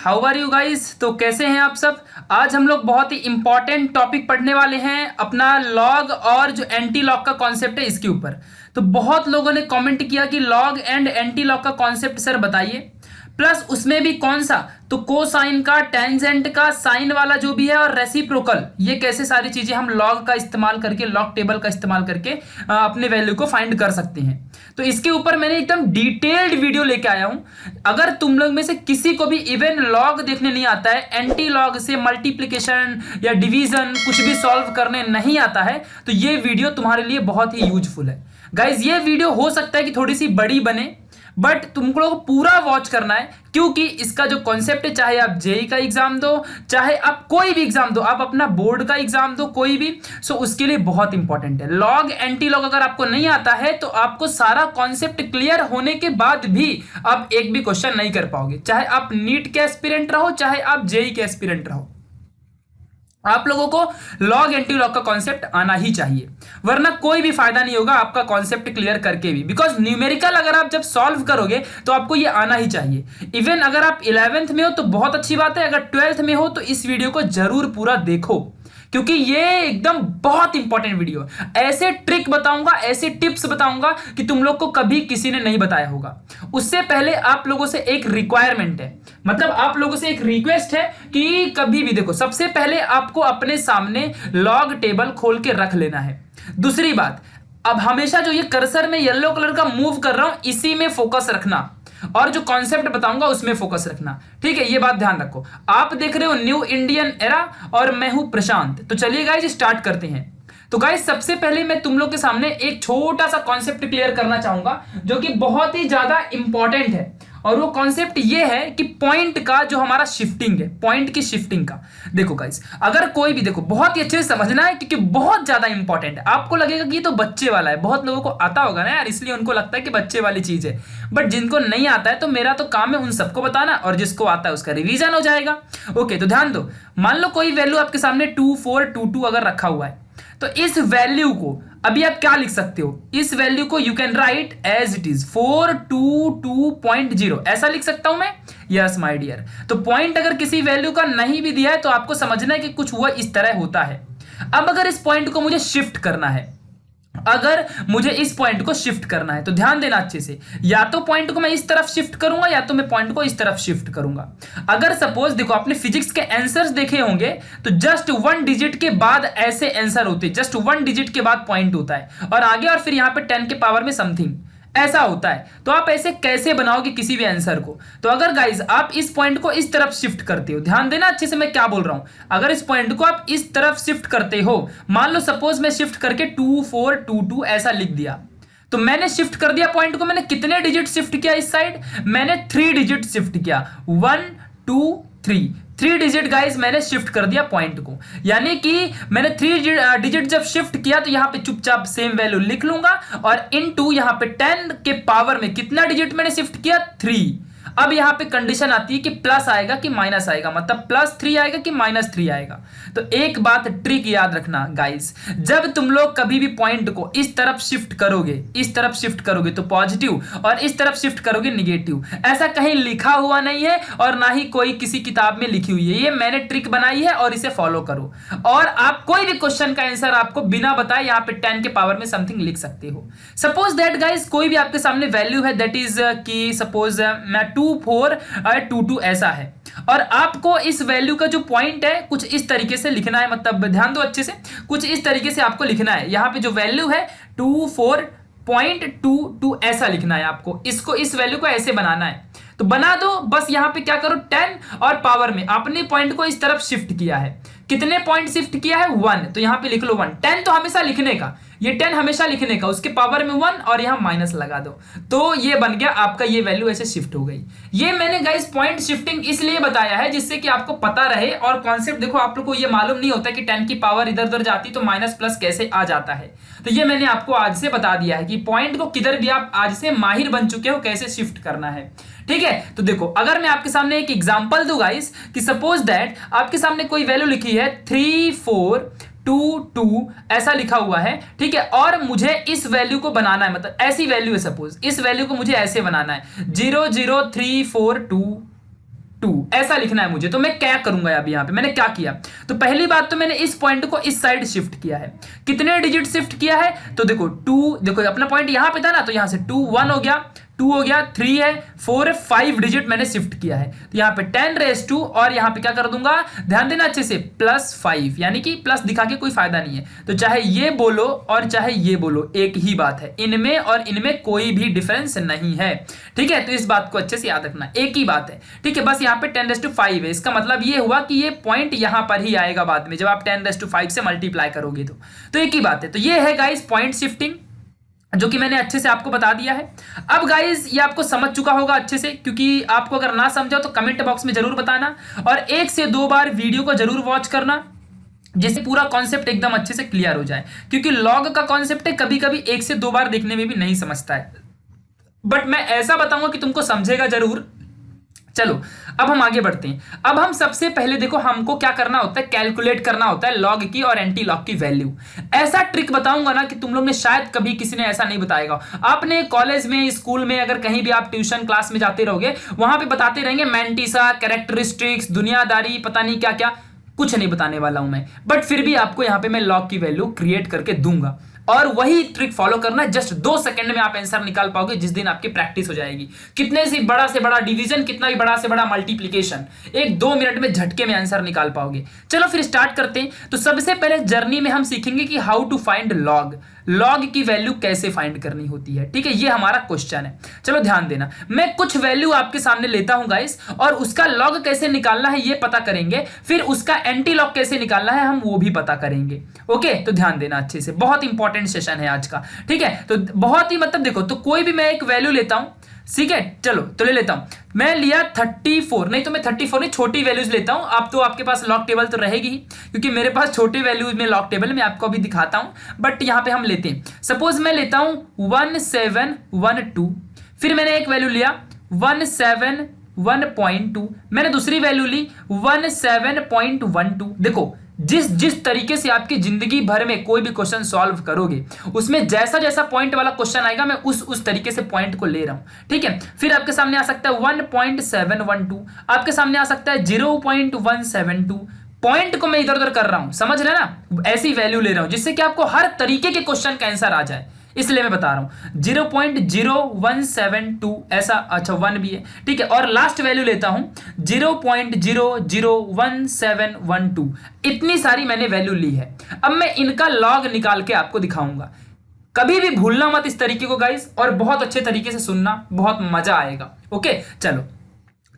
How are you guys. तो कैसे हैं आप सब। आज हम लोग बहुत ही इंपॉर्टेंट टॉपिक पढ़ने वाले हैं, अपना लॉग और जो एंटी लॉग का कॉन्सेप्ट है इसके ऊपर। तो बहुत लोगों ने कमेंट किया कि लॉग एंड एंटी लॉग का कॉन्सेप्ट सर बताइए, प्लस उसमें भी कौन सा, तो कोसाइन का, टेंजेंट का, साइन वाला जो भी है और रेसिप्रोकल, ये कैसे सारी चीजें हम लॉग का इस्तेमाल करके, लॉग टेबल का इस्तेमाल करके अपने वैल्यू को फाइंड कर सकते हैं। तो इसके ऊपर मैंने एकदम डिटेल्ड वीडियो लेके आया हूं। अगर तुम लोग में से किसी को भी इवन लॉग देखने नहीं आता है, एंटी लॉग से मल्टीप्लिकेशन या डिवीजन कुछ भी सॉल्व करने नहीं आता है, तो ये वीडियो तुम्हारे लिए बहुत ही यूजफुल है गाइज। ये वीडियो हो सकता है कि थोड़ी सी बड़ी बने, बट तुमको लोग पूरा वॉच करना है, क्योंकि इसका जो कॉन्सेप्ट है, चाहे आप जेई का एग्जाम दो, चाहे आप कोई भी एग्जाम दो, आप अपना बोर्ड का एग्जाम दो, कोई भी, सो उसके लिए बहुत इंपॉर्टेंट है। लॉग एंटी लॉग अगर आपको नहीं आता है तो आपको सारा कॉन्सेप्ट क्लियर होने के बाद भी आप एक भी क्वेश्चन नहीं कर पाओगे, चाहे आप नीट के एस्पिरेंट रहो, चाहे आप जेई के एस्पिरेंट रहो। आप लोगों को लॉग एंटी लॉग का कॉन्सेप्ट आना ही चाहिए, वरना कोई भी फायदा नहीं होगा आपका कॉन्सेप्ट क्लियर करके भी, बिकॉज न्यूमेरिकल अगर आप जब सॉल्व करोगे तो आपको ये आना ही चाहिए। इवन अगर आप 11th में हो तो बहुत अच्छी बात है, अगर 12th में हो तो इस वीडियो को जरूर पूरा देखो, क्योंकि ये एकदम बहुत इंपॉर्टेंट वीडियो है। ऐसे ट्रिक बताऊंगा, ऐसे टिप्स बताऊंगा कि तुम लोग को कभी किसी ने नहीं बताया होगा। उससे पहले आप लोगों से एक रिक्वायरमेंट है, मतलब आप लोगों से एक रिक्वेस्ट है कि कभी भी देखो, सबसे पहले आपको अपने सामने लॉग टेबल खोल के रख लेना है। दूसरी बात, अब हमेशा जो ये कर्सर में येलो कलर का मूव कर रहा हूं, इसी में फोकस रखना, और जो कॉन्सेप्ट बताऊंगा उसमें फोकस रखना, ठीक है। ये बात ध्यान रखो। आप देख रहे हो न्यू इंडियन एरा और मैं हूं प्रशांत। तो चलिए गाइज स्टार्ट करते हैं। तो गाइज सबसे पहले मैं तुम लोग के सामने एक छोटा सा कॉन्सेप्ट क्लियर करना चाहूंगा, जो कि बहुत ही ज्यादा इंपॉर्टेंट है, और वो कॉन्सेप्ट ये है कि पॉइंट का जो हमारा शिफ्टिंग है, पॉइंट की शिफ्टिंग का। देखो गाइस, अगर कोई भी, देखो बहुत ही अच्छे से समझना है, क्योंकि बहुत ज्यादा इंपॉर्टेंट है। आपको लगेगा कि ये तो बच्चे वाला है, बहुत लोगों को आता होगा ना यार, इसलिए उनको लगता है कि बच्चे वाली चीज है, बट जिनको नहीं आता है तो मेरा तो काम है उन सबको बताना, और जिसको आता है उसका रिवीजन हो जाएगा। ओके, तो ध्यान दो। मान लो कोई वैल्यू आपके सामने 2 4 2 2 अगर रखा हुआ है, तो इस वैल्यू को अभी आप क्या लिख सकते हो, इस वैल्यू को you can write as it is 422.0, ऐसा लिख सकता हूं मैं। Yes my dear. तो पॉइंट अगर किसी वैल्यू का नहीं भी दिया है तो आपको समझना है कि कुछ हुआ इस तरह होता है। अब अगर इस पॉइंट को मुझे शिफ्ट करना है, अगर मुझे इस पॉइंट को शिफ्ट करना है, तो ध्यान देना अच्छे से, या तो पॉइंट को मैं इस तरफ शिफ्ट करूंगा या तो मैं पॉइंट को इस तरफ शिफ्ट करूंगा। अगर सपोज देखो, आपने फिजिक्स के आंसर्स देखे होंगे, तो जस्ट 1 डिजिट के बाद ऐसे आंसर होते हैं, जस्ट 1 डिजिट के बाद पॉइंट होता है, और आगे और फिर यहां पे 10 के पावर में समथिंग ऐसा होता है। तो आप ऐसे कैसे बनाओगे किसी भी आंसर को। तो अगर गाइज आप इस पॉइंट को इस तरफ शिफ्ट करते हो, ध्यान देना अच्छे से मैं क्या बोल रहा हूं, अगर इस पॉइंट को आप इस तरफ शिफ्ट करते हो, मान लो सपोज मैं शिफ्ट करके 2 4 2 2 ऐसा लिख दिया, तो मैंने शिफ्ट कर दिया पॉइंट को, मैंने कितने डिजिट शिफ्ट किया इस साइड, मैंने 3 डिजिट शिफ्ट किया, 1 2 3 डिजिट गाइस मैंने शिफ्ट कर दिया पॉइंट को। यानी कि मैंने 3 डिजिट जब शिफ्ट किया तो यहां पे चुपचाप सेम वैल्यू लिख लूंगा, और इनटू यहां पे 10 के पावर में कितना डिजिट मैंने शिफ्ट किया, 3। अब यहां पे कंडीशन आती है कि प्लस आएगा कि माइनस आएगा, मतलब +3 आएगा कि -3 आएगा। तो एक बात ट्रिक याद रखना गाइस, जब तुम लोग कभी भी पॉइंट को इस तरफ शिफ्ट करोगे, इस तरफ शिफ्ट करोगे तो पॉजिटिव, और इस तरफ शिफ्ट करोगे निगेटिव। ऐसा कहीं लिखा हुआ नहीं है और ना ही कोई किसी किताब में लिखी हुई है, ये मैंने ट्रिक बनाई है और इसे फॉलो करो। और आप कोई भी क्वेश्चन का आंसर आपको बिना बताए यहाँ पे 10 के पावर में समथिंग लिख सकते हो। सपोज दैट गाइस कोई भी आपके सामने वैल्यू है, दैट इज कि सपोज मैं 2 4 2 2 ऐसा है, और आपको इस वैल्यू का जो पॉइंट है कुछ इस तरीके से लिखना है, मतलब ध्यान दो अच्छे से, कुछ इस तरीके से आपको लिखना है। यहां पे जो वैल्यू है 24.22 ऐसा लिखना है आपको, इसको, इस वैल्यू को ऐसे बनाना है। तो बना दो, बस यहां पे क्या करो, 10 और पावर में आपने पॉइंट को इस तरफ शिफ्ट किया है। कितने पॉइंट शिफ्ट किया है, 1, तो यहां पे लिख लो 1। 10 तो हमेशा लिखने का, ये 10 हमेशा लिखने का, उसके पावर में 1 और यहां माइनस लगा दो, तो ये बन गया आपका, ये वैल्यू ऐसे शिफ्ट हो गई। ये मैंने गाइस पॉइंट शिफ्टिंग इसलिए बताया है जिससे कि आपको पता रहे, और कॉन्सेप्ट देखो आप लोग को ये मालूम नहीं होता कि 10 की पावर इधर उधर जाती तो माइनस प्लस कैसे आ जाता है। तो ये मैंने आपको आज से बता दिया है कि पॉइंट को किधर भी आप आज से माहिर बन चुके हो कैसे शिफ्ट करना है, ठीक है। तो देखो अगर मैं आपके सामने एक एग्जांपल दूं गाइस, कि सपोज दैट आपके सामने कोई वैल्यू लिखी है 3 4 2 2 ऐसा लिखा हुआ है, ठीक है, और मुझे इस वैल्यू को बनाना है, मतलब ऐसी वैल्यू है, सपोज इस वैल्यू को मुझे ऐसे बनाना है 0 0 3 4 2 2 ऐसा लिखना है मुझे। तो मैं क्या करूंगा अभी यहाँ पे मैंने क्या किया, तो पहली बात तो मैंने इस पॉइंट को इस साइड शिफ्ट किया है। कितने डिजिट शिफ्ट किया है, तो देखो 2, देखो अपना पॉइंट यहाँ पे था ना, तो यहाँ से 2 1 हो गया, 2 हो गया, 3 है, 4 है, 5 डिजिट मैंने शिफ्ट किया है। तो यहाँ पे 10⁻², और यहाँ पे क्या कर दूंगा, ध्यान देना अच्छे से, +5, यानी कि प्लस दिखा के कोई फायदा नहीं है। तो चाहे ये बोलो और चाहे ये बोलो, एक ही बात है, इनमें और इनमें कोई भी डिफरेंस नहीं है। ठीक है, तो इस बात को अच्छे से याद रखना, एक ही बात है। ठीक है, बस यहाँ पे 10⁻5 है, इसका मतलब ये हुआ कि ये पॉइंट यहाँ पर ही आएगा बाद में, जब आप 10⁻5 से मल्टीप्लाई करोगे तो एक ही बात है। तो ये है गाइस पॉइंट शिफ्टिंग, जो कि मैंने अच्छे से आपको बता दिया है। अब गाइस ये आपको समझ चुका होगा अच्छे से, क्योंकि आपको अगर ना समझा तो कमेंट बॉक्स में जरूर बताना, और 1 से 2 बार वीडियो को जरूर वॉच करना, जिससे पूरा कॉन्सेप्ट एकदम अच्छे से क्लियर हो जाए। क्योंकि लॉग का कॉन्सेप्ट है, कभी कभी 1 से 2 बार देखने में भी नहीं समझता है, बट मैं ऐसा बताऊंगा कि तुमको समझेगा जरूर। चलो अब हम आगे बढ़ते हैं। अब हम सबसे पहले देखो, हमको क्या करना होता है, कैलकुलेट करना होता है लॉग की और एंटी लॉग की वैल्यू। ऐसा ट्रिक बताऊंगा ना कि तुम लोग ने शायद कभी किसी ने ऐसा नहीं बताएगा। आपने कॉलेज में, स्कूल में, अगर कहीं भी आप ट्यूशन क्लास में जाते रहोगे, वहां पे बताते रहेंगे मैंटिसा, कैरेक्टरिस्टिक्स, दुनियादारी, पता नहीं क्या क्या, कुछ नहीं बताने वाला हूं मैं, बट फिर भी आपको यहां पे मैं लॉग की वैल्यू क्रिएट करके दूंगा, और वही ट्रिक फॉलो करना है। जस्ट 2 सेकंड में आप आंसर निकाल पाओगे, जिस दिन आपकी प्रैक्टिस हो जाएगी। कितने से बड़ा डिवीजन, कितना भी बड़ा से बड़ा मल्टीप्लिकेशन, 1-2 मिनट में झटके में आंसर निकाल पाओगे। चलो फिर स्टार्ट करते हैं। तो सबसे पहले जर्नी में हम सीखेंगे कि how to find log, log की वैल्यू कैसे फाइंड करनी होती है। ठीक है, ये हमारा क्वेश्चन है। चलो ध्यान देना, मैं कुछ वैल्यू आपके सामने लेता हूं गाइस, और उसका लॉग कैसे निकालना है ये पता करेंगे, फिर उसका एंटी लॉग कैसे निकालना है हम वो भी पता करेंगे। ओके, तो ध्यान देना अच्छे से, बहुत इंपॉर्टेंट सेशन है आज का। ठीक है, तो बहुत ही मतलब देखो, तो कोई भी मैं एक वैल्यू लेता हूं, ठीक है, चलो तो ले लेता हूं, मैं लिया 34, नहीं तो मैं 34 नहीं, छोटी वैल्यूज लेता हूं। आप तो आपके पास लॉग टेबल तो रहेगी ही, क्योंकि मेरे पास छोटे वैल्यूज में लॉग टेबल मैं आपको अभी दिखाता हूं, बट यहां पे हम लेते हैं, सपोज मैं लेता हूं 1712, फिर मैंने एक वैल्यू लिया 171.2, मैंने दूसरी वैल्यू ली 17.12। देखो जिस तरीके से आपकी जिंदगी भर में कोई भी क्वेश्चन सॉल्व करोगे, उसमें जैसा जैसा पॉइंट वाला क्वेश्चन आएगा, मैं उस तरीके से पॉइंट को ले रहा हूं। ठीक है, फिर आपके सामने आ सकता है 1.712, आपके सामने आ सकता है 0.172, पॉइंट को मैं इधर उधर कर रहा हूं, समझ रहे ना, ऐसी वैल्यू ले रहा हूं जिससे कि आपको हर तरीके के क्वेश्चन का आंसर आ जाए, इसलिए मैं बता रहा हूं 0.0172, ऐसा, अच्छा 1 भी है। ठीक है, और लास्ट वैल्यू लेता हूं 0.001712, इतनी सारी मैंने वैल्यू ली है। अब मैं इनका लॉग निकाल के आपको दिखाऊंगा। कभी भी भूलना मत इस तरीके को गाइस, और बहुत अच्छे तरीके से सुनना, बहुत मजा आएगा। ओके चलो,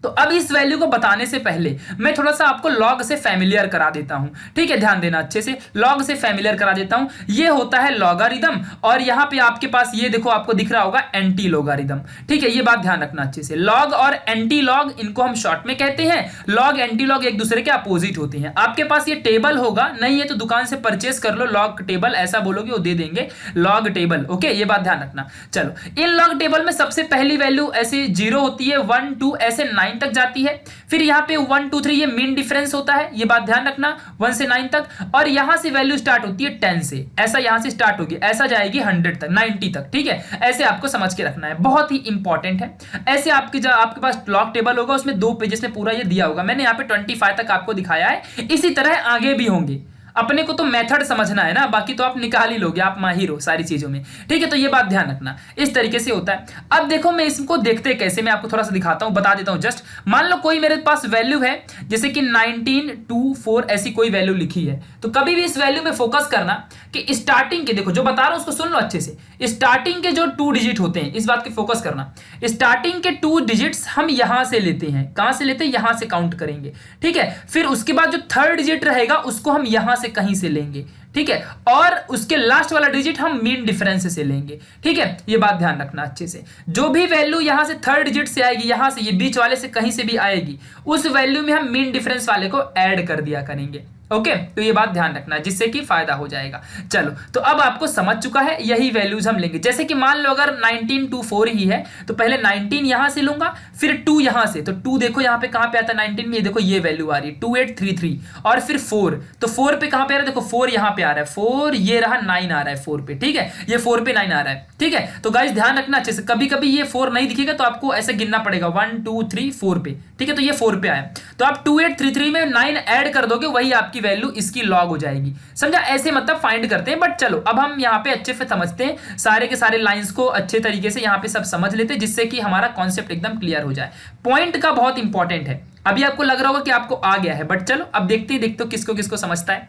तो अब इस वैल्यू को बताने से पहले मैं थोड़ा सा आपको लॉग से फैमिलियर करा देता हूं। ठीक है, ध्यान देना अच्छे से, लॉग से फैमिलियर करा देता हूं। ये होता है लॉगरिदम, और यहां पे आपके पास ये देखो, आपको दिख रहा होगा एंटी लॉगरिदम। ठीक है, ये बात ध्यान रखना अच्छे से, लॉग और एंटी लॉग इनको हम शॉर्ट में कहते हैं। लॉग एंटी लॉग एक दूसरे के अपोजिट होते हैं। आपके पास ये टेबल होगा, नहीं है तो दुकान से परचेस कर लो लॉग टेबल, ऐसा बोलोगे वो दे देंगे लॉग टेबल। ओके, ये बात ध्यान रखना। चलो, इन लॉग टेबल में सबसे पहली वैल्यू ऐसे 0 होती है, 1 2 ऐसे 9 तक जाती है। फिर यहां पे 1 2 3 ये मीन डिफरेंस होता है, ये बात ध्यान रखना, 1 से 9 तक। और यहां से वैल्यू स्टार्ट होती है 10 से, ऐसा यहां से स्टार्ट होगी, ऐसा जाएगी 100 तक, 90 तक। ठीक है, ऐसे आपको समझ के रखना है, बहुत ही इंपॉर्टेंट है। ऐसे आपके पास लॉग टेबल होगा, उसमें 2 पेजेस में पूरा ये दिया होगा। मैंने यहाँ पे 25 तक आपको दिखाया है, इसी तरह आगे भी होंगे। अपने को तो मेथड समझना है ना, बाकी तो आप निकाल ही लोगे, आप माहिर हो सारी चीजों में। ठीक है, तो ये बात ध्यान रखना, इस तरीके से होता है। अब देखो मैं इसको देखते कैसे, मैं आपको थोड़ा सा दिखाता हूं, बता देता हूं। जस्ट मान लो कोई मेरे पास वैल्यू है, जैसे कि 1924 ऐसी कोई वैल्यू लिखी है, तो कभी भी इस वैल्यू में फोकस करना कि स्टार्टिंग के, देखो जो बता रहा हूं उसको सुन लो अच्छे से, स्टार्टिंग के जो 2 डिजिट होते हैं, इस बात की फोकस करना। स्टार्टिंग के 2 डिजिट्स हम यहां से लेते हैं, कहां से लेते हैं, यहां से काउंट करेंगे। ठीक है, फिर उसके बाद जो 3rd डिजिट रहेगा उसको हम यहां से कहीं से लेंगे। ठीक है, और उसके लास्ट वाला डिजिट हम मीन डिफरेंस से लेंगे। ठीक है, ये बात ध्यान रखना अच्छे से, जो भी वैल्यू यहां से 3rd डिजिट से आएगी, यहां से, ये बीच वाले से कहीं से भी आएगी, उस वैल्यू में हम मीन डिफरेंस वाले को ऐड कर दिया करेंगे। ओके, तो ये बात ध्यान रखना, जिससे कि फायदा हो जाएगा। चलो, तो अब आपको समझ चुका है, यही वैल्यूज हम लेंगे। जैसे कि मान लो अगर 1924 ही है, तो पहले 19 यहां से लूंगा, फिर 2 यहां से, तो 2 देखो यहां पे कहां पे आता है 19 में, ये देखो ये वैल्यू आ रही है 2833, और फिर 4, तो 4 पे कहां पे आ रहा है, देखो 4 यहां पे आ रहा है 4, ये रहा 9 आ रहा है 4 पे, ठीक है, ये 4 पे 9 आ रहा है, ठीक है। तो गाइस ध्यान रखना अच्छे से, कभी कभी ये 4 नहीं दिखेगा तो आपको ऐसे गिनना पड़ेगा 1 2 3 4 पे, ठीक है। तो ये 4 पे आया, तो आप 2833 में 9 ऐड कर दोगे, वही आपकी वैल्यू इसकी लॉग हो जाएगी, समझा। ऐसे मतलब फाइंड करते हैं। बट चलो अब हम यहाँ पे अच्छे से समझते हैं, सारे के सारे लाइंस को अच्छे तरीके से यहाँ पे सब समझ लेते हैं, जिससे कि हमारा कॉन्सेप्ट एकदम क्लियर हो जाए। पॉइंट का बहुत इंपॉर्टेंट है। अभी आपको लग रहा होगा कि आपको आ गया है, बट चलो अब देखते हो किसको किसको समझता है।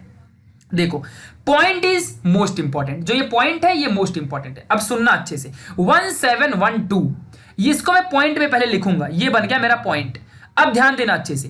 देखो, पॉइंट इज मोस्ट इंपॉर्टेंट, जो ये पॉइंट है ये मोस्ट इंपॉर्टेंट है। अब सुनना अच्छे से, 1712 इसको मैं पॉइंट में पहले लिखूंगा, ये बन गया मेरा पॉइंट। अब ध्यान देना अच्छे से,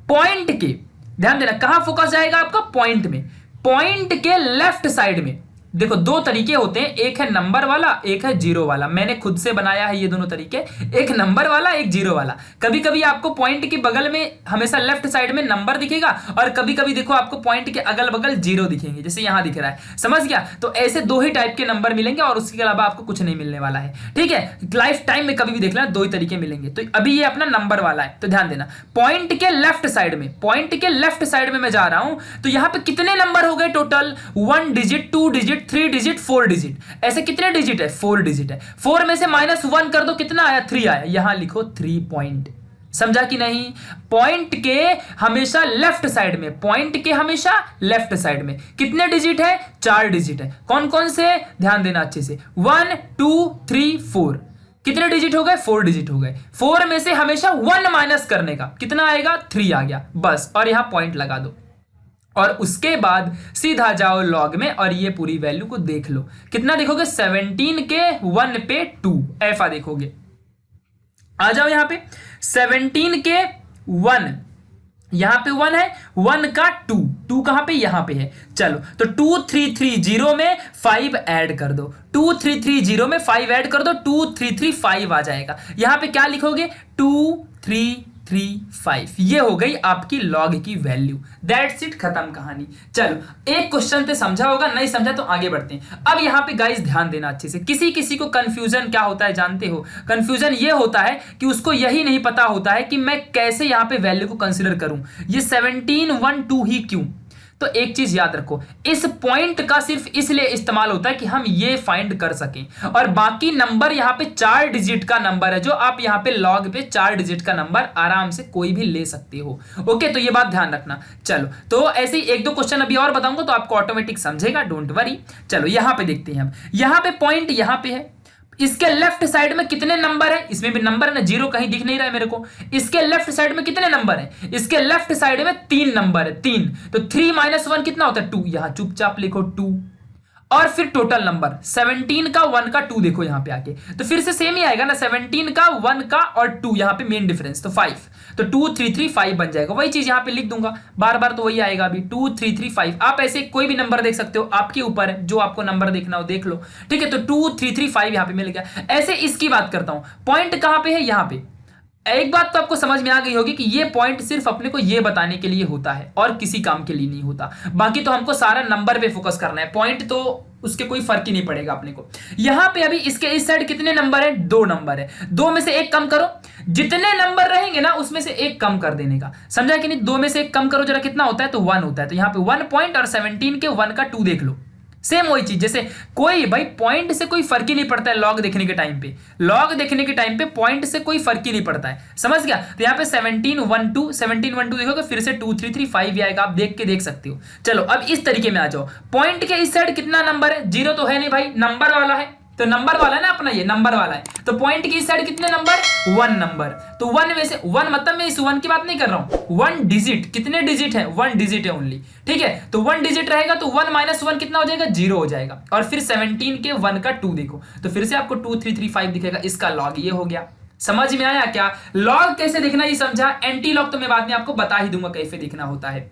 पॉइंट के ध्यान देना कहां फोकस जाएगा आपका, पॉइंट में। पॉइंट के लेफ्ट साइड में देखो दो तरीके होते हैं, एक है नंबर वाला, एक है जीरो वाला। मैंने खुद से बनाया है ये दोनों तरीके, एक नंबर वाला, एक जीरो वाला। कभी कभी आपको पॉइंट के बगल में हमेशा लेफ्ट साइड में नंबर दिखेगा, और कभी कभी देखो आपको पॉइंट के अगल बगल जीरो दिखेंगे, जैसे यहां दिख रहा है, समझ गया। तो ऐसे दो ही टाइप के नंबर मिलेंगे और उसके अलावा आपको कुछ नहीं मिलने वाला है, ठीक है। लाइफ टाइम में कभी भी देख लेना, दो ही तरीके मिलेंगे। तो अभी ये अपना नंबर वाला है, तो ध्यान देना पॉइंट के लेफ्ट साइड में, पॉइंट के लेफ्ट साइड में मैं जा रहा हूं, तो यहां पे कितने नंबर हो गए total, 1 digit, 2 digit, 3 digit, 4 digit. ऐसे कितने डिजिट है, 4 डिजिट है। 4 में से -1 कर दो, कितना आया, 3 आया। यहां लिखो 3 पॉइंट, समझा कि नहीं। पॉइंट के हमेशा लेफ्ट साइड में, पॉइंट के हमेशा लेफ्ट साइड में कितने डिजिट है, 4 डिजिट है। कौन कौन से, ध्यान देना अच्छे से, 1 2 3 4, कितने डिजिट हो गए, 4 डिजिट हो गए। 4 में से हमेशा 1 माइनस करने का, कितना आएगा, 3 आ गया, बस। और यहां पॉइंट लगा दो, और उसके बाद सीधा जाओ लॉग में और ये पूरी वैल्यू को देख लो। कितना देखोगे, 17 के 1 पे 2, ऐसा देखोगे। आ जाओ यहां पे 17 के 1, यहां पे 1 है, 1 का 2 कहां पे, यहां पे है। चलो तो 2330 में 5 ऐड कर दो, 2330 में 5 ऐड कर दो, 2335 आ जाएगा। यहां पे क्या लिखोगे, 2335, ये हो गई आपकी लॉग की वैल्यू। दैट्स इट, खत्म कहानी। चलो एक क्वेश्चन पे समझा होगा, नहीं समझा तो आगे बढ़ते हैं। अब यहां पे गाइस ध्यान देना अच्छे से, किसी किसी को कंफ्यूजन क्या होता है जानते हो, कंफ्यूजन ये होता है कि उसको यही नहीं पता होता है कि मैं कैसे यहां पे वैल्यू को कंसीडर करूं, ये 1712 ही क्यों। तो एक चीज याद रखो, इस पॉइंट का सिर्फ इसलिए इस्तेमाल होता है कि हम ये फाइंड कर सकें, और बाकी नंबर यहां पे 4 डिजिट का नंबर है, जो आप यहां पे लॉग पे 4 डिजिट का नंबर आराम से कोई भी ले सकते हो। ओके, तो ये बात ध्यान रखना। चलो तो ऐसे ही एक दो क्वेश्चन अभी और बताऊंगा तो आपको ऑटोमेटिक समझेगा, डोंट वरी। चलो यहां पे देखते हैं हम, यहां पे पॉइंट यहां पे है, इसके लेफ्ट साइड में कितने नंबर है, इसमें भी नंबर है ना, जीरो कहीं दिख नहीं रहा है मेरे को। इसके लेफ्ट साइड में कितने नंबर है, इसके लेफ्ट साइड में 3 नंबर है, 3। तो 3 - 1 कितना होता है, 2। यहां चुपचाप लिखो 2, और फिर टोटल नंबर 17 का 1 का 2 देखो यहां पे आके, तो फिर से सेम ही आएगा ना, 17 का 1 का और 2, यहां पे मेन डिफरेंस तो 5, तो 2335 बन जाएगा। वही चीज यहां पे लिख दूंगा, बार बार तो वही आएगा अभी, 2335। आप ऐसे कोई भी नंबर देख सकते हो, आपके ऊपर है, जो आपको नंबर देखना हो देख लो, ठीक है। तो 2335 यहां पे मिल गया। ऐसे इसकी बात करता हूं, पॉइंट कहां पे है, यहां पे। एक बात तो आपको समझ में आ गई होगी कि ये पॉइंट सिर्फ अपने को ये बताने के लिए होता है और किसी काम के लिए नहीं होता। बाकी तो हमको सारा नंबर पे फोकस करना है, पॉइंट तो उसके कोई फर्क ही नहीं पड़ेगा अपने को। यहां पे अभी इसके इस साइड कितने नंबर है, 2 नंबर है। 2 में से 1 कम करो, जितने नंबर रहेंगे ना उसमें से 1 कम कर देने का, समझा कि नहीं। 2 में से 1 कम करो जरा, कितना होता है, तो 1 होता है। तो यहां पे 1 पॉइंट और 17 के 1 का 2 देख लो, सेम वही चीज। जैसे कोई भाई पॉइंट से कोई फर्क ही नहीं पड़ता है लॉग देखने के टाइम पे, लॉग देखने के टाइम पे पॉइंट से कोई फर्क ही नहीं पड़ता है, समझ गया। तो यहाँ पे 1712 देखोगे फिर से 2335 आएगा, आप देख के देख सकते हो। चलो अब इस तरीके में आ जाओ, पॉइंट के इस साइड कितना नंबर है, 0 तो है नहीं भाई, नंबर वाला है, तो नंबर वाला है ना अपना, ये नंबर वाला है। तो पॉइंट की इस साइड कितने नंबर, 1 नंबर। तो 1 में से 1 मतलब मैं इस 1 की बात नहीं कर रहा हूं, 1 डिजिट, कितने डिजिट है, 1 डिजिट है ओनली, ठीक है। तो 1 डिजिट रहेगा तो 1 - 1 कितना हो जाएगा, 0 हो जाएगा। और फिर 17 के 1 का 2 देखो, तो फिर से आपको 2335 दिखेगा, इसका लॉग ये हो गया। समझ में आया क्या, लॉग कैसे देखना ये समझा। एंटी लॉग तो मैं बाद में आपको बता ही दूंगा कैसे देखना होता है।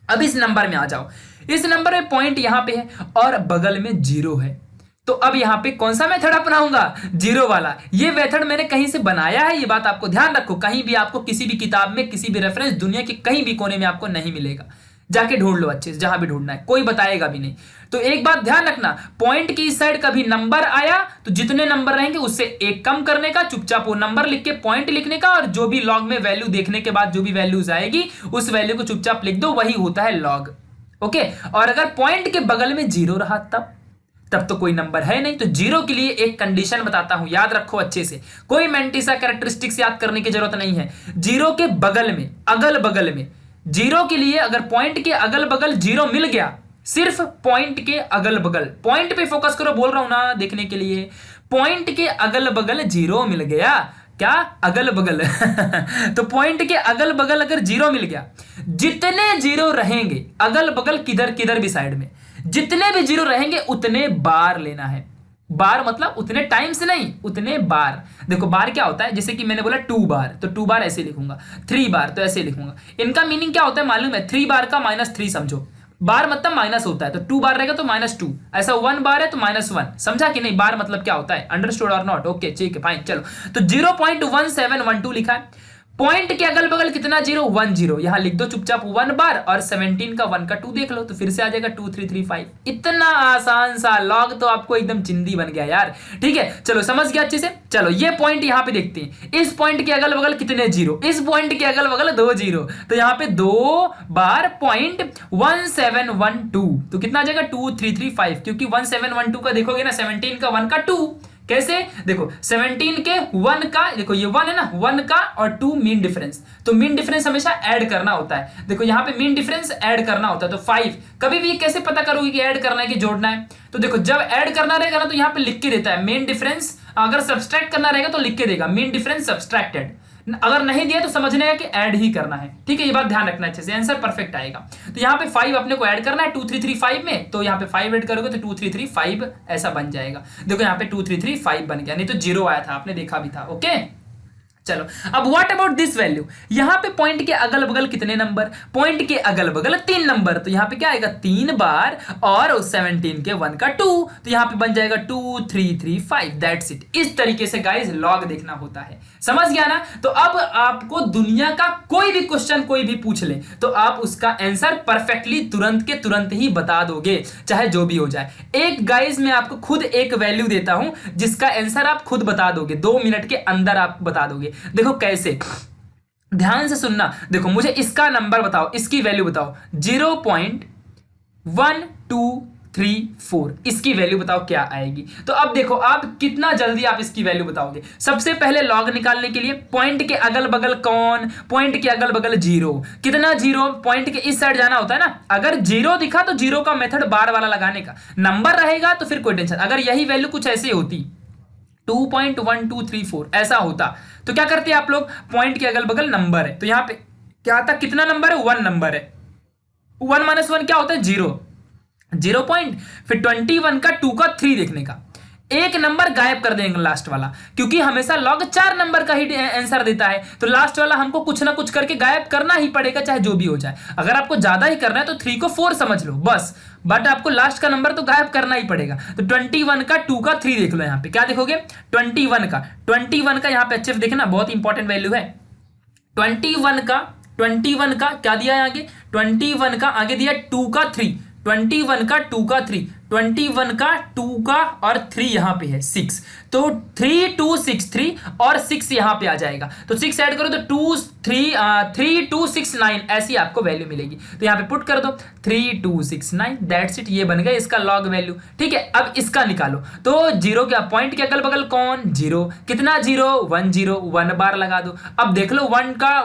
अब इस नंबर में आ जाओ, इस नंबर में पॉइंट यहां पे है और बगल में 0 है, तो अब यहां पे कौन सा मेथड अपनाऊंगा, 0 वाला। ये मेथड मैंने कहीं से बनाया है, ये बात आपको ध्यान रखो, कहीं भी आपको किसी भी किताब में, किसी भी रेफरेंस दुनिया के कहीं भी कोने में आपको नहीं मिलेगा, जाके ढूंढ लो अच्छे से, जहां भी ढूंढना है, कोई बताएगा भी नहीं। तो एक बात ध्यान रखना, पॉइंट की इस साइड कभी नंबर आया तो जितने नंबर रहेंगे उससे 1 कम करने का, चुपचाप वो नंबर लिख के पॉइंट लिखने का, और जो भी लॉग में वैल्यू देखने के बाद जो भी वैल्यूज आएगी उस वैल्यू को चुपचाप लिख दो, वही होता है लॉग। ओके, और अगर पॉइंट के बगल में जीरो रहा तब तब तो कोई नंबर है नहीं। तो जीरो के लिए एक कंडीशन बताता हूं, याद रखो अच्छे से, कोई मेंटिसा कैरेक्टरिस्टिक्स याद करने की जरूरत नहीं है। जीरो के बगल में, अगल बगल में, जीरो के लिए अगर पॉइंट के अगल बगल जीरो मिल गया, सिर्फ पॉइंट के अगल बगल, पॉइंट पे फोकस करो, बोल रहा हूं ना देखने के लिए, पॉइंट के अगल बगल जीरो मिल गया, क्या अगल बगल तो पॉइंट के अगल बगल अगर जीरो मिल गया, जितने जीरो रहेंगे अगल बगल किधर किधर भी साइड में, जितने भी जीरो रहेंगे उतने बार लेना है। बार मतलब उतने टाइम से नहीं, उतने बार। देखो बार क्या होता है, जैसे कि मैंने बोला 2 बार, तो 2 बार ऐसे लिखूंगा, 3 बार तो ऐसे लिखूंगा। इनका मीनिंग क्या होता है मालूम है? 3 बार का -3 समझो, बार मतलब माइनस होता है, तो 2 बार रहेगा तो -2, ऐसा 1 बार है तो -1, समझा कि नहीं? बार मतलब क्या होता है, अंडरस्टूड और नॉट? ओके ठीक है फाइन, चलो। तो 0.1712 लिखा है। पॉइंट के अगल बगल कितना जीरो? 1 जीरो, यहां लिख दो चुपचाप 1 बार, और 17 का 1 का 2 देख लो, तो फिर से आ जाएगा 2335। इतना आसान सा लॉग तो आपको एकदम चिंदी बन गया यार। ठीक है चलो, समझ गया अच्छे से। चलो ये पॉइंट यहां पे देखते हैं, इस पॉइंट के अगल बगल कितने जीरो, इस पॉइंट के अगल बगल 2 जीरो, तो यहां पे 2 बार .1712, तो कितना आ जाएगा 2335, क्योंकि 1712 का देखोगे ना, 17 का 1 का 2, कैसे? देखो 17 के 1 का, देखो ये 1 है ना, 1 का और 2 मीन डिफरेंस, तो मीन डिफरेंस हमेशा ऐड करना होता है। देखो यहाँ पे मीन डिफरेंस ऐड करना होता है, तो 5 कभी भी कैसे पता करोगे कि ऐड करना है कि जोड़ना है? तो देखो जब ऐड करना रहेगा ना, तो यहाँ पे लिख के देता है मीन डिफरेंस, अगर सब्सट्रैक्ट करना रहेगा तो लिख के देगा मीन डिफरेंस सब्सट्रैक्टेड, अगर नहीं दिया तो समझने है कि ऐड ही करना है। ठीक है, ये बात ध्यान रखना अच्छे से, आंसर परफेक्ट आएगा। तो यहाँ पे 5 अपने को ऐड करना है 2335 में, तो यहाँ पे 5 ऐड करोगे तो 2335 ऐसा बन जाएगा। देखो यहाँ पे 2335 बन गया, नहीं तो जीरो आया था, आपने देखा भी था। ओके चलो, अब व्हाट अबाउट दिस वैल्यू, यहां पे पॉइंट के अगल बगल कितने नंबर? पॉइंट के अगल बगल 3 नंबर, तो यहां पे क्या आएगा 3 बार, और 17 के 1 का 2, तो यहां पे बन जाएगा 2335, दैट्स इट। इस तरीके से गाइस लॉग देखना होता है, समझ गया ना? तो अब आपको दुनिया का कोई भी क्वेश्चन कोई भी पूछ ले, तो आप उसका आंसर परफेक्टली तुरंत के तुरंत ही बता दोगे, चाहे जो भी हो जाए। एक गाइस मैं आपको खुद एक वैल्यू देता हूं, जिसका आंसर आप खुद बता दोगे, 2 मिनट के अंदर आप बता दोगे। देखो कैसे, ध्यान से सुनना। देखो मुझे इसका नंबर बताओ, इसकी वैल्यू बताओ, 0.1234, इसकी वैल्यू बताओ क्या आएगी? तो अब देखो आप कितना जल्दी आप इसकी वैल्यू बताओगे। सबसे पहले लॉग निकालने के लिए पॉइंट के अगल बगल कौन? पॉइंट के अगल बगल जीरो, कितना जीरो? पॉइंट के इस साइड जाना होता है ना, अगर जीरो दिखा तो जीरो का मेथड बार वाला लगाने का, नंबर रहेगा तो फिर कोई टेंशन। अगर यही वैल्यू कुछ ऐसे होती 2.1234 ऐसा होता, तो क्या करते हैं आप लोग? पॉइंट के अगल बगल नंबर है, तो यहां पे क्या आता? कितना नंबर है? 1 नंबर है, 1 - 1 क्या होता है? 0, 0 पॉइंट, फिर 21 का 2 का 3 देखने का, एक नंबर गायब कर देंगे लास्ट वाला, क्योंकि हमेशा लॉग 4 नंबर का ही आंसर देता है, तो लास्ट वाला हमको कुछ ना कुछ करके गायब करना ही पड़ेगा, चाहे जो भी हो जाए। अगर आपको ज्यादा ही करना है तो 3 को 4 समझ लो बस, बट आपको लास्ट का नंबर तो गायब करना ही पड़ेगा। तो 21 का 2 का 3 देख लो, यहाँ पे क्या देखोगे? 21 का यहाँ पे अच्छे से देखना, बहुत इंपॉर्टेंट वैल्यू है। 21 का क्या दिया है आगे? 21 का आगे दिया 2 का 3, 21 का 2 का 3, 21 का 2 का और 3 यहां पे है 6, तो 3263 और 6 यहां पे आ जाएगा, तो 6 ऐड करो तो 3269 ऐसी आपको वैल्यू मिलेगी। तो यहां पे पुट कर दो 3269, दैट्स इट, ये बन गया इसका लॉग वैल्यू। ठीक है, अब इसका निकालो, तो जीरो के पॉइंट के अगल बगल कौन? जीरो, कितना जीरो? 1 जीरो, 1 बार लगा दो। अब देख लो 1 का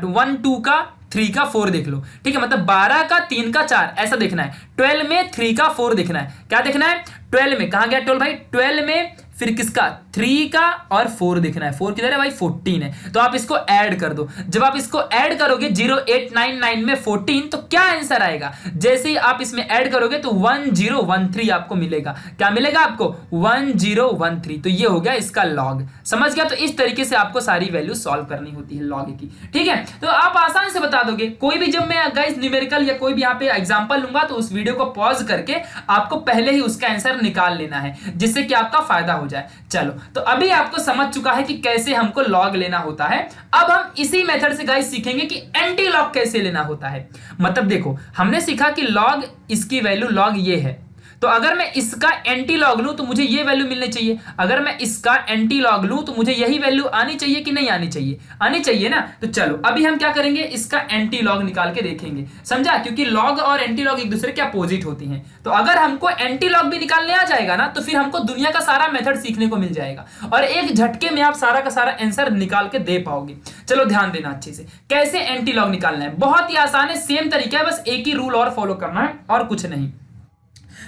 1 2 का 3 का 4 देख लो। ठीक है, मतलब 12 का 3 का 4 ऐसा देखना है, 12 में 3 का 4 देखना है। क्या देखना है? 12 में, कहां गया 12 भाई? 12 में फिर किसका? 3 का और 4 देखना है। 4 किधर है भाई? 14 है, तो आप इसको ऐड कर दो। जब आप इसको ऐड करोगे 0899 में 14, तो क्या आंसर आएगा? जैसे ही आप इसमें ऐड करोगे तो 1013 आपको मिलेगा। क्या मिलेगा आपको? 1013, तो ये हो गया इसका लॉग। समझ गया? तो इस तरीके से आपको सारी वैल्यू सॉल्व करनी होती है लॉग की। ठीक है, तो आप आसान से बता दोगे। कोई भी जब मैं गाइस न्यूमेरिकल या कोई भी यहाँ पे एग्जांपल लूंगा, तो उस वीडियो को पॉज करके आपको पहले ही उसका आंसर निकाल लेना है, जिससे कि आपका फायदा हो जाए। चलो, तो अभी आपको समझ चुका है कि कैसे हमको लॉग लेना होता है। अब हम इसी मेथड से गाइस सीखेंगे कि एंटी लॉग कैसे लेना होता है। मतलब देखो, हमने सीखा कि लॉग, इसकी वैल्यू लॉग ये है, तो अगर मैं इसका एंटी लॉग लूं तो मुझे ये वैल्यू मिलनी चाहिए, अगर मैं इसका एंटी लॉग लूं तो मुझे यही वैल्यू आनी चाहिए कि नहीं आनी चाहिए, आनी चाहिए ना। तो चलो अभी हम क्या करेंगे, इसका एंटी लॉग निकाल के देखेंगे, समझा, क्योंकि लॉग और एंटी लॉग एक दूसरे के अपोजिट होती हैं। तो अगर हमको एंटी लॉग भी निकालने आ जाएगा ना तो फिर हमको दुनिया का सारा मेथड सीखने को मिल जाएगा और एक झटके में आप सारा का सारा आंसर निकाल के दे पाओगे। चलो ध्यान देना अच्छे से, कैसे एंटी लॉग निकालना है, बहुत ही आसान है, सेम तरीका है, बस एक ही रूल और फॉलो करना है और कुछ नहीं।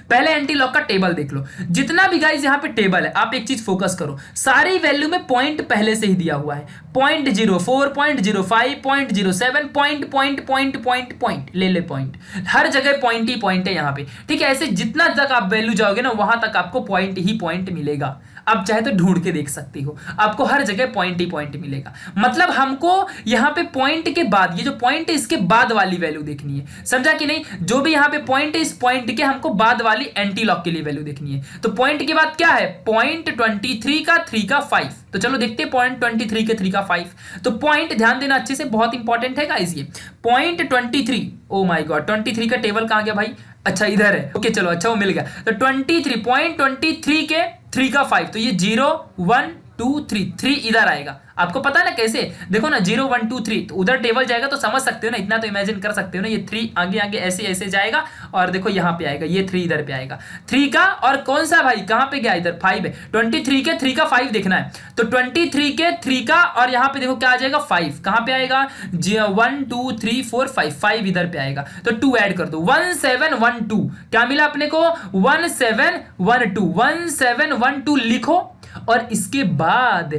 पहले एंटी लॉग का टेबल देख लो, जितना भी गाइस यहाँ पे टेबल है, आप एक चीज फोकस करो, सारी वैल्यू में पॉइंट पहले से ही दिया हुआ है, 0.04, 0.05, 0.07, पॉइंट ले ले पॉइंट, हर जगह पॉइंट ही पॉइंट है यहाँ पे, ठीक है। ऐसे जितना तक आप वैल्यू जाओगे ना वहां तक आपको पॉइंट ही पॉइंट मिलेगा, आप चाहे तो ढूंढ के देख सकती हो, आपको हर जगह पॉइंट ही पॉइंट मिलेगा। मतलब हमको यहाँ पे पॉइंट के बाद, ये जो पॉइंट है इसके बाद वाली वैल्यू देखनी है, समझा कि नहीं। जो भी यहाँ पे पॉइंट है इस पॉइंट के हमको बाद वाली एंटी लॉग के लिए वैल्यू देखनी है। तो पॉइंट के बाद क्या है, पॉइंट 23 का 3 का 5, तो चलो देखते हैं पॉइंट 23 के 3 का 5। तो पॉइंट ध्यान देना अच्छे से, बहुत इंपॉर्टेंट है गाइस ये पॉइंट 23, ओ माय गॉड 23 का टेबल कहां गया भाई, अच्छा इधर है, ओके चलो अच्छा वो मिल गया। तो 23 के 3 का 5, तो ये 0 1 2 3 इधर आएगा, आपको पता है ना कैसे, देखो ना 0 1 2 3, तो उधर टेबल जाएगा तो समझ सकते हो ना, इतना तो इमेजिन कर सकते हो ना, ये 3 आगे आगे ऐसे ऐसे जाएगा और देखो यहाँ पे आएगा, ये 3 इधर पे आएगा, 3 का और कौन सा भाई कहाँ पे गया, इधर 5 है, 23 के 3 का 5 देखना है। तो 23 के 3 का और यहाँ पे देखो क्या आ जाएगा 5, कहाँ पे आएगा 1 2 3 4 5 इधर पे आएगा, तो 2 ऐड कर दो, 1712, क्या मिला अपने को 1712 लिखो। और इसके बाद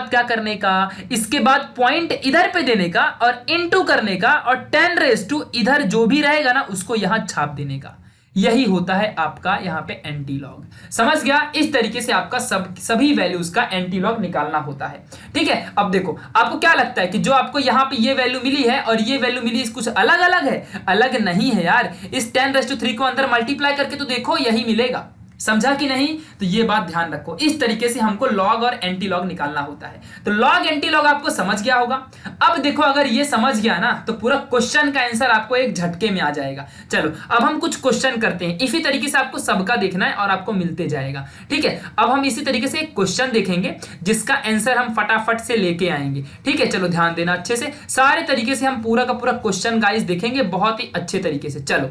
क्या करने का, इसके बाद पॉइंट इधर पे देने का और इनटू करने का और 10 इधर जो भी रहेगा ना उसको यहां छाप देने का, यही होता है आपका यहाँ पे एंटी लॉग। समझ गया, इस तरीके से आपका सभी वैल्यूज का एंटी लॉग निकालना होता है, ठीक है। अब देखो आपको क्या लगता है कि जो आपको यहाँ पे ये वैल्यू मिली है और ये वैल्यू मिली है कुछ अलग अलग है, अलग नहीं है यार, इस 10⁻³ को अंदर मल्टीप्लाई करके तो देखो यही मिलेगा, समझा कि नहीं। तो ये बात ध्यान रखो, इस तरीके से हमको लॉग और एंटी लॉग निकालना होता है। तो लॉग एंटी लॉग आपको समझ गया होगा। अब देखो अगर ये समझ गया ना तो पूरा क्वेश्चन का आंसर आपको एक झटके में आ जाएगा। चलो अब हम कुछ क्वेश्चन करते हैं, इसी तरीके से आपको सबका देखना है और आपको मिलते जाएगा, ठीक है। अब हम इसी तरीके से एक क्वेश्चन देखेंगे जिसका आंसर हम फटाफट से लेके आएंगे, ठीक है। चलो ध्यान देना अच्छे से, सारे तरीके से हम पूरा का पूरा क्वेश्चन गाइस देखेंगे बहुत ही अच्छे तरीके से। चलो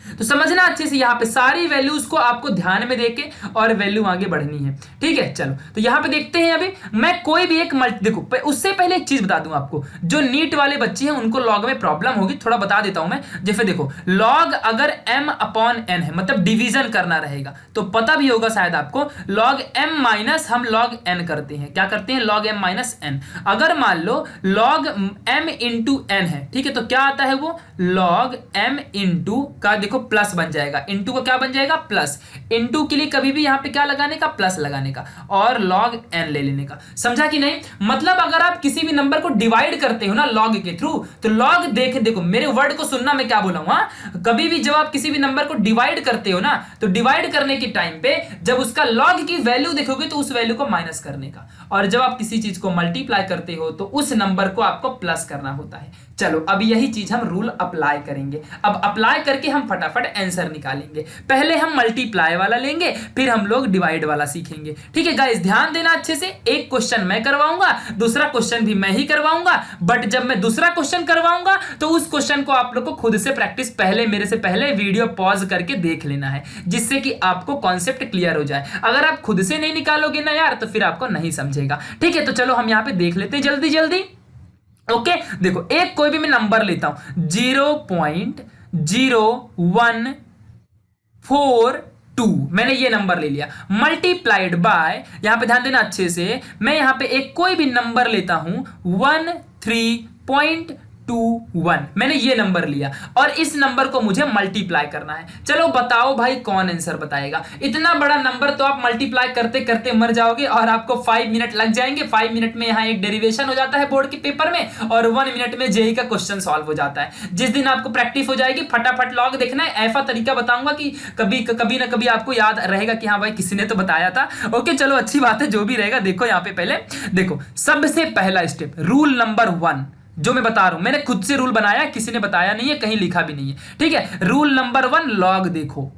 तो समझना अच्छे से, यहाँ पे सारी वैल्यूज को आपको ध्यान में देके और वैल्यू आगे बढ़नी है, ठीक है। चलो तो यहाँ पे देखते हैं, अभी मैं कोई भी एक देखो उससे पहले एक चीज बता दूं आपको, जो नीट वाले बच्चे हैं उनको लॉग में प्रॉब्लम होगी, थोड़ा बता देता हूं मैं। जैसे देखो लॉग अगर m/n है, मतलब डिवीजन करना रहेगा, तो पता भी होगा शायद आपको, लॉग m माइनस हम लॉग n करते हैं, क्या करते हैं लॉग m माइनस n। अगर मान लो लॉग m इंटू n है, ठीक है, तो क्या आता है वो लॉग m इंटू का देखो प्लस बन जाएगा, इंटू का क्या बन जाएगा प्लस, इंटू के लिए कभी भी यहां पे क्या लगाने का प्लस लगाने का और लॉग n ले लेने का, समझा कि नहीं। मतलब अगर आप किसी भी नंबर को डिवाइड करते हो ना लॉग के थ्रू, तो लॉग देखो मेरे वर्ड को सुनना, मैं क्या बोला हूं, कभी भी जब आप किसी भी नंबर को डिवाइड करते हो ना, तो डिवाइड करने के टाइम पे जब उसका लॉग की वैल्यू देखोगे तो उस वैल्यू को माइनस करने का, और जब आप किसी चीज को मल्टीप्लाई करते हो तो उस नंबर को आपको प्लस करना होता है। चलो अब यही चीज हम रूल अप्लाई करेंगे, अब अप्लाई करके हम फटाफट आंसर निकालेंगे। पहले हम मल्टीप्लाई वाला लेंगे, फिर हम लोग डिवाइड वाला सीखेंगे, ठीक है गाइस। ध्यान देना अच्छे से, एक क्वेश्चन मैं करवाऊंगा, दूसरा क्वेश्चन भी मैं ही करवाऊंगा, बट जब मैं दूसरा क्वेश्चन करवाऊंगा तो उस क्वेश्चन को आप लोग को खुद से प्रैक्टिस पहले, मेरे से पहले वीडियो पॉज करके देख लेना है, जिससे कि आपको कॉन्सेप्ट क्लियर हो जाए। अगर आप खुद से नहीं निकालोगे ना यार तो फिर आपको नहीं समझेगा, ठीक है। तो चलो हम यहाँ पे देख लेते हैं जल्दी जल्दी, ओके। देखो एक कोई भी मैं नंबर लेता हूं 0.0142, मैंने ये नंबर ले लिया, मल्टीप्लाइड बाय, यहां पे ध्यान देना अच्छे से, मैं यहां पे एक कोई भी नंबर लेता हूं 13.21, मैंने ये नंबर लिया और इस नंबर को मुझे मल्टीप्लाई करना है। चलो बताओ भाई कौन आंसर बताएगा। इतना बड़ा नंबर तो आप मल्टीप्लाई करते करते मर जाओगे और आपको 5 मिनट लग जाएंगे। 5 मिनट में यहाँ एक डेरिवेशन हो जाता है बोर्ड के पेपर में, और 1 मिनट में जेईई का क्वेश्चन सॉल्व हो जाता है। जिस दिन आपको प्रैक्टिस हो जाएगी फटाफट लॉग देखना है, ऐसा तरीका बताऊंगा कि कभी ना कभी आपको याद रहेगा कि हाँ भाई किसी ने तो बताया था। ओके चलो अच्छी बात है, जो भी रहेगा। देखो यहाँ पे पहले देखो, सबसे पहला स्टेप रूल नंबर 1 जो मैं बता रहा हूं, मैंने खुद से रूल बनाया, किसी ने बताया नहीं है, कहीं लिखा भी नहीं है, ठीक है। रूल नंबर 1 लॉग देखो,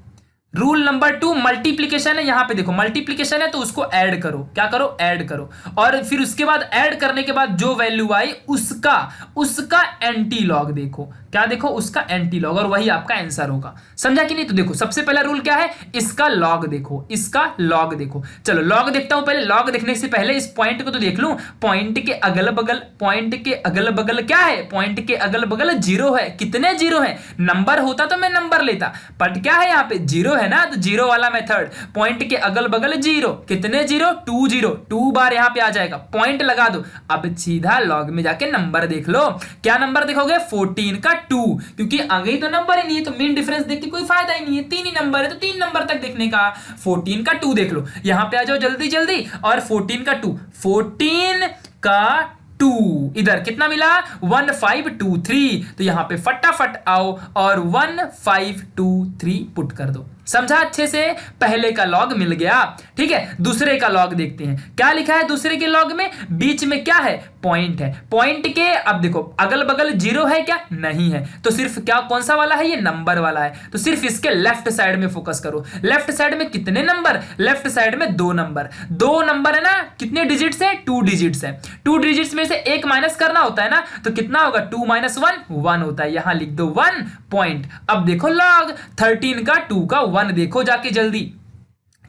रूल नंबर 2 मल्टीप्लीकेशन है, यहां पे देखो मल्टीप्लीकेशन है तो उसको ऐड करो, क्या करो, ऐड करो, और फिर उसके बाद ऐड करने के बाद जो वैल्यू आई उसका उसका एंटी लॉग देखो, क्या देखो, उसका एंटी लॉग, और वही आपका आंसर होगा। समझा कि नहीं? तो देखो सबसे पहला रूल क्या है, इसका लॉग देखो, इसका लॉग देखो। चलो लॉग देखता हूं, पहले लॉग देखने से पहले इस पॉइंट को तो देख लूं, पॉइंट के अगल बगल, पॉइंट के अगल बगल क्या है, पॉइंट के अगल बगल जीरो है। कितने जीरो है? नंबर होता तो मैं नंबर लेता, बट क्या है यहाँ पे जीरो है ना, तो जीरो वाला मेथड, पॉइंट के अगल बगल जीरो, कितने जीरो, 2 जीरो, 2 बार यहाँ पे आ जाएगा, पॉइंट लगा दो। अब सीधा लॉग में जाके नंबर देख लो, क्या नंबर देखोगे, 14 का 2, क्योंकि आगे तो नंबर ही नहीं है तो मेन डिफरेंस देख के कोई फायदा ही नहीं है, 3 ही नंबर है तो 3 नंबर तक देखने का। 14 का 2 देख लो, यहां पे आ जाओ जल्दी जल्दी, और 14 का 2, 14 का 2 इधर कितना मिला, 1523, तो यहां पे फटाफट आओ और 1523 पुट कर दो। समझा अच्छे से? पहले का लॉग मिल गया। ठीक है, दूसरे का लॉग देखते हैं, क्या लिखा है दूसरे के लॉग में, बीच में क्या है, पॉइंट है, पॉइंट के अब देखो अगल बगल जीरो है क्या, नहीं है, तो सिर्फ क्या, कौन सा वाला है, ये नंबर वाला है, तो सिर्फ इसके लेफ्ट साइड में फोकस करो। लेफ्ट साइड में कितने नंबर, लेफ्ट साइड में 2 नंबर, 2 नंबर है ना, कितने डिजिट्स है, 2 डिजिट्स है, 2 डिजिट्स में से एक माइनस करना होता है ना, तो कितना होगा, 2 माइनस 1 1 होता है, यहां लिख दो 1 पॉइंट। अब देखो लॉग 13 का 2 का 1 देखो जाके जल्दी,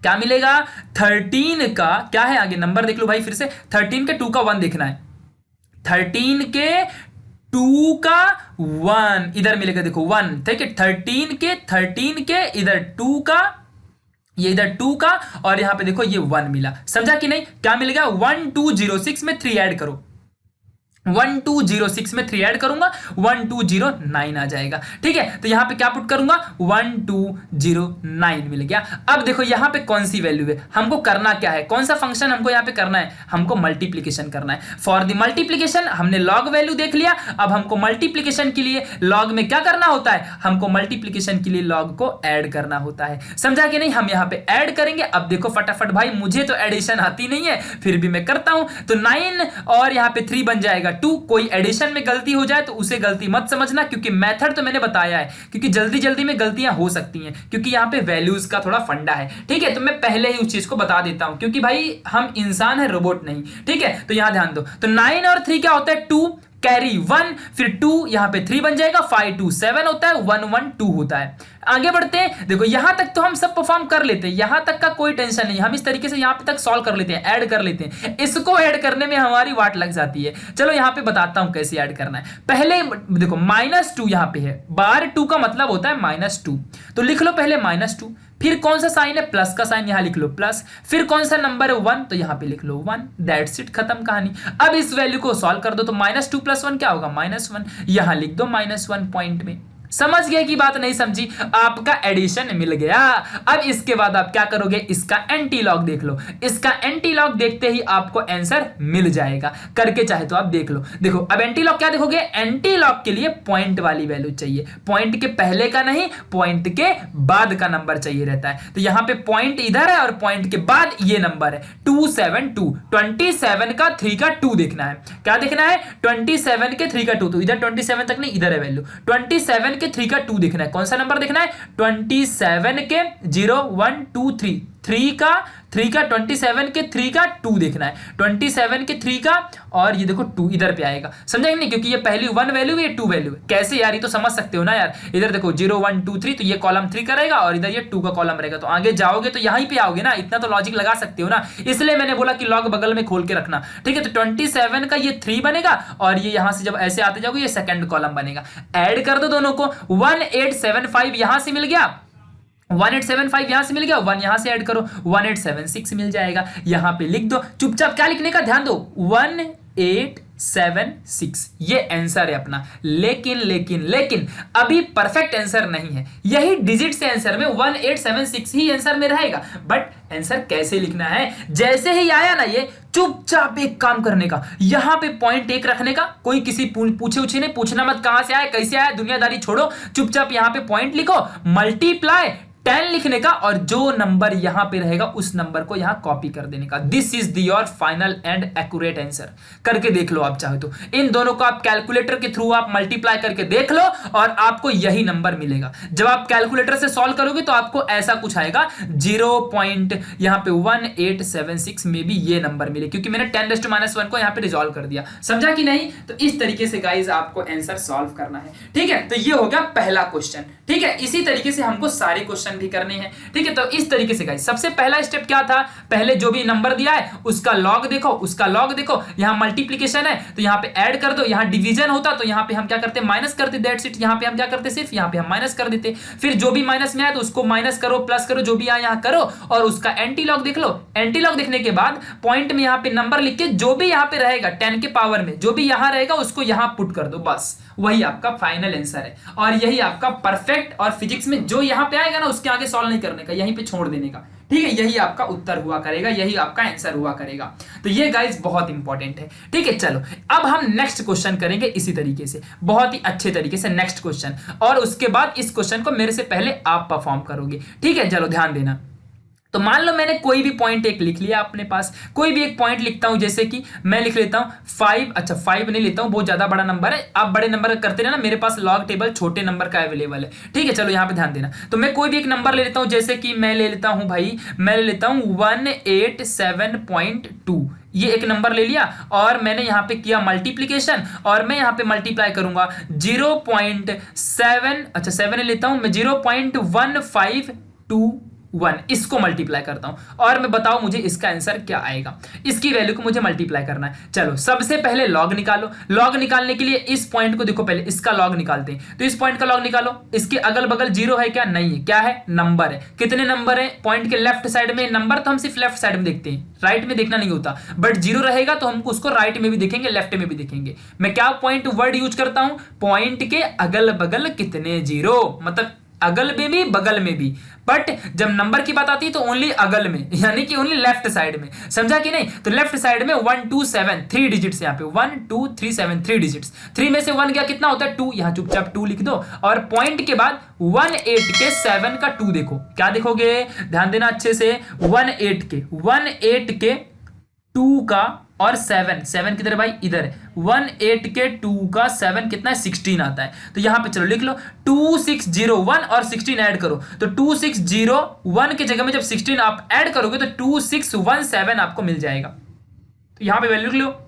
क्या मिलेगा, 13 का क्या है, आगे नंबर देख लो भाई फिर से, 13 के 2 का 1 देखना है, 13 के 2 का 1 इधर मिलेगा, देखो 1, ठीक है, 13 के इधर 2 का, ये इधर 2 का, और यहां पे देखो ये 1 मिला। समझा कि नहीं? क्या मिलेगा, 1206 में 3 ऐड करो, 1206 में 3 ऐड करूंगा, 1209 आ जाएगा। ठीक है, तो यहां पे क्या पुट करूंगा, 1209 मिल गया। अब देखो यहां पे कौन सी वैल्यू है, हमको करना क्या है, कौन सा फंक्शन हमको यहां पे करना है, हमको मल्टीप्लीकेशन करना है। फॉर द मल्टीप्लीकेशन हमने लॉग वैल्यू देख लिया, अब हमको मल्टीप्लीकेशन के लिए लॉग में क्या करना होता है, हमको मल्टीप्लीकेशन के लिए लॉग को ऐड करना होता है। समझा कि नहीं? हम यहां पे ऐड करेंगे। अब देखो फटाफट भाई, मुझे तो एडिशन आती नहीं है, फिर भी मैं करता हूं, तो 9 और यहां पे 3 बन जाएगा 2। कोई एडिशन में गलती हो जाए तो उसे गलती मत समझना, क्योंकि मेथड तो मैंने बताया है, क्योंकि जल्दी जल्दी में गलतियां हो सकती हैं, क्योंकि यहां पे वैल्यूज का थोड़ा फंडा है। ठीक है, तो मैं पहले ही उस चीज को बता देता हूं, क्योंकि भाई हम इंसान है, रोबोट नहीं। ठीक है, तो यहां ध्यान दो, तो 9 और 3 क्या होता है, 2 कैरी 1, फिर 2 यहां पे 3 बन जाएगा, 5 2 7 होता है, 1 1 2 होता है। आगे बढ़ते हैं, देखो यहां तक तो हम सब परफॉर्म कर लेते हैं, यहां तक का कोई टेंशन नहीं, हम इस तरीके से यहां पे तक सॉल्व कर लेते हैं, ऐड कर लेते हैं। इसको ऐड करने में हमारी वाट लग जाती है। चलो यहां पे बताता हूं कैसे ऐड करना है। पहले देखो -2 यहां पे है, बार 2 का मतलब होता है -2, तो लिख लो पहले -2, फिर कौन सा साइन है, प्लस का साइन, यहां लिख लो प्लस, फिर कौन सा नंबर है 1, तो यहां पे लिख लो 1, दैट्स इट, खत्म कहानी। अब इस वैल्यू को सॉल्व कर दो, तो -2 + 1 क्या होगा, -1, यहां लिख दो -1 पॉइंट में। समझ गए कि बात नहीं समझी? आपका एडिशन मिल गया। अब इसके बाद आप क्या करोगे, इसका एंटी लॉग देख लो, इसका एंटी लॉग देखते ही आपको आंसर मिल जाएगा, करके चाहे तो आप देख लो। देखो अब एंटी लॉग क्या देखोगे, एंटी लॉग के लिए पॉइंट वाली वैल्यू चाहिए, पॉइंट के पहले का नहीं, पॉइंट के बाद का नंबर चाहिए रहता है। तो यहां पे पॉइंट इधर है और पॉइंट के बाद ये नंबर है 272, 27 का 3 का 2 देखना है। क्या देखना है, 27 के 3 का 2, तो इधर 27 तक नहीं, इधर है वैल्यू, 27 के 3 का 2 देखना है। कौन सा नंबर देखना है, 27 के 0 1 2 3, 3 का 27 के 3 का 2 देखना है, 27 के 3 का, और ये देखो 2 इधर पे आएगा। समझेंगे नहीं, क्योंकि ये पहली 1 वैल्यू है, ये 2 वैल्यू है। कैसे यार, ये तो समझ सकते हो ना यार, इधर देखो 0 1 2 3, तो ये कॉलम 3 का रहेगा और इधर ये 2 का कॉलम रहेगा, तो आगे जाओगे तो यहीं पे आओगे ना, इतना तो लॉजिक लगा सकते हो ना, इसलिए मैंने बोला कि लॉग बगल में खोल के रखना। ठीक है, तो 27 का ये 3 बनेगा, और ये यहां से जब ऐसे आते जाओगे ये सेकंड कॉलम बनेगा। ऐड कर दो दोनों को, 1875 यहां से मिल गया, 1875 यहां से मिल गया, 1 यहां से ऐड करो, 1876 मिल जाएगा। यहां पे लिख दो, चुपचाप क्या लिखने का ध्यान दो, 1876, ये आंसर है अपना। लेकिन लेकिन लेकिन अभी परफेक्ट आंसर नहीं है, यही डिजिट से आंसर में 1876 ही आंसर में रहेगा, बट आंसर कैसे लिखना है, जैसे ही आया ना ये, चुपचाप एक काम करने का, यहां पे पॉइंट 1 रखने का, कोई किसी पूछे उछे नहीं, पूछना मत कहां से आया कैसे आया, दुनियादारी छोड़ो, चुपचाप यहां पे पॉइंट लिखो, मल्टीप्लाई 10 लिखने का और जो नंबर यहां पे रहेगा उस नंबर को यहां कॉपी कर देने का। This is the your final and accurate answer. करके देख लो आप चाहे तो, इन दोनों को आप कैलकुलेटर के थ्रू आप मल्टीप्लाई करके देख लो और आपको यही नंबर मिलेगा। जब आप कैलकुलेटर से सॉल्व करोगे तो आपको ऐसा कुछ आएगा 0.1876 में भी ये नंबर मिले, क्योंकि मैंने 10⁻⁻1 को यहां पे रिजॉल्व कर दिया। समझा कि नहीं? तो इस तरीके से गाइस आपको आंसर सॉल्व करना है। ठीक है, तो ये हो गया पहला क्वेश्चन। ठीक है, इसी तरीके से हमको सारे क्वेश्चन भी करने हैं। ठीक है, तो इस तरीके से गाइस सबसे पहला स्टेप क्या था, पहले जो भी नंबर दिया है उसका लॉग देखो, उसका लॉग देखो। यहां मल्टीप्लिकेशन है तो यहां पे ऐड कर दो, यहां डिवीजन होता तो यहां पे हम क्या करते, माइनस करते, दैट्स इट। यहां पे हम क्या करते, सिर्फ यहां पे हम माइनस कर देते। फिर जो भी माइनस में आए तो उसको माइनस करो, प्लस करो, जो भी आए यहां करो और उसका एंटी लॉग देख लो। एंटी लॉग देखने के बाद पॉइंट में यहां पे नंबर लिख के जो भी यहां पे रहेगा 10 के पावर में जो भी यहां रहेगा उसको यहां पुट कर दो, बस वही आपका फाइनल आंसर है। और यही आपका परफेक्ट, और फिजिक्स में जो यहां पे आएगा ना उसके आगे सॉल्व नहीं करने का, यहीं पे छोड़ देने का। ठीक है, यही आपका उत्तर हुआ करेगा, यही आपका आंसर हुआ करेगा। तो ये गाइस बहुत इंपॉर्टेंट है। ठीक है, चलो अब हम नेक्स्ट क्वेश्चन करेंगे इसी तरीके से, बहुत ही अच्छे तरीके से नेक्स्ट क्वेश्चन, और उसके बाद इस क्वेश्चन को मेरे से पहले आप परफॉर्म करोगे। ठीक है, चलो ध्यान देना। तो मान लो मैंने कोई भी पॉइंट एक लिख लिया अपने पास, कोई भी एक पॉइंट लिखता हूं, जैसे कि मैं लिख लेता हूं 5। अच्छा 5 नहीं लेता हूं, बहुत ज्यादा बड़ा नंबर है, आप बड़े नंबर करते रहना, मेरे पास लॉग टेबल छोटे नंबर का अवेलेबल है। ठीक है, चलो यहां पे ध्यान देना। तो मैं कोई भी एक नंबर ले लेता हूं, जैसे कि मैं ले लेता हूं भाई, मैं ले लेता हूं 187.2। ये एक नंबर ले लिया और मैंने यहां पे किया मल्टीप्लीकेशन, और मैं यहां पे मल्टीप्लाई करूंगा 0.7, अच्छा 7 लेता हूं मैं, 0.1521, इसको मल्टीप्लाई करता हूं और मैं बताओ मुझे इसका आंसर क्या आएगा। इसकी वैल्यू को मुझे मल्टीप्लाई करना है। चलो सबसे पहले लॉग निकालो। लॉग निकालने के लिए इस पॉइंट को देखो, पहले इसका लॉग निकालते हैं। तो इस पॉइंट का लॉग निकालो। इसके अगल बगल जीरो है क्या? नहीं है। क्या है? नंबर है। कितने नंबर है पॉइंट के लेफ्ट साइड में? नंबर तो हम सिर्फ लेफ्ट साइड में देखते हैं, राइट में देखना नहीं होता, बट जीरो रहेगा तो हम उसको राइट में भी देखेंगे, लेफ्ट में भी देखेंगे। मैं क्या पॉइंट वर्ड यूज करता हूं? पॉइंट के अगल बगल कितने जीरो, मतलब अगल में भी बगल में भी, बट जब नंबर की बात आती है तो ओनली अगल में, यानी कि ओनली लेफ्ट साइड में। समझा कि नहीं? तो लेफ्ट साइड में 1 2 7 3 डिजिट्स, यहाँ पे 1 2 3 7 3 डिजिट्स। 3 में से 1 गया, कितना होता है? 2। यहाँ चुपचाप 2 लिख दो और पॉइंट के बाद 1 8 के 7 का 2 देखो। क्या देखोगे? ध्यान देना अच्छे से। 1 8 के 2 का और 7 किधर भाई? इधर है। 1 8 के 2 का 7 कितना है? 16 आता है। तो यहां पे चलो लिख लो 2601 और 16 ऐड करो, तो 2601 के जगह में जब 16 आप ऐड करोगे तो 2617 आपको मिल जाएगा। तो यहां पे वैल्यू लिख लो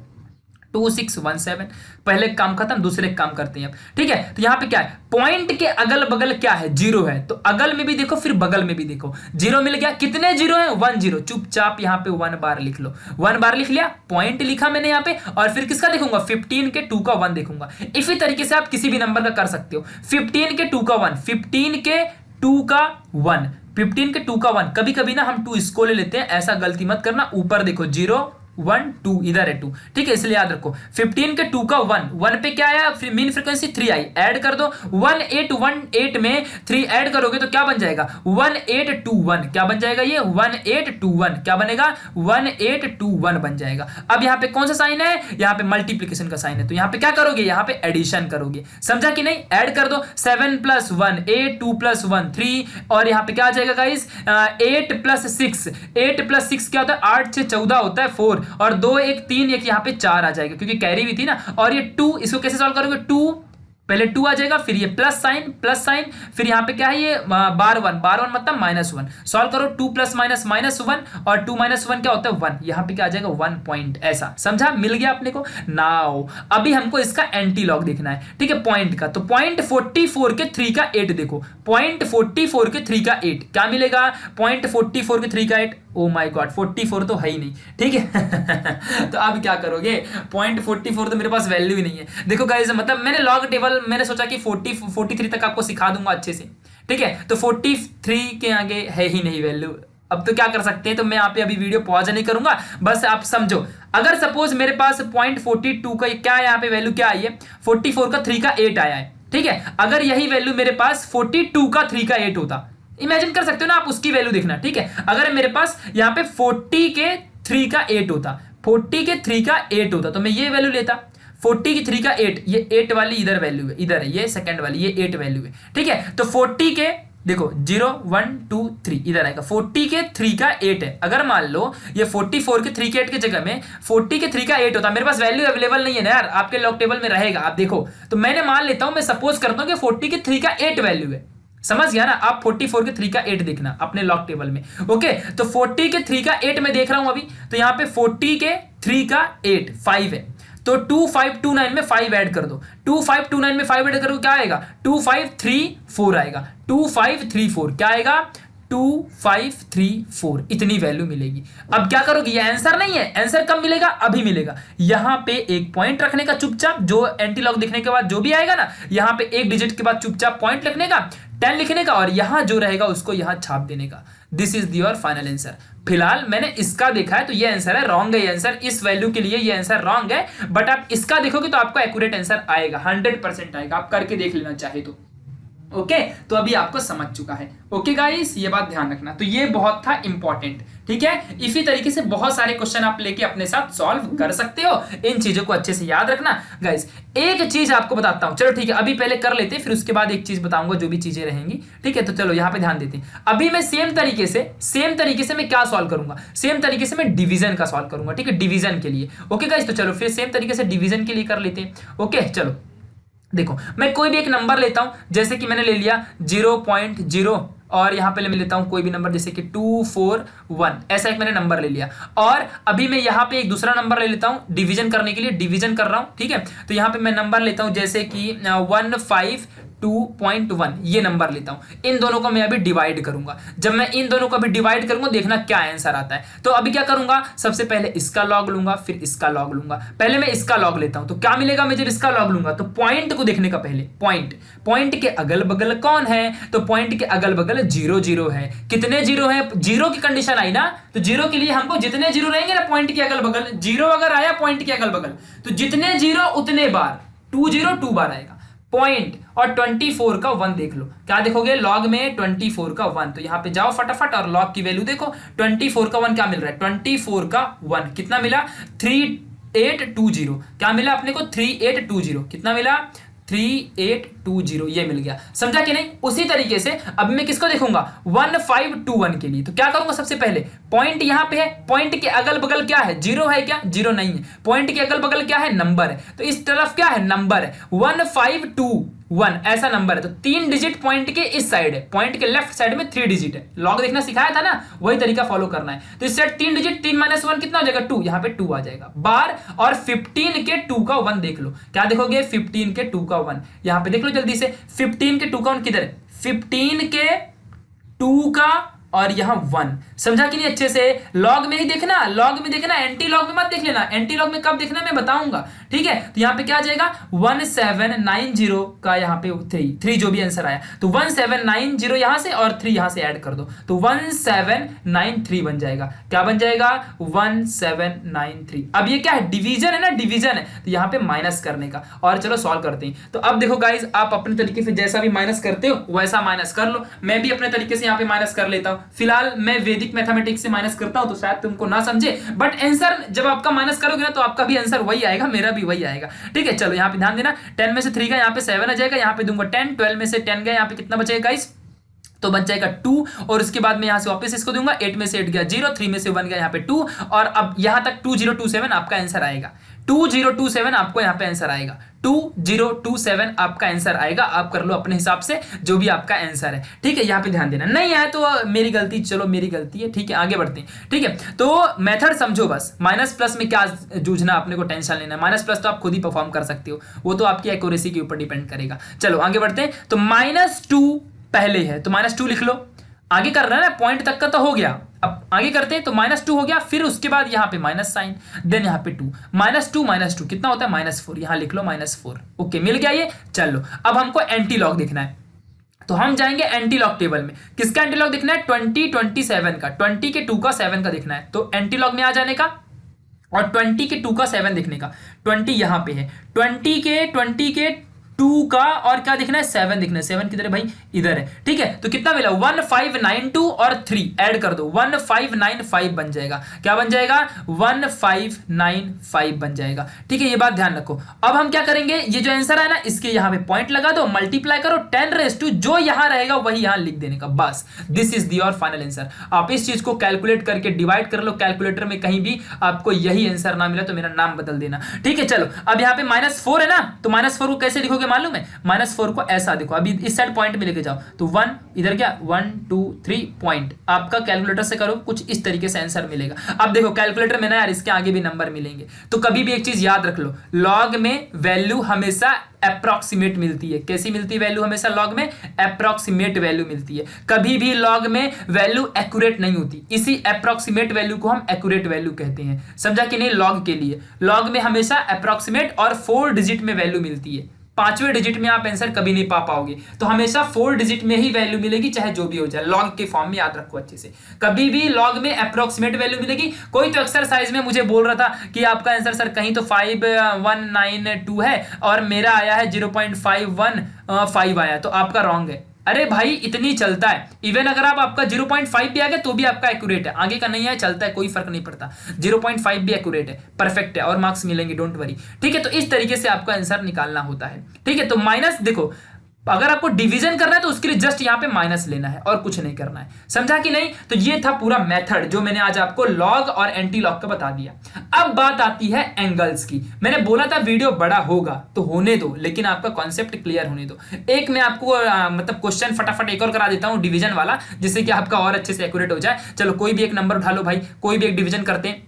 2617। पहले काम खत्म, दूसरे काम करते हैं अब। ठीक है, तो यहां पे क्या है? पॉइंट के अगल बगल क्या है? जीरो है, तो अगल में भी देखो फिर बगल में भी देखो। जीरो मिल गया। कितने जीरो है? 1 0। चुपचाप यहां पे 1 बार लिख लो। 1 बार लिख लिया, पॉइंट लिखा मैंने यहां पे, और फिर किसका देखूंगा? 15 के 2 का 1 देखूंगा। इसी तरीके से आप किसी भी नंबर का कर सकते हो। 15 के 2 का 1, 15 के 2 का 1, 15 के 2 का 1। कभी कभी ना हम 2 इसको ले लेते हैं, ऐसा गलती मत करना। ऊपर देखो 0 1 2, इधर है 2। ठीक है, इसलिए याद रखो 15 के 2 का 1 पे क्या आया? मीन फ्रीक्वेंसी 3 आई, ऐड कर दो। 1818 में 3 ऐड करोगे तो क्या बन जाएगा? 1821। क्या बन जाएगा ये? 1821। क्या बनेगा? 1821 बन जाएगा। अब यहाँ पे कौन सा साइन है? यहाँ पे मल्टीप्लीकेशन का साइन है, तो यहाँ पे क्या करोगे? यहाँ पे एडिशन करोगे। समझा कि नहीं? ऐड कर दो। 7 + 1 8, 2 + 1 3, और यहाँ पे क्या आ जाएगा गाइस? 8 + 6, 8 + 6 क्या होता है? 8 से 14 होता है 4, और 2 1 3 1 यहाँ पे 4 आ जाएगा क्योंकि कैरी भी थी ना। और ये 2, इसको कैसे सॉल्व करोगे? 2 पहले 2 आ जाएगा, फिर ये प्लस साइन, फिर यहाँ पे क्या है? ये बार 1 मतलब -1। सॉल्व करो 2 + -1, और 2 - 1 क्या होता है? 1। यहाँ पे क्या आ जाएगा? 1 पॉइंट। ऐसा समझा? मिल गया अपने को। नाउ अभी हमको इसका एंटी लॉग देखना है। ठीक है, पॉइंट का। तो पॉइंट 44 के 3 का 8 देखो। पॉइंट 44 के 3 का 8 क्या मिलेगा? पॉइंट 44 के 3 का 8। ओ माय गॉड, 44 तो है ही नहीं। ठीक है तो अब क्या करोगे? पॉइंट 44 तो मेरे पास वैल्यू ही नहीं है। देखो गाइस, मतलब मैंने लॉग टेबल मैंने सोचा कि 43 तक आपको सिखा दूंगा अच्छे से। ठीक है, तो 43 के आगे है ही नहीं वैल्यू। अब तो क्या कर सकते हैं? तो मैं यहाँ पे अभी वीडियो पॉज नहीं करूंगा, बस आप समझो। अगर सपोज मेरे पास पॉइंट 42 का क्या है, यहाँ पे वैल्यू क्या आई है? 44 का 3 का 8 आया है। ठीक है, अगर यही वैल्यू मेरे पास 42 का 3 का 8 होता, इमेजिन कर सकते हो ना आप, उसकी वैल्यू देखना। ठीक है, अगर मेरे पास यहाँ पे 40 के 3 का 8 होता, 40 के 3 का 8 होता, तो मैं ये वैल्यू लेता। 40 की 3 का 8, ये 8 वाली इधर वैल्यू है, इधर है ये सेकंड वाली, ये 8 वैल्यू है। ठीक है, तो 40 के देखो 0 1 2 3 इधर आएगा। 40 के 3 का 8 है। अगर मान लो ये 44 के 3 के 8 की जगह में 40 के 3 का 8 होता, मेरे पास वैल्यू अवेलेबल नहीं है ना यार, आपके लॉग टेबल में रहेगा, आप देखो। तो मैंने मान लेता हूं, मैं सपोज करता हूं कि 40 के 3 का 8 वैल्यू है। समझ गया ना? आप 44 के 3 का 8 देखना अपने लॉग टेबल में। ओके, तो 40 के 3 का 8 मैं देख रहा हूं अभी। तो यहां पे 40 के 3 का 8 5 है। तो 2529 में 5 ऐड कर दो। 2529 में 5 ऐड करो, क्या आएगा? 2534 आएगा। 2534 क्या आएगा? 2534 इतनी वैल्यू मिलेगी। अब क्या करोगे? ये आंसर नहीं है। आंसर कब मिलेगा? अभी मिलेगा। यहां पे एक पॉइंट रखने का चुपचाप, जो एंटी लॉग दिखने के बाद जो भी आएगा ना, यहां पे एक डिजिट के बाद चुपचाप पॉइंट लिखने का, 10 लिखने का, और यहां जो रहेगा उसको यहां छाप देने का। This is your final answer. फिलहाल मैंने इसका देखा है तो ये आंसर है, रॉन्ग है ये आंसर। इस वैल्यू के लिए ये आंसर रॉन्ग है, बट आप इसका देखोगे तो आपको एक्यूरेट आंसर आएगा, 100% आएगा। आप करके देख लेना चाहे तो। ओके, तो अभी आपको समझ चुका है। ओके गाइस, ये बात ध्यान रखना। तो ये बहुत था इंपॉर्टेंट, ठीक है। इसी तरीके से बहुत सारे क्वेश्चन आप लेके अपने साथ सॉल्व कर सकते हो। इन चीजों को अच्छे से याद रखना गाइस। एक चीज आपको बताता हूं, चलो ठीक है, अभी पहले कर लेते हैं, फिर उसके बाद एक चीज बताऊंगा जो भी चीजें रहेंगी, ठीक है। तो चलो यहाँ पे ध्यान देते हैं। अभी मैं सेम तरीके से मैं क्या सॉल्व करूंगा? सेम तरीके से मैं डिवीजन का सॉल्व करूंगा, ठीक है, डिवीजन के लिए। ओके गाइस, तो चलो फिर सेम तरीके से डिवीजन के लिए कर लेते हैं। ओके, चलो देखो, मैं कोई भी एक नंबर लेता हूं, जैसे कि मैंने ले लिया 0.0, और यहां पे मैं लेता हूं कोई भी नंबर जैसे कि 241, ऐसा एक मैंने नंबर ले लिया। और अभी मैं यहां पे एक दूसरा नंबर ले लेता हूं डिवीजन करने के लिए, डिवीजन कर रहा हूं, ठीक है। तो यहां पे मैं नंबर लेता हूं जैसे कि 152.1, ये नंबर लेता हूं। इन दोनों को मैं अभी डिवाइड करूंगा। जब मैं इन दोनों को अभी डिवाइड करूंगा, देखना क्या आंसर आता है। तो अभी क्या करूंगा? सबसे पहले इसका लॉग लूंगा, फिर इसका लॉग लूंगा। पहले मैं इसका लॉग लेता हूं, तो क्या मिलेगा? मैं जब इसका लॉग लूंगा तो पॉइंट को देखने का, पहले पॉइंट के अगल बगल कौन है? तो पॉइंट के अगल बगल 0 0 है। कितने जीरो है? जीरो की कंडीशन आई ना, तो जीरो के लिए हमको जितने जीरो रहेंगे ना पॉइंट के अगल बगल, जीरो अगर आया पॉइंट के अगल बगल, तो जितने जीरो उतने बार 2 बार आएगा पॉइंट। और 24 का 1 देख लो, क्या देखोगे? लॉग में 24 का 1। तो यहां पे जाओ फटाफट और लॉग की वैल्यू देखो। 24 का 1 क्या मिल रहा है? 24 का 1 कितना मिला? 3820। क्या मिला अपने को? 3820। कितना मिला? 3820, ये मिल गया। समझा कि नहीं? उसी तरीके से अब मैं किसको देखूंगा? 1521 के लिए। तो क्या करूंगा? सबसे पहले पॉइंट यहां पे है, पॉइंट के अगल बगल क्या है? जीरो है क्या? जीरो नहीं है। पॉइंट के अगल बगल क्या है? नंबर है। तो इस तरफ क्या है? नंबर है। 1521 ऐसा नंबर है। तो 3 डिजिट पॉइंट के इस साइड है, पॉइंट के लेफ्ट साइड में 3 डिजिट है। लॉग देखना सिखाया था ना, वही तरीका फॉलो करना है। तो इस साइड 3 डिजिट, 3 - 1 कितना हो जाएगा? 2। यहां पे 2 आ जाएगा बार। और 15 के 2 का 1 देख लो, क्या देखोगे? 15 के 2 का 1 यहां पे देख लो जल्दी से। 15 के 2 का 1 किधर है? 15 के 2 का और यहां 1। समझा कि नहीं? अच्छे से लॉग में ही देखना, लॉग में देखना, एंटी लॉग में मत देख लेना। एंटी लॉग में कब देखना मैं बताऊंगा, ठीक है। तो यहां पे क्या आ जाएगा? 1790 का यहां पे 3 जो भी आंसर आया, तो 1790 यहां से और 3 यहां से ऐड कर दो, तो 1793 बन जाएगा। क्या बन जाएगा? 1793। अब ये क्या है? डिवीजन है ना, डिवीजन है, तो यहां पे माइनस करने का। और चलो सॉल्व करते हैं। तो अब देखो गाइज, आप अपने तरीके से जैसा भी माइनस करते हो वैसा माइनस कर लो। मैं भी अपने तरीके से यहां पे माइनस कर लेता हूं। फिलहाल मैं वैदिक मैथमेटिक्स से माइनस करता हूं, तो शायद तुमको ना समझे, बट आंसर जब आपका माइनस करोगे ना तो आपका भी आंसर वही आएगा, मेरा भी वही आएगा, ठीक है। चलो यहाँ पे ध्यान देना, 10 में से 3 का यहाँ पे 7 आ जाएगा, यहाँ पे दूंगा 10, 12 में से 10 गया, यहाँ पे कितना बचेगा गाइस? तो बच जाएगा 2। और उसके बाद में यहां से वापस इसको दूंगा, 8 में से 8 गया 0, 3 में से 1 गया यहाँ पे 2, और अब यहां तक 2027 आपका आंसर आएगा। 2027 आपको यहाँ पे आंसर आएगा। 2027 आपका आंसर आएगा। आप कर लो अपने हिसाब से जो भी आपका आंसर है, ठीक है। यहाँ पे ध्यान देना, नहीं आया तो मेरी गलती, चलो मेरी गलती है, ठीक है। आगे बढ़ते हैं, ठीक है। तो मेथड समझो बस। माइनस प्लस में क्या जूझना, अपने को टेंशन लेना है। माइनस प्लस तो आप खुद ही परफॉर्म कर सकते हो, वो तो आपकी एक्यूरेसी के ऊपर डिपेंड करेगा। चलो आगे बढ़ते हैं। तो -2 पहले है, तो -2 लिख लो। आगे कर रहा है ना, पॉइंट तक का तो हो गया। अब आगे करते हैं, तो -2 हो गया, फिर उसके बाद यहाँ पे माइनस साइन, देन यहाँ पे 2, -2 कितना होता है? -4। यहाँ लिख लो -4। ओके, मिल गया ये। चलो अब हमको एंटी लॉग देखना है, तो हम जाएंगे एंटी लॉग टेबल में। किसका एंटी लॉग देखना है? 27 का। 20 के 2 का 7 का देखना है, तो एंटी लॉग में आ जाने का, और 20 के 2 का 7 देखने का। 20 यहाँ पे है, 20 के 2 का और क्या दिखना है 7 दिखना है। 7 किधर है भाई, इधर है। ठीक है, तो कितना मिला 1592 और 3 ऐड कर दो 1595 बन जाएगा। क्या बन जाएगा 1595 बन जाएगा। ठीक है, ये बात ध्यान रखो। अब हम क्या करेंगे, ये जो आंसर है ना इसके यहाँ पे पॉइंट लगा दो, मल्टीप्लाई करो 10 जो यहाँ रहेगा वही यहाँ लिख देने का, बस दिस इज दी और फाइनल आंसर। आप इस चीज को कैलकुलेट करके डिवाइड कर लो कैलकुलेटर में, कहीं भी आपको यही आंसर ना मिला तो मेरा नाम बदल देना। ठीक है, चलो अब यहाँ पे -4 है ना, तो -4 को कैसे लिखोगे मालूम है, -4 को ऐसा देखो, अभी इस साइड पॉइंट में लेके जाओ तो 1 इधर क्या 1 2 3 पॉइंट, आपका कैलकुलेटर से करो कुछ इस तरीके से आंसर मिलेगा। अब देखो कैलकुलेटर में ना यार इसके आगे भी नंबर मिलेंगे, तो कभी भी एक चीज याद रख लो, लॉग में वैल्यू हमेशा अप्रॉक्सीमेट मिलती है। कैसी मिलती है वैल्यू हमेशा लॉग में, अप्रॉक्सीमेट वैल्यू मिलती है। कभी भी लॉग में वैल्यू एक्यूरेट नहीं होती, इसी अप्रॉक्सीमेट वैल्यू को हम एक्यूरेट वैल्यू कहते हैं। समझा कि नहीं, लॉग के लिए लॉग में हमेशा अप्रॉक्सीमेट और 4 डिजिट में वैल्यू मिलती है, 5वें डिजिट में आप आंसर कभी नहीं पा पाओगे, तो हमेशा 4 डिजिट में ही वैल्यू मिलेगी, चाहे जो भी हो जाए। लॉग के फॉर्म में याद रखो अच्छे से, कभी भी लॉग में अप्रोक्सीमेट वैल्यू मिलेगी। कोई तो एक्सरसाइज में मुझे बोल रहा था कि आपका आंसर सर कहीं तो 5192 है और मेरा आया है 0.515 आया, तो आपका रॉन्ग है। अरे भाई इतनी चलता है, इवन अगर आपका 0.5 भी आ गया तो भी आपका एक्यूरेट है, आगे का नहीं है चलता है, कोई फर्क नहीं पड़ता। 0.5 भी एक्यूरेट है, परफेक्ट है और मार्क्स मिलेंगे, डोंट वरी। ठीक है, तो इस तरीके से आपका आंसर निकालना होता है। ठीक है, तो माइनस देखो, अगर आपको डिवीजन करना है तो उसके लिए जस्ट यहां पे माइनस लेना है और कुछ नहीं करना है। समझा कि नहीं? तो ये था पूरा मेथड जो मैंने आज आपको लॉग और एंटी लॉग का बता दिया। अब बात आती है एंगल्स की। मैंने बोला था वीडियो बड़ा होगा तो होने दो, लेकिन आपका कॉन्सेप्ट क्लियर होने दो। एक मैं आपको मतलब क्वेश्चन फटाफट एक और करा देता हूं डिवीजन वाला, जिससे कि आपका और अच्छे से एक्यूरेट हो जाए। चलो कोई भी एक नंबर उठा लो भाई, कोई भी एक डिवीजन करते हैं।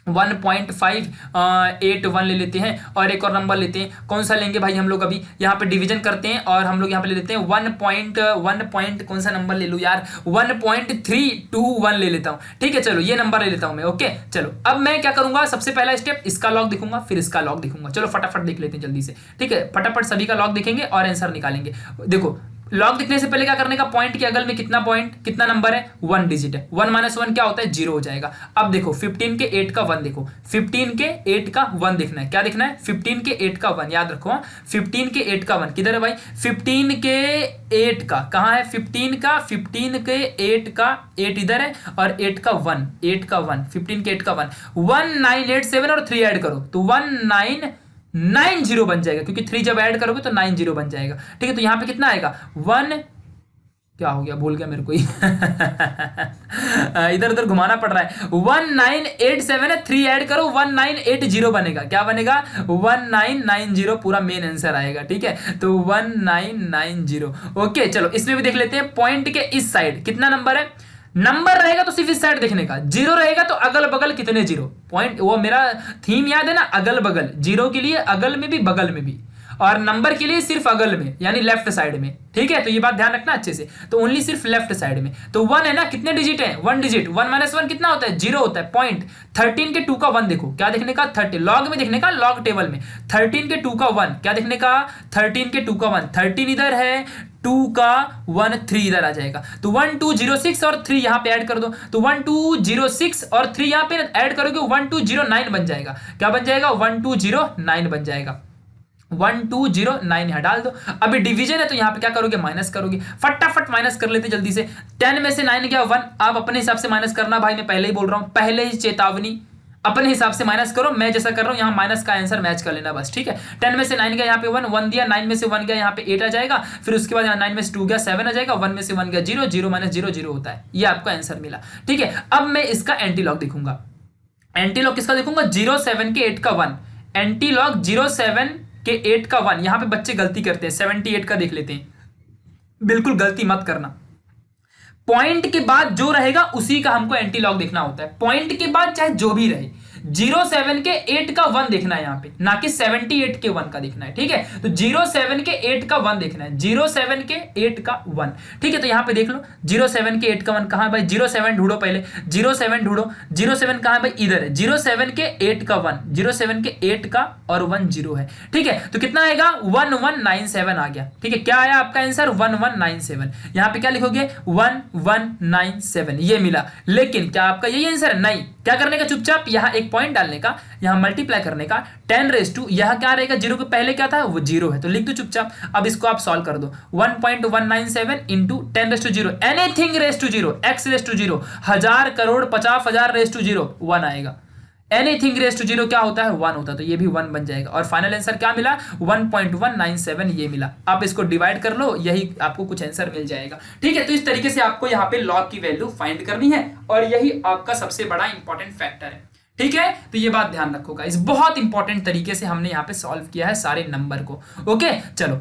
1.581 ले लेते हैं और एक और नंबर लेते हैं। कौन सा लेंगे भाई हम लोग, अभी यहाँ पे डिवीजन करते हैं और हम लोग यहाँ पे ले लेते हैं 1 कौन सा नंबर ले लूँ यार, 1.321 ले लेता हूँ। ठीक है, चलो ये नंबर ले लेता हूँ मैं। ओके, चलो अब मैं क्या करूंगा, सबसे पहला स्टेप इसका लॉग दिखूंगा, फिर इसका लॉग दिखूंगा। चलो फटाफट देख लेते हैं जल्दी से। ठीक है, फटाफट सभी का लॉग देखेंगे और आंसर निकालेंगे। देखो लॉग दिखने से पहले क्या करने का, पॉइंट के अगल में कितना पॉइंट, कितना नंबर है, 1 डिजिट है। 1 - 1 क्या होता है, 0 हो जाएगा। अब देखो 15 के 8 का 1 देखो, 15 के 8 का 1 देखना है। क्या देखना है, 15 के 8 का 1, याद रखो। 15 के 8 का 1 किधर है भाई, 15 के 8 का कहाँ है, 15 के 8 का 8 इधर है और 8 का 1, 15 के 8 का 1, 1987 और 3 ऐड करो तो 1990 बन जाएगा, क्योंकि 3 जब ऐड करोगे तो 90 बन जाएगा। ठीक है, तो यहां पे कितना आएगा, 1 क्या हो गया, भूल गया मेरे को ही इधर उधर घुमाना पड़ रहा है। 1987 है, 3 ऐड करो 1980 बनेगा। क्या बनेगा, 1990 पूरा मेन आंसर आएगा। ठीक है, तो 1990। ओके, चलो इसमें भी देख लेते हैं। पॉइंट के इस साइड कितना नंबर है, नंबर रहेगा तो सिर्फ इस साइड देखने का, 0 रहेगा तो अगल बगल कितने 0 पॉइंट, वो मेरा थीम याद है ना, अगल बगल। 0 के लिए अगल में भी बगल में भी, और नंबर के लिए सिर्फ अगल में यानी लेफ्ट साइड में। ठीक है, तो ये बात ध्यान रखना अच्छे से, तो ओनली सिर्फ लेफ्ट साइड में। तो 1 है ना, कितने डिजिट है, 1 डिजिट। 1 - 1 कितना होता है, 0 होता है। पॉइंट 13 के 2 का 1 देखो, क्या देखने का, 30 लॉग में देखने का, लॉग टेबल में 13 के 2 का 1 क्या देखने का, 13 के 2 का 1, 13 इधर है, 2 का 1 3 इधर आ जाएगा, तो 1206 और 3 यहां पे ऐड कर दो, तो 1206 और 3 यहां पे ऐड करोगे 1209 बन जाएगा। क्या बन जाएगा, 1209 बन जाएगा। 1209 यहां डाल दो। अभी डिवीजन है तो यहां पे क्या करोगे, माइनस करोगे। फटाफट माइनस कर लेते जल्दी से। 10 में से 9 गया 1, आप अपने हिसाब से माइनस करना भाई, मैं पहले ही बोल रहा हूं, पहले ही चेतावनी, अपने हिसाब से माइनस करो। मैं जैसा कर रहा हूं यहां माइनस का आंसर मैच कर लेना बस। ठीक है, 10 में से 9 गया, यहाँ पे 1 दिया, 9 में से 1 गया, यहाँ पे 8 आ जाएगा। फिर उसके बाद 9 में से 2 गया 7 आ जाएगा, 1 में से 1 गया 0, 0 - 0 0 होता है। ये आपका आंसर मिला। ठीक है, अब मैं इसका एंटी लॉग दिखूंगा। एंटी लॉग किसका दिखूंगा, 07 के 8 का 1, एंटी लॉग 07 के 8 का 1। यहां पे बच्चे गलती करते हैं, 78 का देख लेते हैं, बिल्कुल गलती मत करना। पॉइंट के बाद जो रहेगा उसी का हमको एंटी लॉग देखना होता है। पॉइंट के बाद चाहे जो भी रहे, 07 के 8 का 1 देखना है यहाँ पे, ना कि 78 के 1 का देखना है। ठीक है, तो 07 के 8 का 1 देखना है, 07 के 8 का 1। ठीक है, तो यहाँ पे देख लो 07 के 8 का 1 कहाँ है भाई, 07 ढूंढो पहले, 07 ढूंढो, 07 कहाँ है भाई, इधर है। 07 के 8 का 1, 07 के 8 का और 1 0 है। ठीक है, तो कितना आएगा, 1197 आ गया। ठीक है, क्या आया आपका आंसर, 1197। यहाँ पे क्या लिखोगे, 1197, ये मिला। लेकिन क्या आपका यही आंसर है, नहीं। क्या करने का, चुपचाप यहाँ एक पॉइंट डालने का, यहाँ मल्टीप्लाई करने का, 10 रेस टू, यहाँ क्या रहेगा, जीरो के पहले क्या था, वो जीरो है, तो लिख दो चुपचाप। अब इसको आप सॉल्व कर दो, 1.197 into 10 raise to zero, anything raise to zero, x raise to zero, 1000 crore 50,000 raise to zero, 1 आएगा। एनीथिंग रेस टू जीरो क्या होता है, 1 होता है, तो ये भी 1 बन जाएगा। और फाइनल आंसर क्या मिला, 1.197 ये मिला। आप इसको डिवाइड कर लो, यही आपको कुछ आंसर मिल जाएगा। ठीक है, तो इस तरीके से आपको यहाँ पे लॉग की वैल्यू फाइंड करनी है, और यही आपका सबसे बड़ा इंपॉर्टेंट फैक्टर है। ठीक है, तो ये बात ध्यान रखो गाइस, बहुत इंपॉर्टेंट तरीके से हमने यहाँ पे सॉल्व किया है सारे नंबर को। ओके, चलो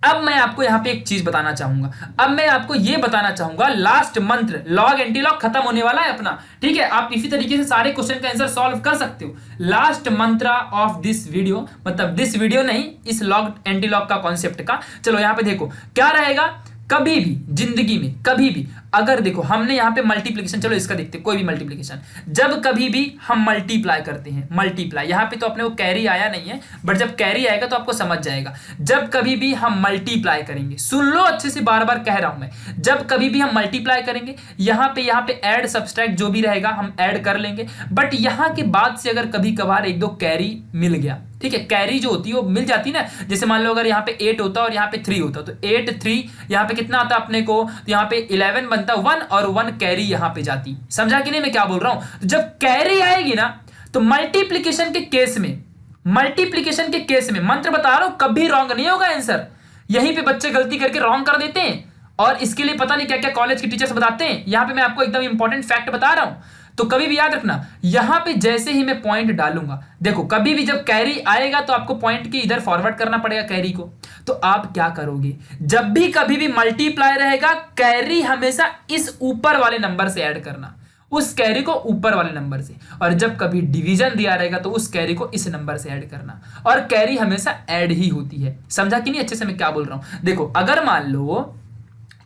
अब मैं आपको यहाँ पे एक चीज बताना चाहूंगा। अब मैं आपको ये बताना चाहूंगा, लास्ट मंत्र लॉग एंटी लॉग खत्म होने वाला है अपना। ठीक है, आप इसी तरीके से सारे क्वेश्चन का आंसर सॉल्व कर सकते हो। लास्ट मंत्र ऑफ दिस वीडियो, मतलब दिस वीडियो नहीं, इस लॉग एंटी लॉग का कॉन्सेप्ट का। चलो यहाँ पे देखो क्या रहेगा, कभी भी जिंदगी में कभी भी अगर देखो हमने यहाँ पे मल्टीप्लिकेशन, चलो इसका देखते हैं, कोई भी मल्टीप्लिकेशन, जब कभी भी हम मल्टीप्लाई करते हैं, मल्टीप्लाई यहाँ पे तो अपने को कैरी आया नहीं है, बट जब कैरी आएगा तो आपको समझ जाएगा। जब कभी भी हम मल्टीप्लाई करेंगे, सुन लो अच्छे से, बार बार कह रहा हूं मैं, जब कभी भी हम मल्टीप्लाई करेंगे, यहाँ पे ऐड सब्सट्रैक्ट जो भी रहेगा हम ऐड कर लेंगे, बट यहाँ के बाद से अगर कभी कभार एक दो कैरी मिल गया, ठीक है, कैरी जो होती है वो मिल जाती है ना। जैसे मान लो अगर यहाँ पे 8 होता और यहाँ पे 3 होता, तो 8 3 यहाँ पे कितना आता अपने को, तो यहाँ पे 11 बनता 1, और 1 कैरी यहाँ पे जाती। समझा कि नहीं मैं क्या बोल रहा हूं। तो जब कैरी आएगी ना, तो मल्टीप्लिकेशन के केस में, मल्टीप्लिकेशन के केस में मंत्र बता रहा हूं, कभी रॉन्ग नहीं होगा आंसर। यहीं पे बच्चे गलती करके रॉन्ग कर देते हैं, और इसके लिए पता नहीं क्या क्या कॉलेज के टीचर्स बताते हैं। यहां पे मैं आपको एकदम इंपॉर्टेंट फैक्ट बता रहा हूं, तो कभी भी याद रखना, यहां पे जैसे ही मैं पॉइंट डालूंगा, देखो कभी भी जब कैरी आएगा तो आपको पॉइंट के इधर फॉरवर्ड करना पड़ेगा कैरी को। तो आप क्या करोगे, जब भी कभी भी मल्टीप्लाई रहेगा, कैरी हमेशा इस ऊपर वाले नंबर से ऐड करना, उस कैरी को ऊपर वाले नंबर से। और जब कभी डिवीजन दिया रहेगा तो उस कैरी को इस नंबर से ऐड करना, और कैरी हमेशा ऐड ही होती है। समझा कि नहीं अच्छे से मैं क्या बोल रहा हूं। देखो अगर मान लो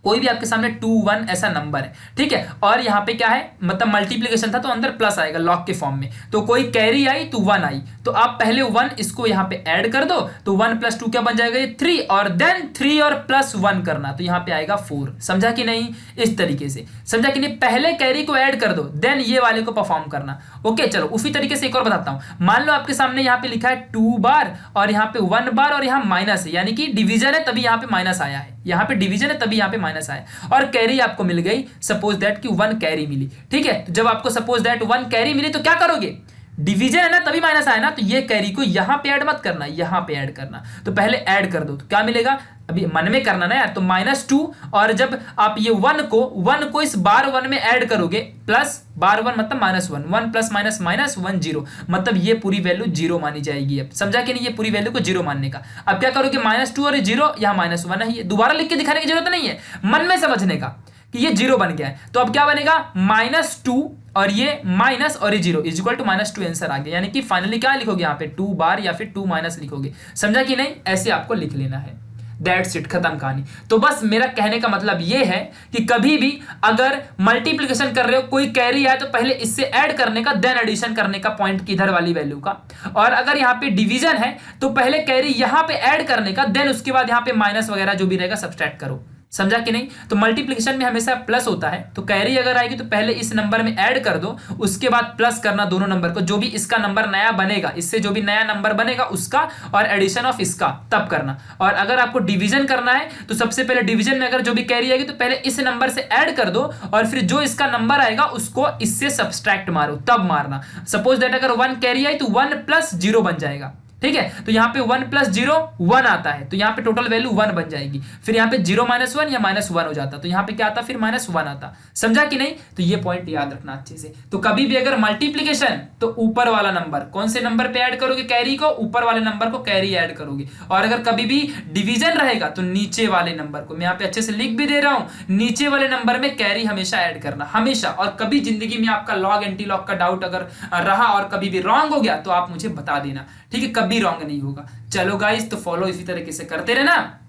कोई भी आपके सामने 2 1 ऐसा नंबर है, ठीक है, और यहाँ पे क्या है, मतलब मल्टीप्लिकेशन था तो अंदर प्लस आएगा लॉग के फॉर्म में, तो कोई कैरी आई तो 1 आई, तो आप पहले 1 इसको यहाँ पे ऐड कर दो, तो 1 + 2 क्या बन जाएगा, ये 3, और देन 3 और +1 करना, तो यहाँ पे आएगा 4। समझा कि नहीं, इस तरीके से। समझा कि नहीं, पहले कैरी को ऐड कर दो, देन ये वाले को परफॉर्म करना। ओके, चलो उसी तरीके से एक और बताता हूं। मान लो आपके सामने यहाँ पे लिखा है 2 बार, और यहाँ पे 1 बार, और यहाँ माइनस है, यानी कि डिवीजन है तभी यहाँ पे माइनस आया है, यहाँ पे डिवीजन है तभी यहाँ पे माइनस आया, और कैरी आपको मिल गई, सपोज दैट कि 1 कैरी मिली। ठीक है, तो जब आपको सपोज दैट 1 कैरी मिली तो क्या करोगे, डिवीजन है ना तभी माइनस आया ना, तो ये कैरी को यहां पे ऐड मत करना, यहां पे ऐड करना। तो पहले ऐड कर दो, तो क्या मिलेगा, अभी मन में करना ना यार, तो -2, और जब आप ये 1 को इस बार 1 में ऐड करोगे, प्लस बार 1 मतलब -1, 1 + -1 0, मतलब ये पूरी वैल्यू 0 मानी जाएगी। अब समझा कि नहीं, ये पूरी वैल्यू को 0 मानने का। अब क्या करोगे, -2 और 0, यहाँ -1 है, ये दोबारा लिख के दिखाने की जरूरत नहीं है, मन में समझने का कि ये 0 बन गया है। तो अब क्या बनेगा, -2 और ये माइनस और ये 0 = -2 आंसर आ गया। यानी कि फाइनली क्या लिखोगे यहाँ पे, 2 बार या फिर 2 माइनस लिखोगे। समझा कि नहीं, ऐसे आपको लिख लेना है। दैट्स इट, खत्म कहानी। तो बस मेरा कहने का मतलब ये है कि कभी भी अगर मल्टीप्लिकेशन कर रहे हो, कोई कैरी आए तो पहले इससे ऐड करने का, देन एडिशन करने का पॉइंट की इधर वाली वैल्यू का। और अगर यहाँ पे डिवीजन है तो पहले कैरी यहाँ पे ऐड करने का, देन उसके बाद यहाँ पे माइनस वगैरह जो भी रहेगा सब्सट्रैक्ट करो। समझा कि नहीं। तो मल्टीप्लिकेशन में हमेशा प्लस होता है, तो कैरी अगर आएगी तो पहले इस नंबर में ऐड कर दो, उसके बाद प्लस करना दोनों नंबर को, जो भी इसका नंबर नया बनेगा, इससे जो भी नया नंबर बनेगा उसका, और एडिशन ऑफ इसका तब करना। और अगर आपको डिवीजन करना है तो सबसे पहले डिवीजन में अगर जो भी कैरी आएगी तो पहले इस नंबर से ऐड कर दो, और फिर जो इसका नंबर आएगा उसको इससे सब्सट्रैक्ट मारो, तब मारना। सपोज दैट अगर 1 कैरी आई तो 1 + 0 बन जाएगा। ठीक है, तो यहाँ पे 1 + 0 1 आता है, तो यहाँ पे टोटल वैल्यू 1 बन जाएगी। फिर यहाँ पे 0 - 1 या -1 हो जाता, तो यहाँ पे क्या आता, फिर -1 आता। समझा कि नहीं। तो ये पॉइंट याद रखना अच्छे से। तो कभी भी अगर मल्टीप्लिकेशन, तो ऊपर वाला नंबर, कौन से नंबर पे ऐड करोगे कैरी को, ऊपर वाले नंबर को कैरी ऐड करोगे। और अगर कभी भी डिवीजन रहेगा तो नीचे वाले नंबर को, मैं यहाँ पे अच्छे से लिख भी दे रहा हूँ, नीचे वाले नंबर में कैरी हमेशा ऐड करना, हमेशा। और कभी जिंदगी में आपका लॉग एंटी लॉग का डाउट अगर रहा और कभी भी रॉन्ग हो गया तो आप मुझे बता देना, ठीक है, कभी रॉन्ग नहीं होगा। चलो गाइस, तो फॉलो इसी तरीके से करते रहना।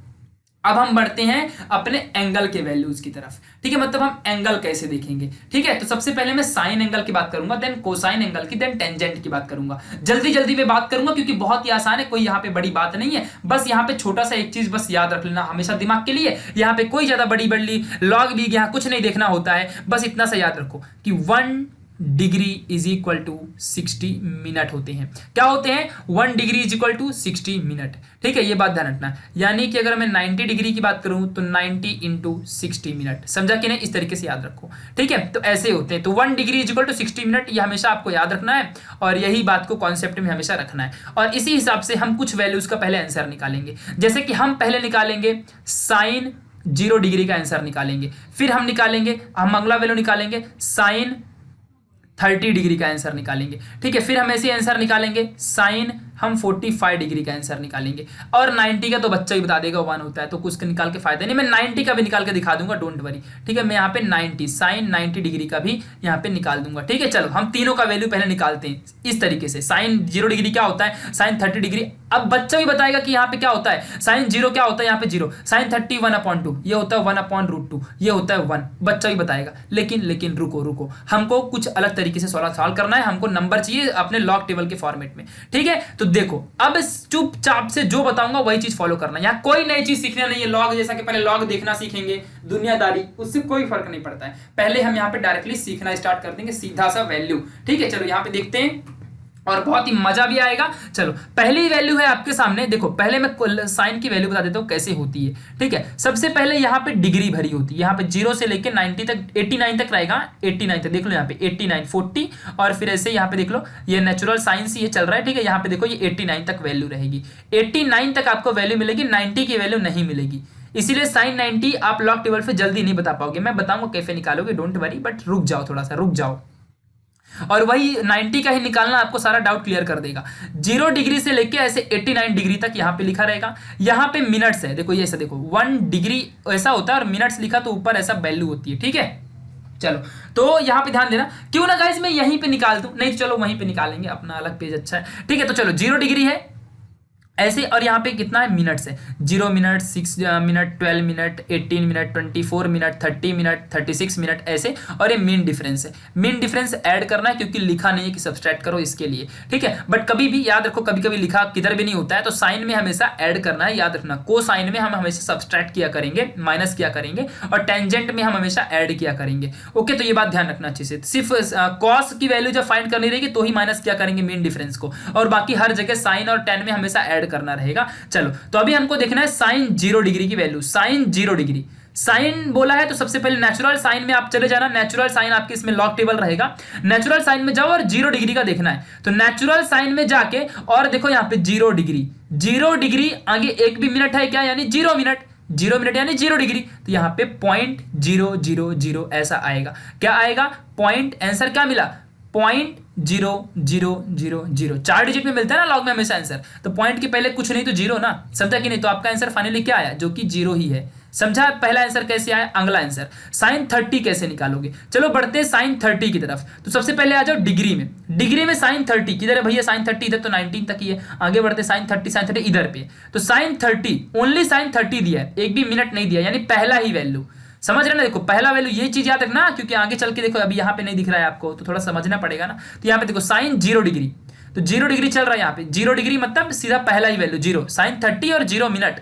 अब हम बढ़ते हैं अपने एंगल के वैल्यूज की तरफ, ठीक है, मतलब हम एंगल कैसे देखेंगे। ठीक है, तो सबसे पहले मैं साइन एंगल की बात करूंगा, देन कोसाइन एंगल की, देन टेंजेंट की बात करूंगा। जल्दी जल्दी में बात करूंगा क्योंकि बहुत ही आसान है, कोई यहाँ पे बड़ी बात नहीं है। बस यहाँ पे छोटा सा एक चीज बस याद रख लेना हमेशा दिमाग के लिए, यहाँ पे कोई ज्यादा बड़ी बड़ी लॉग भी यहाँ कुछ नहीं देखना होता है, बस इतना सा याद रखो कि 1 degree is equal to 60 minute होते हैं। क्या होते हैं? 1 degree is equal to 60 minute. ठीक है, ये बात ध्यान रखना। यानी कि अगर मैं 90 डिग्री की बात करूं तो 90 इंटू 60 मिनट। समझा कि नहीं? इस तरीके से याद रखो। ठीक है, तो ऐसे होते हैं। तो 1 degree is equal to 60 minute, ये हमेशा आपको याद रखना है और यही बात को कॉन्सेप्ट में हमेशा रखना है। और इसी हिसाब से हम कुछ वैल्यूज का पहले आंसर निकालेंगे। जैसे कि हम पहले निकालेंगे साइन 0 डिग्री का आंसर निकालेंगे, फिर हम अगला वैल्यू निकालेंगे साइन 30 डिग्री का आंसर निकालेंगे। ठीक है, फिर हम ऐसे आंसर निकालेंगे साइन हम 45 डिग्री का आंसर निकालेंगे। और 90 का तो बच्चा ही बता देगा 1 होता है, तो कुछ निकाल के फायदा नहीं। मैं 90 का भी निकाल के दिखा दूंगा, डोंट वरी। ठीक है, मैं यहाँ पे 90 साइन 90 डिग्री का भी यहाँ पे निकाल दूंगा। ठीक है, चलो हम तीनों का वैल्यू पहले निकालते हैं इस तरीके से। साइन 0 डिग्री क्या होता है? Sine 30 degree. अब बच्चा भी बताएगा कि यहाँ पे क्या होता है। साइन 0 क्या होता है? यहाँ पे 0। साइन 30 1/2, ये होता है 1/√2, ये होता है 1। बच्चा भी बताएगा। लेकिन रुको, हमको कुछ अलग तरीके से सवाल करना है। हमको नंबर चाहिए अपने लॉग टेबल के फॉर्मेट में। ठीक है, तो देखो अब चुपचाप से जो बताऊंगा वही चीज फॉलो करना। यहाँ कोई नई चीज सीखना नहीं है। लॉग जैसा कि पहले लॉग देखना सीखेंगे, दुनियादारी, उससे कोई फर्क नहीं पड़ता है। पहले हम यहाँ पे डायरेक्टली सीखना स्टार्ट कर देंगे, सीधा सा वैल्यू। ठीक है, चलो यहाँ पे देखते हैं और बहुत ही मजा भी आएगा। चलो पहली वैल्यू है आपके सामने। देखो पहले मैं साइन की वैल्यू बता देता हूँ कैसे होती है। ठीक है, सबसे पहले यहाँ पे डिग्री भरी होती है। यहाँ पे 0 से लेके 90 तक, 89 तक रहेगा। 89 तक देख लो, यहाँ पे 89 40 और फिर ऐसे यहाँ पे देख लो, ये नेचुरल साइंस ये चल रहा है। ठीक है, यहाँ पे देखो ये 89 तक वैल्यू रहेगी। 89 तक आपको वैल्यू मिलेगी, 90 की वैल्यू नहीं मिलेगी। इसीलिए साइन 90 आप लॉग टेबल पे जल्दी नहीं बता पाओगे। मैं बताऊंगा कैसे निकालोगे, डोंट वरी, बट रुक जाओ, थोड़ा सा रुक जाओ। और वही 90 का ही निकालना आपको सारा डाउट क्लियर कर देगा। 0 डिग्री से लेके ऐसे 89 डिग्री तक यहाँ पे लिखा रहेगा। यहाँ पे मिनट्स है, देखो ये ऐसा, देखो 1 डिग्री ऐसा होता है और मिनट्स लिखा तो ऊपर ऐसा वैल्यू होती है। ठीक है, चलो तो यहाँ पे ध्यान देना। क्यों ना गाइस मैं यहीं पे निकाल दूं, नहीं तो चलो वहीं पे निकालेंगे, अपना अलग पेज अच्छा है। ठीक है, तो चलो 0 डिग्री है ऐसे, और यहाँ पे कितना है? मिनट्स है। 0 minute, 6 minute, 12 minute, 18 minute, 24 minute, 30 minute, 36 minute ऐसे। और ये मीन डिफरेंस है। मीन डिफरेंस ऐड करना है क्योंकि लिखा नहीं है कि सब्सट्रैक्ट करो इसके लिए। ठीक है, बट कभी भी याद रखो, कभी कभी लिखा किधर भी नहीं होता है, तो साइन में हमेशा ऐड करना है, याद रखना। को साइन में हम हमेशा सब्सट्रैक्ट किया करेंगे, माइनस किया करेंगे, और टेंजेंट में हम हमेशा ऐड किया करेंगे। ओके, तो ये बात ध्यान रखना अच्छे से। सिर्फ कॉस की वैल्यू जब फाइंड करनी रहेगी तो ही माइनस किया करेंगे मीन डिफरेंस को, और बाकी हर जगह साइन और टेन में हमेशा ऐड करना रहेगा। चलो तो अभी हमको देखना है साइन 0 डिग्री की वैल्यू। साइन 0 डिग्री, साइन बोला है तो सबसे पहले नेचुरल साइन में आप चले जाना। नेचुरल साइन आपके इसमें लॉग टेबल रहेगा। नेचुरल साइन में जाओ और 0 डिग्री का देखना है। तो नेचुरल साइन में जाके और देखो यहाँ पे 0 डिग्री, 0 डिग्री आगे एक भी मिनट है क्या, यानी 0 मिनट, 0 मिनट यानी 0 डिग्री। तो यहाँ पे 0.000 ऐसा आएगा। क्या आएगा? पॉइंट, आंसर क्या मिला? 0.0000। 4 डिजिट में मिलता है ना लॉग में हमेशा आंसर, तो पॉइंट के पहले कुछ नहीं तो 0 ना। समझा कि नहीं? तो आपका आंसर फाइनली क्या आया? जो कि 0 ही है। समझा? पहला आंसर कैसे आया? अगला आंसर साइन 30 कैसे निकालोगे। चलो बढ़ते हैं साइन 30 की तरफ। तो सबसे पहले आ जाओ डिग्री में। डिग्री में साइन 30 किधर है भैया? साइन 30 इधर, तो 19 तक ही है। आगे बढ़ते साइन 30 इधर पे। तो साइन 30, ओनली साइन 30 दिया है, एक भी मिनट नहीं दिया, यानी पहला ही वैल्यू। समझ रहे ना? देखो पहला वैल्यू, ये चीज याद रखना, क्योंकि आगे चल के देखो अभी यहाँ पे नहीं दिख रहा है आपको, तो थोड़ा समझना पड़ेगा ना। तो यहाँ पे देखो साइन 0 डिग्री, तो 0 डिग्री चल रहा है यहाँ पे। 0 डिग्री मतलब सीधा पहला ही वैल्यू 0। साइन 30 और 0 मिनट,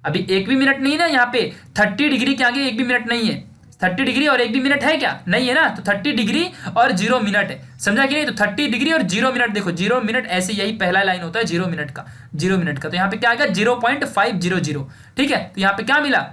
अभी एक भी मिनट नहीं है ना यहाँ पे। 30 डिग्री के आगे एक भी मिनट नहीं है। 30 डिग्री और एक भी मिनट है क्या? नहीं है ना। तो 30 डिग्री और 0 मिनट है। समझा कि नहीं? तो 30 डिग्री और 0 मिनट, देखो 0 मिनट ऐसे, यही पहला लाइन होता है 0 मिनट का। 0 मिनट का तो यहाँ पे क्या आएगा? 0.500। ठीक है, तो यहाँ पे क्या मिला?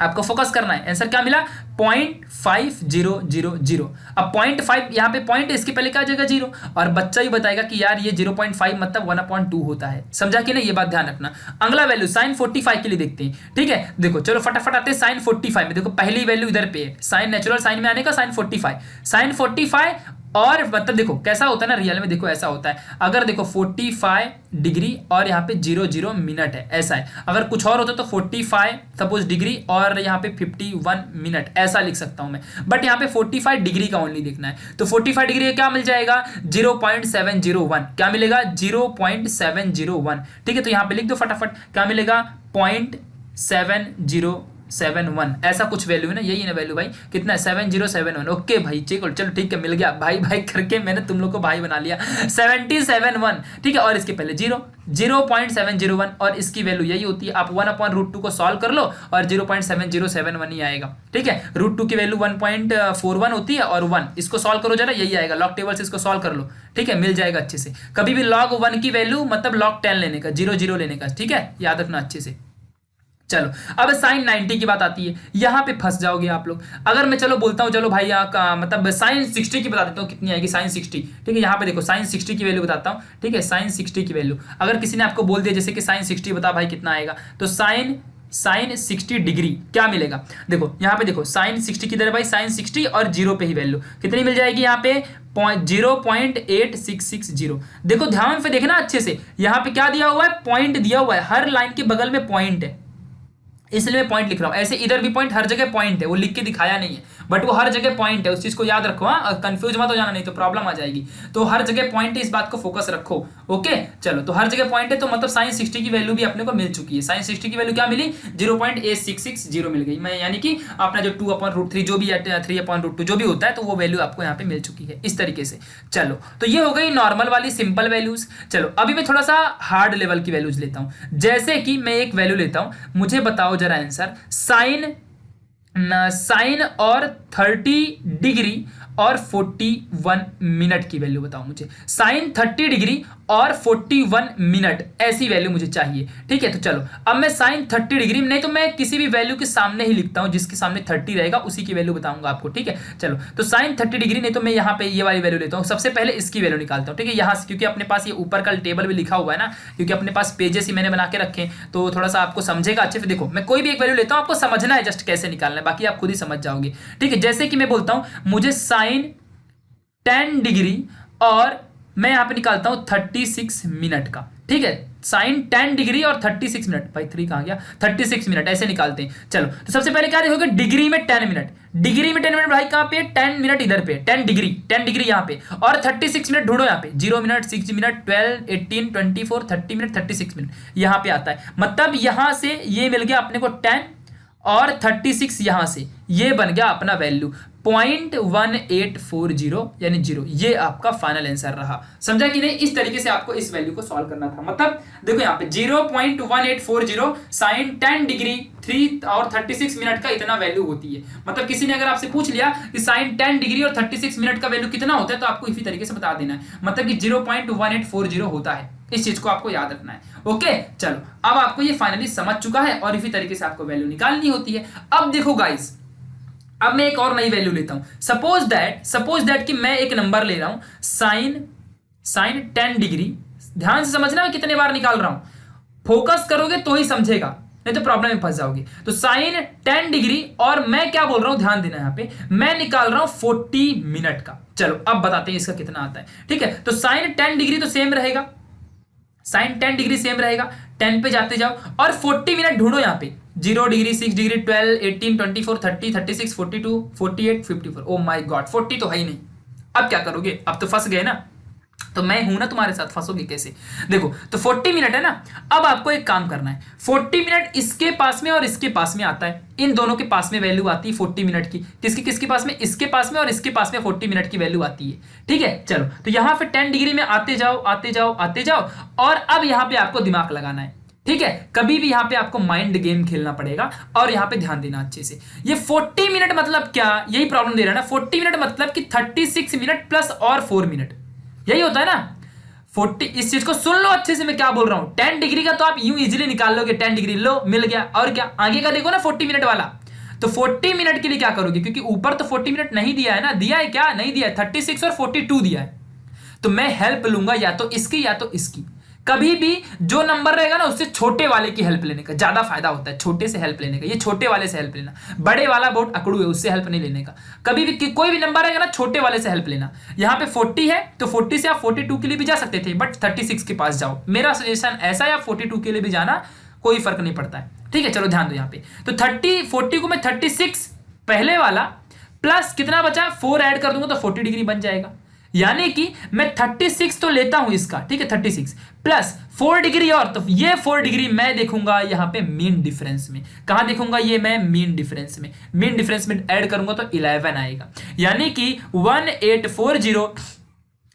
आपको फोकस करना है, आंसर क्या मिला? 0.5000। अब 0.5 यहाँ पे पॉइंट है, इसके पहले क्या जगह 0, और बच्चा ही बताएगा कि यार ये 0.5 मतलब 1/2 होता है। समझा कि नहीं? ये बात ध्यान रखना। अगला वैल्यू साइन 45 के लिए देखते हैं। ठीक है, देखो चलो फटाफट आते हैं साइन 45 में। देखो पहली वैल्यू इधर पे है, साइन नेचुरल साइन में आने का साइन 45। साइन 45 और मतलब देखो कैसा होता है ना, रियल में देखो ऐसा होता है। अगर देखो 45 डिग्री और यहाँ पे 00 मिनट है, ऐसा है। अगर कुछ और होता तो 45 सपोज डिग्री और यहाँ पे 51 मिनट, ऐसा लिख सकता हूं मैं। बट यहाँ पे 45 डिग्री का ओनली देखना है। तो 45 डिग्री का क्या मिल जाएगा? 0.701। क्या मिलेगा? 0.701। ठीक है, तो यहाँ पे लिख दो फटाफट, क्या मिलेगा? 0.7071, ऐसा कुछ वैल्यू है ना, यही है ना वैल्यू भाई? कितना है? 7071। ओके भाई, चलो ठीक है, मिल गया। भाई भाई करके मैंने तुम लोग को भाई बना लिया। 7071। ठीक है, और इसके पहले 0, 0.701 और इसकी वैल्यू यही होती है। आप 1/√2 को सॉल्व कर लो और 0.7071 ही आएगा। ठीक है, √2 की वैल्यू 1.41 होती है और 1 इसको सॉल्व करो जरा, यही आएगा। लॉग टेबल से इसको सॉल्व कर लो, ठीक है, मिल जाएगा अच्छे से। कभी भी log 1 की वैल्यू मतलब log 10 लेने का, 0 लेने का, ठीक है, याद रखना अच्छे से। चलो अब sin 90 की बात आती है, यहां पे फंस जाओगे आप लोग। अगर मैं चलो बोलता हूं, चलो भाई यहाँ का मतलब sin 60 की बता देता हूँ कितनी आएगी sin 60। ठीक है, यहाँ पे देखो sin 60 की वैल्यू बताता हूँ। ठीक है, sin 60 की वैल्यू अगर किसी ने आपको बोल दिया जैसे कि sin 60 बता भाई कितना आएगा, तो sin 60 डिग्री क्या मिलेगा, देखो यहाँ पे देखो sin 60 की तरह भाई sin 60 और 0 पे ही वैल्यू कितनी मिल जाएगी यहाँ पे 0.8660। देखो ध्यान से देखना अच्छे से, यहाँ पे क्या दिया हुआ है, पॉइंट दिया हुआ है, हर लाइन के बगल में पॉइंट है, इसलिए मैं पॉइंट लिख रहा हूं। ऐसे इधर भी पॉइंट, हर जगह पॉइंट है, वो लिख के दिखाया नहीं है बट वो हर जगह पॉइंट है, उस चीज को याद रखो। हाँ, कंफ्यूज मत हो जाना, नहीं तो प्रॉब्लम आ जाएगी। तो हर जगह पॉइंट है, इस बात को फोकस रखो। ओके चलो, तो हर जगह पॉइंट है तो मतलब sin 60 की वैल्यू भी अपने को मिल चुकी है। sin 60 की वैल्यू क्या मिली, 0.8660 मिल गई। मैं यानी कि अपना जो 2/√3 जो भी 3/√2 जो भी होता है, तो वो वैल्यू आपको यहाँ पे मिल चुकी है इस तरीके से। चलो तो ये हो गई नॉर्मल वाली सिंपल वैल्यूज। चलो अभी मैं थोड़ा सा हार्ड लेवल की वैल्यूज लेता हूँ। जैसे कि मैं एक वैल्यू लेता हूँ, मुझे बताओ जरा आंसर, साइन और 30 डिग्री और 41 मिनट की वैल्यू बताओ मुझे। साइन 30 डिग्री और 41 मिनट ऐसी वैल्यू मुझे चाहिए। ठीक है, तो चलो अब मैं साइन 30 डिग्री, नहीं तो मैं किसी भी वैल्यू के सामने ही लिखता हूं, जिसके सामने 30 रहेगा उसी की वैल्यू बताऊंगा आपको। ठीक है, चलो तो साइन 30 डिग्री, नहीं तो मैं यहाँ पे ये वाली वैल्यू लेता हूँ। सबसे पहले इसकी वैल्यू निकालता हूँ। ठीक है, यहाँ से क्योंकि अपने पास ये ऊपर का टेबल भी लिखा हुआ है ना, क्योंकि अपने पास पेजेस ही मैंने बना के रखे, तो थोड़ा सा आपको समझेगा अच्छे से। देखो मैं कोई भी एक वैल्यू लेता हूँ, आपको समझना है जस्ट कैसे निकालना है, बाकी आप खुद ही समझ जाओगे। ठीक है, जैसे कि मैं बोलता हूँ मुझे साइन 10 डिग्री और मैं यहां पे निकालता हूं 36 मिनट का। ठीक है, साइन 10 डिग्री और 36 मिनट, भाई 3 कहां गया, 36 मिनट ऐसे निकालते हैं। चलो तो सबसे पहले क्या देखोगे, डिग्री में 10 मिनट, डिग्री में 10 मिनट भाई कहां पे, 10 मिनट इधर पे, 10 डिग्री यहां पे, और 36 मिनट ढूंढो यहां पे, 0 मिनट, 6 मिनट, 12, 18, 24, 30 मिनट, 36 मिनट यहां पे आता है। मतलब यहां से ये मिल गया अपने को 10 और 36 यहां से ये बन गया अपना वैल्यू 0.1840 यानी 0। ये आपका फाइनल आंसर रहा। समझा कि नहीं, इस तरीके से आपको इस वैल्यू को सॉल्व करना था। मतलब देखो यहाँ पे 0.1840 साइन 10 डिग्री 3 और 36 मिनट का इतना वैल्यू होती है। मतलब किसी ने अगर आपसे पूछ लिया कि साइन 10 डिग्री और 36 मिनट का वैल्यू कितना होता है, तो आपको इसी तरीके से बता देना है, मतलब कि 0.1840 होता है। इस चीज को आपको याद रखना है। ओके चलो, अब आपको ये फाइनली समझ चुका है और इसी तरीके से आपको वैल्यू निकालनी होती है। अब देखो गाइस, अब मैं एक और नई वैल्यू लेता हूं। सपोज दैट कि मैं एक नंबर ले रहा हूं साइन 10 डिग्री। ध्यान से समझना मैं कितने बार निकाल रहा हूं, फोकस करोगे तो ही समझेगा, नहीं तो प्रॉब्लम में फंस जाओगे। तो साइन 10 डिग्री और मैं क्या बोल रहा हूं, ध्यान देना, यहां पे मैं निकाल रहा हूं 40 मिनट का। चलो अब बताते हैं इसका कितना आता है। ठीक है, तो साइन 10 डिग्री तो सेम रहेगा, साइन 10 डिग्री सेम रहेगा, 10 पे जाते जाओ और 40 मिनट ढूंढो यहाँ पे, 0 degree, 6 degree, 12, 18, 24, 30, 36, 42, 48, 54। Oh my God, 40 तो है ही नहीं। अब क्या करोगे, अब तो फंस गए ना, तो मैं हूं ना तुम्हारे साथ, फंसोगे कैसे। देखो तो 40 मिनट है ना, अब आपको एक काम करना है, 40 मिनट इसके पास में और इसके पास में आता है, इन दोनों के पास में वैल्यू आती है 40 मिनट की। किसके पास में, इसके पास में और इसके पास में 40 मिनट की वैल्यू आती है। ठीक है, चलो तो यहां पे 10 डिग्री में आते जाओ और अब यहां पे आपको दिमाग लगाना है। ठीक है, कभी भी यहां पे आपको माइंड गेम खेलना पड़ेगा और यहां पे ध्यान देना अच्छे से। ये 40 मिनट मतलब क्या, यही प्रॉब्लम दे रहा है ना। 40 मिनट मतलब कि 36 मिनट प्लस और 4 मिनट, यही होता है ना 40। इस चीज को सुन लो अच्छे से मैं क्या बोल रहा हूं। 10 डिग्री का तो आप यूं इजीली निकाल लोगे, 10 डिग्री लो मिल गया, और क्या आगे का देखो ना 40 मिनट वाला। तो 40 मिनट के लिए क्या करोगे, क्योंकि ऊपर तो 40 मिनट नहीं दिया है ना, दिया है क्या, नहीं दिया है, 36 और 42 दिया है। तो मैं हेल्प लूंगा या तो इसकी या तो इसकी। कभी भी जो नंबर रहेगा ना उससे छोटे वाले की हेल्प लेने का ज्यादा फायदा होता है, छोटे से हेल्प लेने का। ये छोटे वाले से हेल्प लेना, बड़े वाला बहुत अकड़ू है, उससे हेल्प नहीं लेने का। कभी भी कोई भी नंबर रहेगा ना, छोटे वाले से हेल्प लेना। यहाँ पे 40 है तो 40 से आप 42 के लिए भी जा सकते थे, बट 36 के पास जाओ। मेरा सजेशन ऐसा है, आप 42 के लिए भी जाना, कोई फर्क नहीं पड़ता है। ठीक है, चलो ध्यान दो यहाँ पे। तो 40 को मैं 36 पहले वाला प्लस कितना बचा 4 ऐड कर दूंगा तो 40 डिग्री बन जाएगा। यानी कि मैं 36 तो लेता हूं इसका, ठीक है, 36 प्लस 4 डिग्री और, तो ये 4 डिग्री मैं देखूंगा यहां पे मीन डिफरेंस में। कहां देखूंगा ये मैं, मीन डिफरेंस में। मीन डिफरेंस में ऐड करूंगा तो 11 आएगा। यानी कि 1840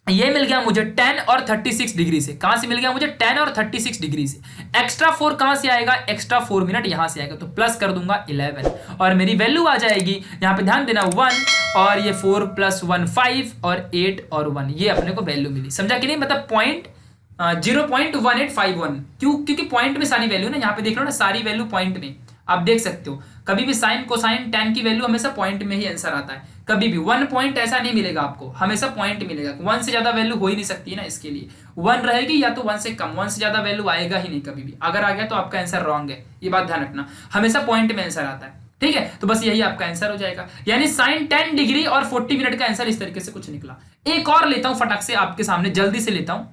ये मिल गया मुझे 10 और 36 डिग्री से। कहां से मिल गया मुझे? 10 और 36 डिग्री से। एक्स्ट्रा 4 कहां से आएगा? एक्स्ट्रा 4 मिनट यहां से आएगा, तो प्लस कर दूंगा 11 और मेरी वैल्यू आ जाएगी, यहां पे ध्यान देना 1 और ये 4 + 1 5 और 8 और 1, ये अपने को वैल्यू मिली। समझा कि नहीं? मतलब 0.1851। क्योंकि पॉइंट में सारी वैल्यू ना, यहाँ पे देख लो ना, सारी वैल्यू पॉइंट में आप देख सकते हो। कभी भी साइन कोसाइन tan की वैल्यू हमेशा पॉइंट में ही आंसर आता है। कभी भी 1 पॉइंट ऐसा नहीं मिलेगा आपको, हमेशा पॉइंट मिलेगा। 1 से ज्यादा वैल्यू हो ही नहीं सकती ना, इसके लिए 1 रहेगी या तो 1 से कम, 1 से ज्यादा वैल्यू आएगा ही नहीं कभी भी। अगर आ गया तो आपका आंसर रॉन्ग है, ये बात ध्यान रखना, हमेशा पॉइंट में आंसर आता है। ठीक है, तो बस यही आपका आंसर हो जाएगा। यानी साइन 10 डिग्री और 40 मिनट का आंसर इस तरीके से कुछ निकला। एक और लेता हूं फटाक से आपके सामने, जल्दी से लेता हूं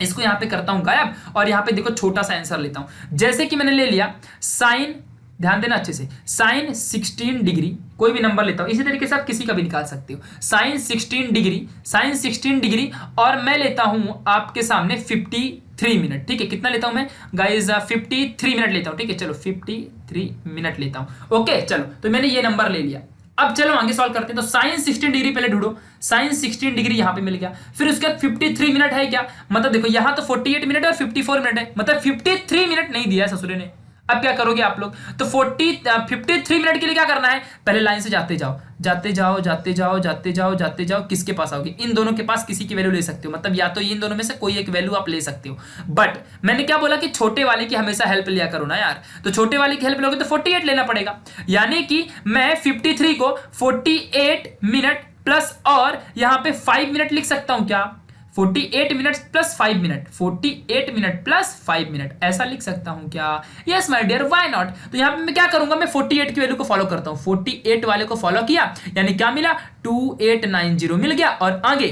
इसको, यहां पे करता हूं गायब और यहां पे देखो छोटा सा आंसर लेता हूं। जैसे कि मैंने ले लिया साइन, ध्यान देना अच्छे से, साइन 16 डिग्री, कोई भी नंबर लेता हूं, इसी तरीके से आप किसी का भी निकाल सकते हो। साइन 16 डिग्री, साइन 16 डिग्री और मैं लेता हूं आपके सामने 53 मिनट। ठीक है, कितना लेता हूं मैं गाइस? 53 मिनट लेता हूं। ठीक है, चलो 53 मिनट लेता हूं। ओके, चलो तो मैंने ये नंबर ले लिया। अब चलो आगे सॉल्व करते हैं। तो साइन 16 डिग्री पहले ढूंढो, साइन 16 डिग्री यहां पे मिल गया, फिर उसके बाद 53 मिनट है क्या? मतलब देखो यहां तो 48 मिनट है और 54 मिनट है, मतलब 53 मिनट नहीं दिया है ससुरे ने। अब क्या करोगे आप लोग? तो 53 मिनट के लिए क्या करना है? पहले लाइन से जाते जाओ, जाते जाओ, जाते जाओ, जाते जाओ, जाते जाओ, किसके पास आओगे? इन दोनों के पास किसी की वैल्यू ले सकते हो, मतलब या तो इन दोनों में से कोई एक वैल्यू आप ले सकते हो। बट मैंने क्या बोला कि छोटे वाले की हमेशा हेल्प लिया करो ना यार, तो छोटे वाले की हेल्प लोगे तो 48 लेना पड़ेगा। यानी कि मैं 53 को 48 मिनट प्लस और यहां पे 5 मिनट लिख सकता हूं क्या? 48 minute plus 5 minute, 48 minute plus 5 minute, ऐसा लिख सकता हूं क्या? Yes my dear, why not. तो यहां पे मैं क्या करूंगा? मैं 48 की वैल्यू को फॉलो करता हूं, 48 वाले को फॉलो किया, यानी क्या मिला? 2890 मिल गया। और आगे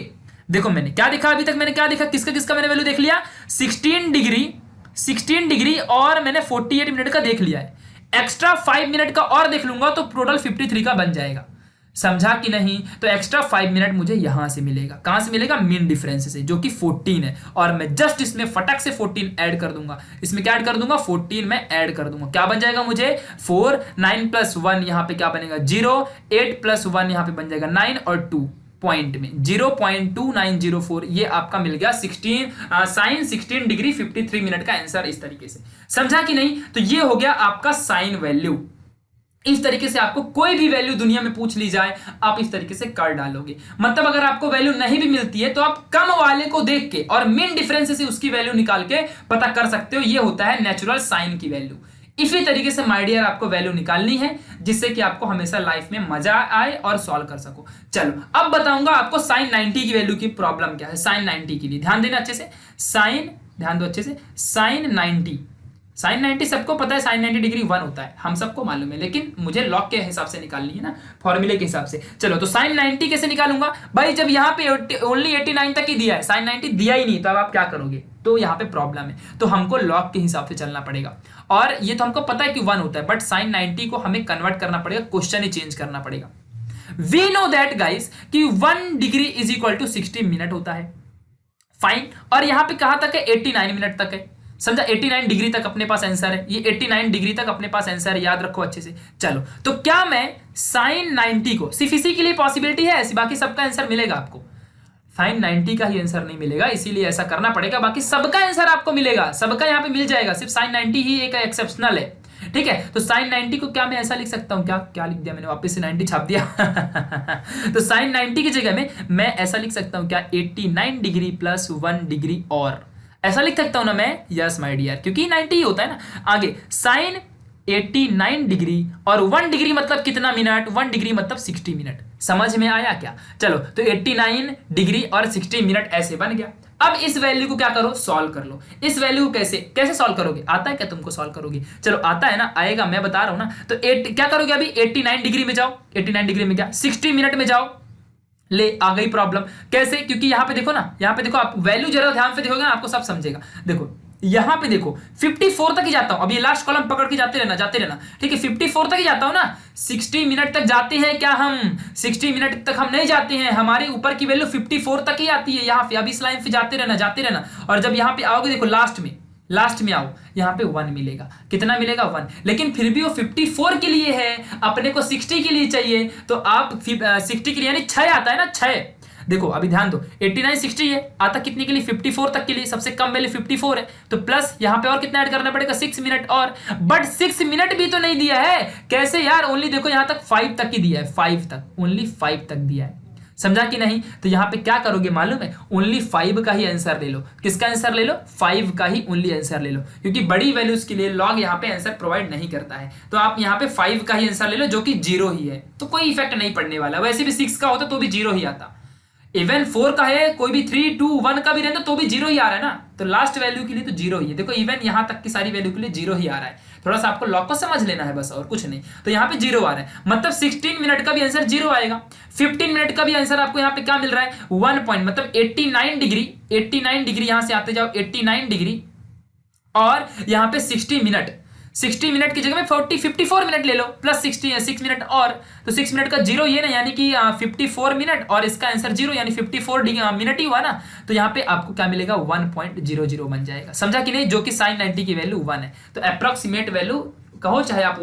देखो मैंने क्या देखा, अभी तक मैंने क्या देखा, किसका किसका मैंने वैल्यू देख लिया? 16 डिग्री और मैंने 48 मिनट का देख लिया है। एक्स्ट्रा 5 मिनट का और देख लूंगा तो टोटल 53 का बन जाएगा। समझा कि नहीं? तो एक्स्ट्रा 5 मिनट मुझे यहां से मिलेगा। कहां से मिलेगा? मीन डिफरेंस से, जो कि 14 है। और मैं जस्ट इसमें फटक से 14 ऐड कर दूंगा। इसमें क्या ऐड कर दूंगा? 14 में ऐड कर दूंगा। क्या बन जाएगा मुझे? 4, 9 + 1 यहां पे क्या बनेगा? 0, 8 + 1 यहां पे बन जाएगा 9 और 2 पॉइंट में 0.2904, ये आपका मिल गया 16 साइन 16 डिग्री 53 मिनट का आंसर इस तरीके से। समझा कि नहीं? तो ये हो गया आपका साइन वैल्यू। इस तरीके से आपको कोई भी वैल्यू दुनिया में पूछ ली जाए, आप इस तरीके से कर डालोगे। मतलब अगर आपको वैल्यू नहीं भी मिलती है तो आप कम वाले को देख के और मीन डिफरेंस से उसकी वैल्यू निकाल के पता कर सकते हो। ये होता है नेचुरल साइन की वैल्यू। इसी तरीके से माय डियर आपको वैल्यू निकालनी है, जिससे कि आपको हमेशा लाइफ में मजा आए और सॉल्व कर सको। चलो अब बताऊंगा आपको साइन 90 की वैल्यू की प्रॉब्लम क्या है। साइन 90 के लिए ध्यान देना अच्छे से, साइन ध्यान दो अच्छे से, साइन 90 सबको पता है, साइन 90 डिग्री 1 होता है, हम सबको मालूम है, लेकिन मुझे लॉग के हिसाब से निकालनी है ना, फॉर्मूले के हिसाब से। चलो तो साइन 90 कैसे निकालूंगा भाई? जब यहाँ पे ओनली 89 तक ही दिया है, साइन 90 दिया ही नहीं, तो अब आप क्या करोगे? तो यहाँ पे प्रॉब्लम है, तो हमको लॉग के हिसाब से चलना पड़ेगा। और ये तो हमको पता है कि 1 होता है, बट साइन 90 को हमें कन्वर्ट करना पड़ेगा, क्वेश्चन ही चेंज करना पड़ेगा। वी नो दैट गाइस कि 1 degree is equal to 60 minute होता है, फाइन। और यहां पे कहां तक है? 89 मिनट तक है। समझा? 89 डिग्री तक अपने पास आंसर है, ये 89 डिग्री तक अपने पास आंसर है, याद रखो अच्छे से। चलो तो क्या मैं साइन 90 को, सिर्फ इसी के लिए पॉसिबिलिटी है ऐसी, बाकी सबका आंसर मिलेगा आपको। साइन 90 का ही आंसर नहीं मिलेगा, इसीलिए ऐसा करना पड़ेगा, बाकी सबका आंसर आपको मिलेगा, सबका यहां पे मिल जाएगा, सिर्फ साइन 90 ही एक एक्सेप्शनल है। ठीक है, तो साइन 90 को क्या मैं ऐसा लिख सकता हूं? क्या क्या लिख दिया मैंने? वापस से 90 छाप दिया तो साइन 90 की जगह में मैं ऐसा लिख सकता हूं क्या? 89 डिग्री प्लस 1 डिग्री और, ऐसा लिख सकता हूं ना मैं? यस माय डियर, क्योंकि 90 ही होता है ना। आगे साइन 89 डिग्री और 1 डिग्री मतलब कितना मिनट? 1 डिग्री मतलब 60 मिनट। समझ में आया क्या? चलो तो 89 डिग्री और 60 मिनट ऐसे बन गया। अब इस वैल्यू को क्या करो? सॉल्व कर लो। इस वैल्यू को कैसे सॉल्व करोगे? आता है क्या तुमको सॉल्व करोगे? चलो आता है ना, आएगा, मैं बता रहा हूं ना। तो क्या करोगे? अभी 89 डिग्री में जाओ, 89 डिग्री में क्या 60 मिनट में जाओ, ले आ गई प्रॉब्लम। कैसे? क्योंकि यहां पे देखो ना, यहां पे देखो, आप वैल्यू जरा ध्यान से देखोगे ना, आपको सब समझेगा। देखो यहां पे देखो 54 तक ही जाता हूं, अब ये लास्ट कॉलम पकड़ के जाते रहना, ठीक है। 54 तक ही जाता हूं ना, 60 मिनट तक जाते हैं क्या हम? 60 मिनट तक हम नहीं जाते हैं, हमारे ऊपर की वैल्यू 54 तक ही आती है यहां पे। अब इस लाइन पे जाते रहना, और जब यहां पे आओगे देखो लास्ट में आओ, यहां पे 1 मिलेगा। कितना मिलेगा? 1। लेकिन फिर भी वो 54 के लिए है, अपने को 60 के लिए चाहिए, तो आप 60 के लिए यानी 6 आता है ना, 6 देखो अभी ध्यान दो, 89 60 है, आता कितने के लिए, 54 तक के लिए, सबसे कम वैल्यू 54 है, तो प्लस यहाँ पे और कितना ऐड करना पड़ेगा, 6 मिनट और, बट 6 मिनट भी तो नहीं दिया है, कैसे यार, ओनली देखो यहाँ तक 5 तक ही दिया है, 5 तक, ओनली 5 तक दिया है, समझा कि नहीं। तो यहाँ पे क्या करोगे मालूम है, ओनली 5 का ही आंसर ले लो। किसका आंसर ले लो, 5 का ही ओनली आंसर ले लो, क्योंकि बड़ी वैल्यूज के लिए लॉग यहाँ पे आंसर प्रोवाइड नहीं करता है। तो आप यहाँ पे 5 का ही आंसर ले लो, जो कि 0 ही है, तो कोई इफेक्ट नहीं पड़ने वाला। वैसे भी 6 का होता तो भी 0 ही आता, इवन 4 का है, कोई भी 3 2 1 का भी रहता तो भी 0 ही आ रहा है ना, तो लास्ट वैल्यू के लिए तो 0 ही है। देखो इवन यहाँ तक की सारी वैल्यू के लिए 0 ही आ रहा है, थोड़ा सा आपको लॉग को समझ लेना है बस, और कुछ नहीं। तो यहाँ पे 0 आ रहा है, मतलब 16 मिनट का भी आंसर 0 आएगा। 15 मिनट का भी आंसर आपको यहाँ पे क्या मिल रहा है, 1 पॉइंट, मतलब 89 डिग्री, 89 डिग्री यहां से आते जाओ 89 डिग्री, और यहाँ पे 60 मिनट की जगह में 54 मिनट ले लो, प्लस 6 मिनट और, तो 6 मिनट का 0 ये ना, यानी कि 54 मिनट और इसका आंसर 0, यानी 54 मिनट ही हुआ ना, तो यहाँ पे आपको क्या मिलेगा, 1.00 बन जाएगा, समझा कि नहीं, जो कि sin 90 की वैल्यू 1 है। तो अप्रोक्सीमेट वैल्यू कहो चाहे आप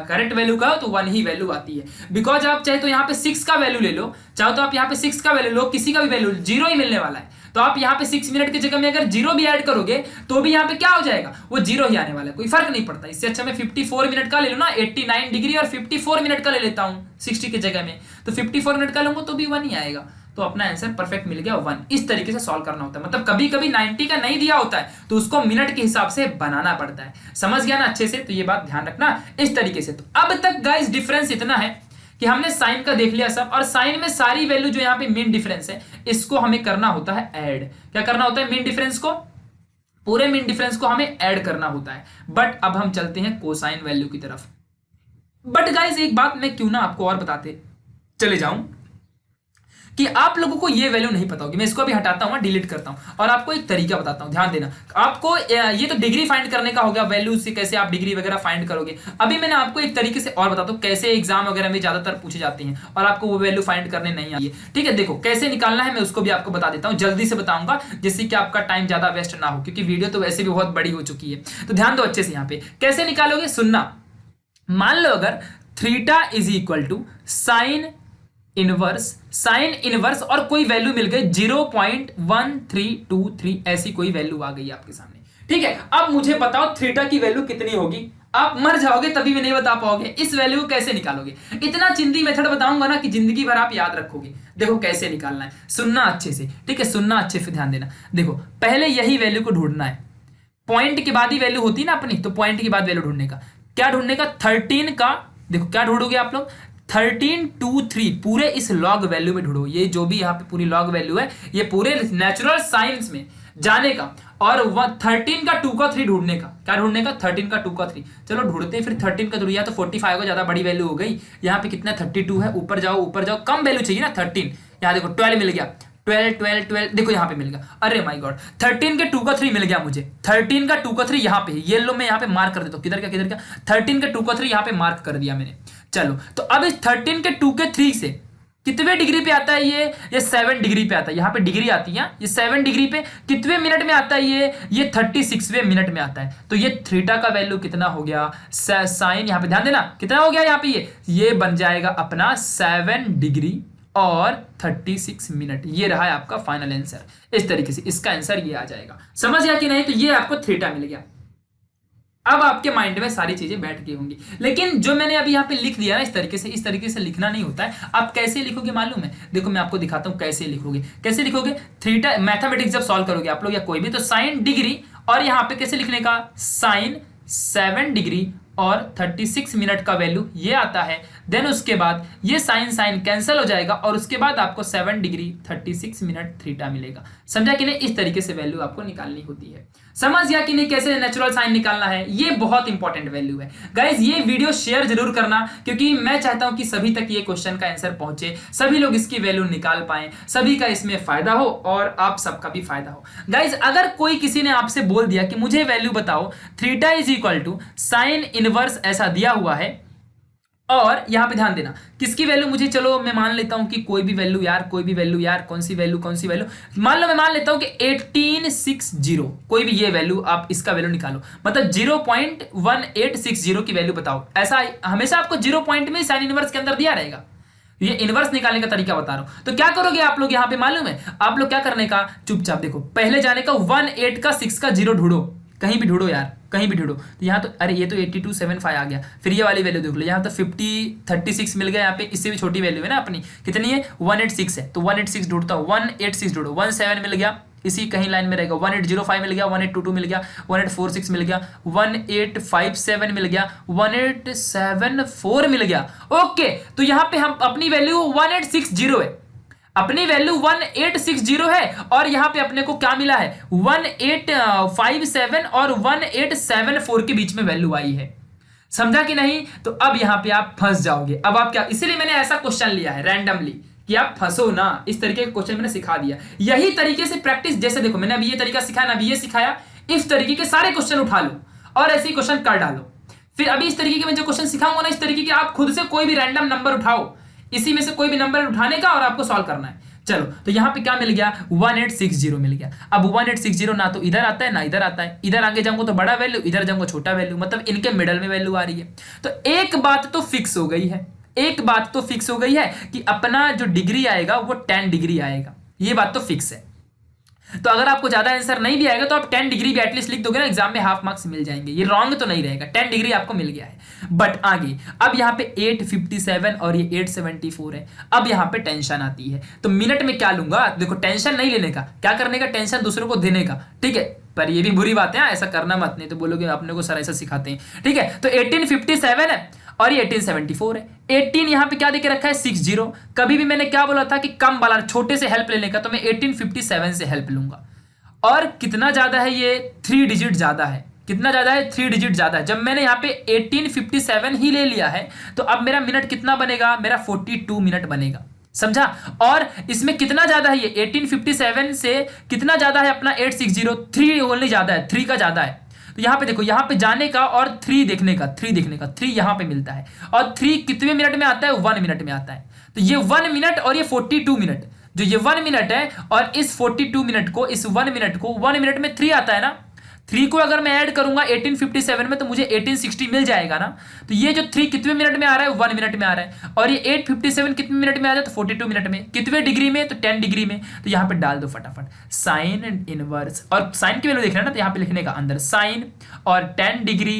करेक्ट वैल्यू कहो तो 1 ही वैल्यू आती है, बिकॉज आप चाहे तो यहाँ पे 6 का वैल्यू ले लो, चाहो तो आप यहाँ पे 6 का वैल्यू लो, किसी का भी वैल्यू 0 ही मिलने वाला है। तो आप यहाँ पे 6 मिनट की जगह में अगर 0 भी ऐड करोगे तो भी यहाँ पे क्या हो जाएगा, वो 0 ही आने वाला है, कोई फर्क नहीं पड़ता। इससे अच्छा मैं 54 मिनट का ले लूँ ना, 89 डिग्री और 54 मिनट का ले लेता हूँ 60 की जगह में, तो 54 मिनट का लूंगा तो भी 1 ही आएगा, तो अपना आंसर परफेक्ट मिल गया 1। इस तरीके से सॉल्व करना होता है, मतलब कभी कभी 90 का नहीं दिया होता है तो उसको मिनट के हिसाब से बनाना पड़ता है, समझ गया ना अच्छे से, तो ये बात ध्यान रखना इस तरीके से। तो अब तक गाइस डिफरेंस इतना है कि हमने साइन का देख लिया सब, और साइन में सारी वैल्यू जो यहाँ पे मेन डिफरेंस है इसको हमें करना होता है ऐड। क्या करना होता है, मेन डिफरेंस को, पूरे मेन डिफरेंस को हमें ऐड करना होता है। बट अब हम चलते हैं कोसाइन वैल्यू की तरफ। बट गाइस एक बात मैं क्यों ना आपको और बताते चले जाऊं कि आप लोगों को ये वैल्यू नहीं पता होगी, मैं इसको अभी हटाता हूं, डिलीट करता हूं, और आपको एक तरीका बताता हूं, ध्यान देना। आपको ये तो डिग्री फाइंड करने का हो गया, वैल्यू से कैसे आप डिग्री वगैरह फाइंड करोगे। अभी मैंने आपको एक तरीके से और बताता हूं कैसे एग्जाम वगैरह में ज्यादातर पूछे जाते हैं और आपको वो वैल्यू फाइंड करने नहीं आई है, ठीक है। देखो कैसे निकालना है मैं उसको भी आपको बता देता हूँ, जल्दी से बताऊंगा जिससे कि आपका टाइम ज्यादा वेस्ट ना हो, क्योंकि वीडियो तो वैसे भी बहुत बड़ी हो चुकी है। तो ध्यान दो अच्छे से, यहाँ पे कैसे निकालोगे सुनना। मान लो अगर theta is equal to sine inverse और कोई वैल्यू मिल गई 0.1323, ऐसी कोई वैल्यू आ गई आपके सामने, ठीक है। अब मुझे बताओ थीटा की वैल्यू कितनी होगी, आप मर जाओगे तभी भी नहीं बता पाओगे। इस वैल्यू को कैसे निकालोगे, इतना चिंदी मेथड बताऊंगा ना कि जिंदगी भर आप याद रखोगे। देखो कैसे निकालना है, सुनना अच्छे से, ठीक है, सुनना अच्छे से, ध्यान देना। देखो पहले यही वैल्यू को ढूंढना है, पॉइंट के बाद ही वैल्यू होती है ना अपनी, तो पॉइंट के बाद वैल्यू ढूंढने का, क्या ढूंढने का, 13 का, देखो क्या ढूंढोगे आप लोग, 1323 पूरे इस लॉग वैल्यू में ढूंढो। ये जो भी यहाँ पे पूरी लॉग वैल्यू है ये पूरे नेचुरल साइंस में जाने का, और 13 का 2 का 3 ढूंढने का। क्या ढूंढने का, 13 का 2 का 3। चलो ढूंढते हैं फिर 13 का 3, या तो 45 का ज्यादा बड़ी वैल्यू हो गई, यहाँ पे कितना 32 है, ऊपर जाओ कम वैल्यू चाहिए ना 13, यहाँ देखो 12 मिल गया, 12 देखो यहाँ पे मिल गया, अरे माय गॉड 13 के 2 का 3 मिल गया मुझे, 13 का 2 का 3 यहाँ पे, ये लो मैं यहाँ पे मार्क कर देता हूँ, किधर का 13 के 2 का 3 यहाँ पे मार्क कर दिया मैंने। चलो तो अब इस 13 के 2 के 3 से कितने डिग्री पे आता है ये 7 डिग्री पे आता है, यहाँ पे डिग्री आती है, ये 7 डिग्री पे कितने मिनट में आता है ये 36वें मिनट में आता है। तो ये थीटा का वैल्यू कितना हो गया, साइन, यहाँ पे ध्यान देना कितना हो गया, यहाँ पे ये बन जाएगा अपना 7 डिग्री और 36 मिनट। ये रहा है आपका फाइनल आंसर, इस तरीके से इसका आंसर ये आ जाएगा, समझ गया कि नहीं। तो ये आपको थीटा मिल गया। अब आपके माइंड में सारी चीजें बैठ गई होंगी, लेकिन जो मैंने अभी यहाँ पे लिख दिया ना इस तरीके से लिखना नहीं होता है। आप कैसे लिखोगे मालूम है, देखो मैं आपको दिखाता हूँ कैसे लिखोगे। थीटा मैथमेटिक्स जब सॉल्व करोगे आप लोग या कोई भी, तो साइन डिग्री, और यहाँ पे कैसे लिखने का, साइन 7 डिग्री और 36 मिनट का वैल्यू ये आता है। देन उसके बाद ये साइन कैंसिल हो जाएगा, और उसके बाद आपको 7 डिग्री 36 मिनट थीटा मिलेगा। समझा कि नहीं, इस तरीके से वैल्यू आपको निकालनी होती है। समझ गया कि नहीं कैसे नेचुरल साइन निकालना है, ये बहुत इंपॉर्टेंट वैल्यू है गाइज। ये वीडियो शेयर जरूर करना, क्योंकि मैं चाहता हूं कि सभी तक ये क्वेश्चन का आंसर पहुंचे, सभी लोग इसकी वैल्यू निकाल पाए, सभी का इसमें फायदा हो और आप सबका भी फायदा हो। गाइज अगर कोई किसी ने आपसे बोल दिया कि मुझे वैल्यू बताओ theta is equal to sine inverse ऐसा दिया हुआ है, और यहां पे ध्यान देना किसकी वैल्यू मुझे, चलो मैं मान लेता हूं कि कोई भी वैल्यू यार, कौन सी वैल्यू, मान लो मैं मान लेता हूं कि 1860, कोई भी ये वैल्यू, आप इसका वैल्यू निकालो, मतलब 0.1860 की वैल्यू बताओ। ऐसा हमेशा आपको 0 पॉइंट में साइन इनवर्स के अंदर दिया रहेगा, ये इनवर्स निकालने का तरीका बता रहा हूं। तो क्या करोगे आप लोग यहाँ पे मालूम है, आप लोग क्या करने का, चुपचाप देखो, पहले जाने का 1 8 का 6 का 0 ढूंढो, कहीं भी ढूंढो यार, कहीं भी ढूंढो। तो यहाँ तो अरे ये तो 8275 आ गया। फिर ये वाली वैल्यू देख लो, यहाँ तो 36 मिल गया, यहाँ पे इससे भी छोटी वैल्यू है ना अपनी, कितनी है 186 है, तो 186 ढूंढता हूँ, 186 ढूंढो, 17 मिल गया, इसी कहीं लाइन में रहेगा, 1805 मिल गया, 1822 मिल गया, 1846 मिल गया, 1857 मिल गया, 1874 मिल गया। ओके, तो यहाँ पे हम अपनी वैल्यू 1860 है, अपनी वैल्यू 1860 है, और यहां पे अपने को क्या मिला है 1857 और 1874 के बीच में वैल्यू आई है। समझा कि नहीं? तो अब यहां पे आप फंस जाओगे। अब आप क्या, इसीलिए मैंने ऐसा क्वेश्चन लिया है रैंडमली कि आप फंसो ना, इस तरीके का क्वेश्चन मैंने सिखा दिया। यही तरीके से प्रैक्टिस, जैसे देखो मैंने अभी ये तरीका सिखाया ना, अभी ये सिखाया, इस तरीके के सारे क्वेश्चन उठा लो और ऐसे ही क्वेश्चन कर डालो। फिर अभी इस तरीके के मैं जो क्वेश्चन सिखाऊंगा ना, इस तरीके के आप खुद से कोई भी रैंडम नंबर उठाओ, इसी में से कोई भी नंबर उठाने का और आपको सॉल्व करना है। चलो, तो यहां पे क्या मिल गया 1860 मिल गया। अब 1860 ना तो इधर आता है ना इधर आता है, इधर आगे जाऊंगा तो बड़ा वैल्यू, इधर जाऊंगा छोटा वैल्यू, मतलब इनके मिडल में वैल्यू आ रही है। तो एक बात तो फिक्स हो गई है, एक बात तो फिक्स हो गई है कि अपना जो डिग्री आएगा वो 10 डिग्री आएगा, ये बात तो फिक्स है। तो अगर आपको ज्यादा आंसर नहीं भी आएगा तो आप 10 डिग्री भी एटलीस्ट लिख दोगे ना, एग्जाम में हाफ मार्क्स मिल जाएंगे, ये रॉन्ग तो नहीं रहेगा, 10 डिग्री आपको मिल गया है। बट आगे अब यहाँ पे 857 और ये 874 है। अब यहाँ पे टेंशन आती है, तो मिनट में क्या लूंगा, देखो टेंशन नहीं लेने का, क्या करने का, टेंशन दूसरों को देने का, ठीक है, पर ये भी बुरी बात है, ऐसा करना मत, नहीं तो बोलोगे अपने को सर ऐसा सिखाते हैं, ठीक है। तो 1857 है और ये 1874 है। 18 यहां पे क्या देके रखा है 60। कभी भी मैंने क्या बोला था कि कम वाला छोटे से हेल्प लेने का, तो मैं 1857 से हेल्प लूंगा। और कितना ज्यादा है ये, 3 डिजिट ज्यादा है, कितना ज्यादा है 3 डिजिट ज्यादा है। जब मैंने यहाँ पे 1857 ही ले लिया है तो अब मेरा मिनट कितना बनेगा, मेरा 42 मिनट बनेगा, समझा। और इसमें कितना ज्यादा है, ये 1857 से कितना ज्यादा है अपना 860, 3 ओनली ज्यादा है, 3 का ज्यादा है। तो यहाँ पे देखो, यहाँ पे जाने का और 3 देखने का, 3 देखने का, 3 यहाँ पे मिलता है, और 3 कितने मिनट में आता है, 1 मिनट में आता है। तो ये 1 मिनट और ये 42 मिनट, जो ये 1 मिनट है और इस 42 मिनट को, इस 1 मिनट को, 1 मिनट में 3 आता है ना, 3 को अगर मैं ऐड करूंगा 1857 में तो मुझे 1860 मिल जाएगा ना। तो ये जो 3 कितने मिनट में आ रहा है, 1 मिनट में आ रहा है, और ये 857 कितने मिनट में आ जाए, तो 42 मिनट में, कितने डिग्री में, तो 10 डिग्री में। तो यहाँ पे डाल दो फटाफट साइन इनवर्स, और साइन की वैल्यू देखना ना, तो यहाँ पे लिखने का अंदर साइन और 10 डिग्री,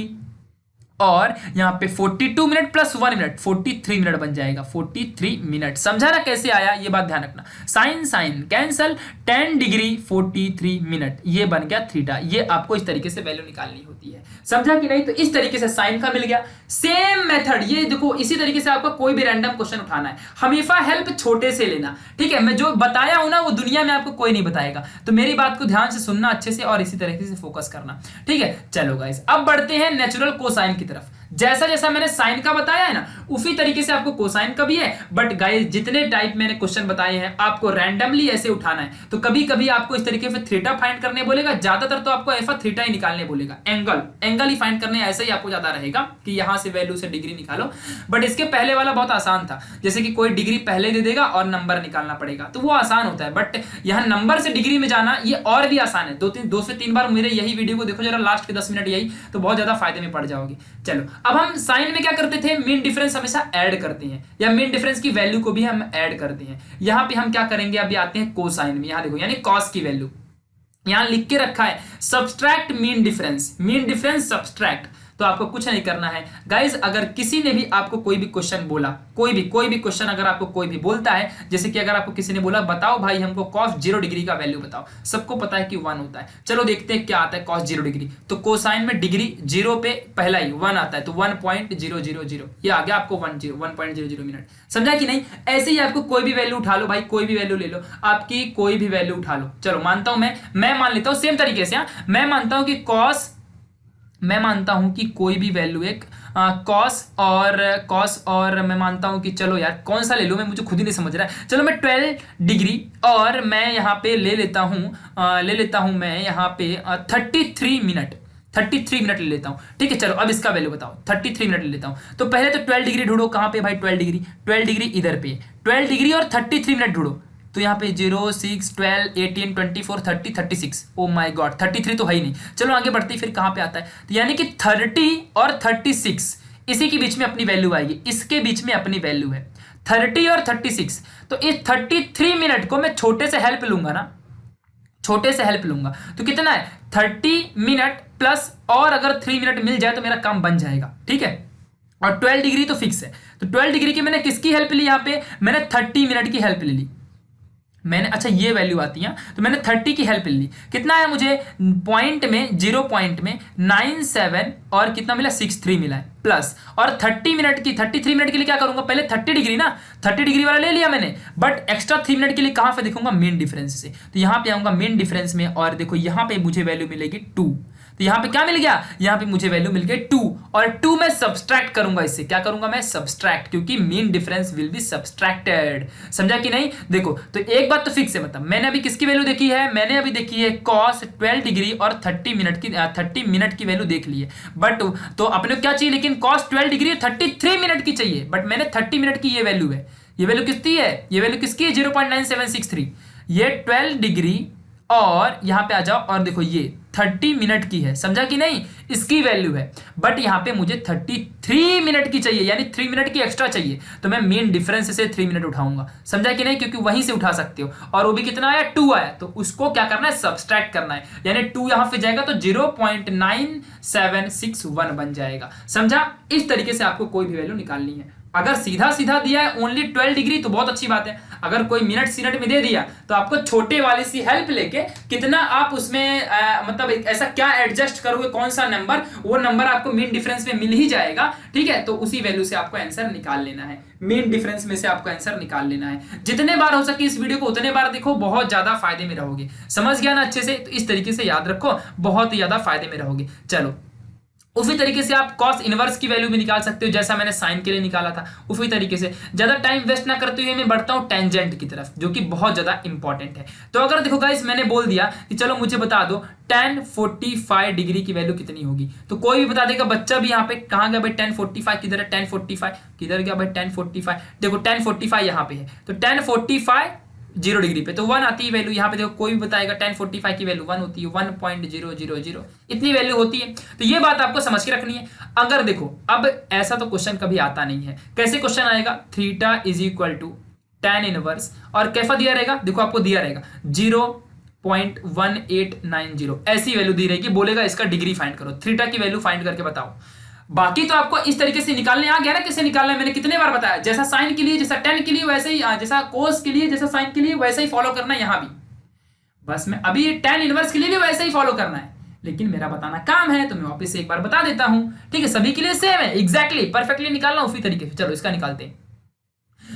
और यहाँ पे 42 मिनट प्लस 1 मिनट 43 मिनट बन जाएगा, 43 मिनट। समझा ना कैसे आया, ये बात ध्यान रखना। Sine sine cancel, 10 degree 43 minute, ये बन गया थीटा। ये आपको इस तरीके से वैल्यू निकालनी होती है, समझा कि नहीं? तो इस तरीके से साइन का मिल गया। सेम मेथड, ये देखो इसी तरीके से आपको कोई भी रैंडम क्वेश्चन उठाना है, हमेशा हेल्प छोटे से लेना, ठीक है। मैं जो बताया हूं ना वो दुनिया में आपको कोई नहीं बताएगा, तो मेरी बात को ध्यान से सुनना अच्छे से और इसी तरीके से फोकस करना, ठीक है। चलो गाइस, अब बढ़ते हैं नेचुरल कोसाइन की तरफ। जैसा जैसा मैंने साइन का बताया है ना, उसी तरीके से आपको कोसाइन का भी है। बट गाइस, जितने टाइप मैंने क्वेश्चन बताए हैं आपको रैंडमली ऐसे उठाना है। तो कभी कभी आपको इस तरीके से थीटा फाइंड करने बोलेगा, ज्यादातर तो आपको एफा थीटा ही निकालने बोलेगा, एंगल ही फाइंड करने, ऐसे ही आपको ज्यादा रहेगा कि यहां से वैल्यू से डिग्री निकालो। बट इसके पहले वाला बहुत आसान था, जैसे कि कोई डिग्री पहले दे देगा और नंबर निकालना पड़ेगा, तो वो आसान होता है। बट यहाँ नंबर से डिग्री में जाना ये और भी आसान है। 2 से 3 बार मेरे यही वीडियो को देखो जरा, लास्ट के 10 मिनट यही, तो बहुत ज्यादा फायदे में पड़ जाओगे। चलो, अब हम साइन में क्या करते थे, मीन डिफरेंस हमेशा ऐड करते हैं, या मीन डिफरेंस की वैल्यू को भी हम ऐड करते हैं। यहां पे हम क्या करेंगे, अभी आते हैं कोसाइन में। यहां देखो, यानी कॉस की वैल्यू यहां लिख के रखा है, subtract mean difference, mean difference subtract. तो आपको कुछ नहीं करना है गाइज। अगर किसी ने भी आपको कोई भी क्वेश्चन बोला, कोई भी क्वेश्चन अगर आपको कोई भी बोलता है, जैसे कि अगर आपको किसी ने बोला बताओ भाई हमको cos 0 डिग्री का वैल्यू बताओ, सबको पता है कि 1 होता है। चलो देखते हैं क्या आता है cos 0 डिग्री। तो कोसाइन में डिग्री 0 पे पहला ही 1 आता है, तो 1.000, ये आ गया आपको 1.00 मिनट। समझा कि नहीं? ऐसे ही आपको कोई भी वैल्यू उठा लो भाई, कोई भी वैल्यू ले लो, आपकी कोई भी वैल्यू उठा लो। चलो मानता हूं मैं मान लेता हूं सेम तरीके से। मैं मानता हूं कि मैं मानता हूं कि कोई भी वैल्यू एक कॉस और मैं मानता हूं कि, चलो यार कौन सा ले लूं, मैं मुझे खुद ही नहीं समझ रहा है। चलो मैं 12 डिग्री और मैं यहाँ पे ले लेता हूं मैं यहाँ पे 33 मिनट ले लेता हूं, ठीक है। चलो अब इसका वैल्यू बताओ, 33 मिनट ले लेता हूं। तो पहले तो 12 डिग्री ढूंढो, कहां पे भाई 12 डिग्री इधर पे, 12 डिग्री और 33 मिनट ढूंढो। तो यहाँ पे 0, 6, 12, 18, 24, 30, 36, ओ माय गॉड 33 तो है ही नहीं। चलो आगे बढ़ते ही फिर कहाँ पे आता है, तो यानी कि 30 और 36 इसी के बीच में अपनी वैल्यू आएगी, इसके बीच में अपनी वैल्यू है। 30 और 36, तो इस 33 मिनट को मैं छोटे से हेल्प लूंगा ना, छोटे से हेल्प लूंगा, तो कितना है 30 मिनट प्लस और अगर 3 मिनट मिल जाए तो मेरा काम बन जाएगा, ठीक है। और 12 डिग्री तो फिक्स है, तो 12 डिग्री की मैंने किसकी हेल्प ली, यहाँ पे मैंने 30 मिनट की हेल्प ले ली मैंने। अच्छा ये वैल्यू आती है, तो मैंने 30 की हेल्प ले ली। कितना है मुझे पॉइंट में, 0 पॉइंट में 97 और कितना मिला 63 मिला है प्लस, और 30 मिनट की 33 मिनट के लिए क्या करूंगा, पहले 30 डिग्री ना, 30 डिग्री वाला ले लिया मैंने, बट एक्स्ट्रा 3 मिनट के लिए कहां पे देखूंगा, मेन डिफरेंस से। तो यहां पे आऊंगा मेन डिफरेंस में, और देखो यहां पे मुझे वैल्यू मिलेगी 2। तो यहां पे क्या मिल गया, यहां पे मुझे वैल्यू मिल गई 2, और 2 मैं सब्सट्रैक्ट करूंगा इससे, क्या करूंगा मैं, सब्सट्रैक्ट, क्योंकि mean difference will be subtracted. समझा कि नहीं। देखो तो एक बात तो फिक्स है, मतलब मैंने अभी किसकी वैल्यू देखी है, मैंने अभी देखी है cos 12 डिग्री और 30 मिनट की वैल्यू देख ली है, बट तो अपने को क्या चाहिए, लेकिन cos 12 डिग्री 33 मिनट की चाहिए, बट मैंने 30 मिनट की ये वैल्यू है, ये वैल्यू किसकी है, ये वैल्यू किसकी है 0.9763, ये 12 डिग्री और यहां पे आ जाओ और देखो ये 30 मिनट की है, समझा कि नहीं, इसकी वैल्यू है, बट यहां पे मुझे 33 मिनट की चाहिए, यानी 3 मिनट की एक्स्ट्रा चाहिए, तो मैं मेन डिफरेंस से 3 मिनट उठाऊंगा, समझा कि नहीं, क्योंकि वहीं से उठा सकते हो, और वो भी कितना आया 2 आया, तो उसको क्या करना है, सब्सट्रैक्ट करना है, यानी 2 यहां पे जाएगा तो 0.9761 बन जाएगा। समझा, इस तरीके से आपको कोई भी वैल्यू निकालनी है। अगर सीधा सीधा दिया है ओनली 12 डिग्री तो बहुत अच्छी बात है, अगर कोई मिनट सीनट में दे दिया तो आपको छोटे वाले सी हेल्प लेके कितना आप उसमें मतलब ऐसा क्या एडजस्ट करोगे, कौन सा नंबर, वो नंबर आपको मीन डिफरेंस में मिल ही जाएगा, ठीक है। तो उसी वैल्यू से आपको आंसर निकाल लेना है, मीन डिफरेंस में से आपको आंसर निकाल लेना है। जितने बार हो सके इस वीडियो को उतने बार देखो, बहुत ज्यादा फायदे में रहोगे। समझ गया ना अच्छे से, तो इस तरीके से याद रखो, बहुत ही ज्यादा फायदे में रहोगे। चलो उसी तरीके से आप कॉस इनवर्स की वैल्यू भी निकाल सकते हो, जैसा मैंने साइन के लिए निकाला था, उसी तरीके से। ज्यादा टाइम वेस्ट ना करते हुए मैं बढ़ता हूं टेंजेंट की तरफ, जो कि बहुत ज्यादा इंपॉर्टेंट है। तो अगर देखो गाइस मैंने बोल दिया कि चलो मुझे बता दो tan 45 डिग्री की वैल्यू कितनी होगी, तो कोई भी बता देगा, बच्चा भी यहाँ पे, कहां गया भाई tan 45, किधर है tan 45, किधर गया भाई tan 45, देखो tan 45 यहाँ पे है, तो tan 45 0 डिग्री पे तो 1 आती है वैल्यू। यहाँ पे देखो कोई भी बताएगा tan 45 की वैल्यू 1 होती है, 1.000 इतनी वैल्यू होती है। तो ये बात आपको समझ के रखनी है। अगर देखो अब ऐसा तो क्वेश्चन कभी आता नहीं है, कैसे क्वेश्चन आएगा, theta is equal to tan inverse, और कैसा दिया रहेगा, देखो आपको दिया रहेगा 0.1890, ऐसी वैल्यू दी रहेगी, बोलेगा इसका डिग्री फाइंड करो, थीटा की वैल्यू फाइंड करके बताओ। बाकी तो आपको इस तरीके से निकालने आ गया ना, कैसे निकालना है मैंने कितने बार बताया, जैसा साइन के लिए, जैसा tan के लिए वैसे ही, जैसा कोस के लिए, जैसा साइन के लिए वैसे ही फॉलो करना है यहाँ भी। बस मैं अभी tan इनवर्स के लिए भी वैसे ही फॉलो करना है, लेकिन मेरा बताना काम है तो मैं वापस से एक बार बता देता हूं, ठीक है। सभी के लिए सेम है, एग्जैक्टली परफेक्टली निकालना उसी तरीके से। चलो इसका निकालते हैं।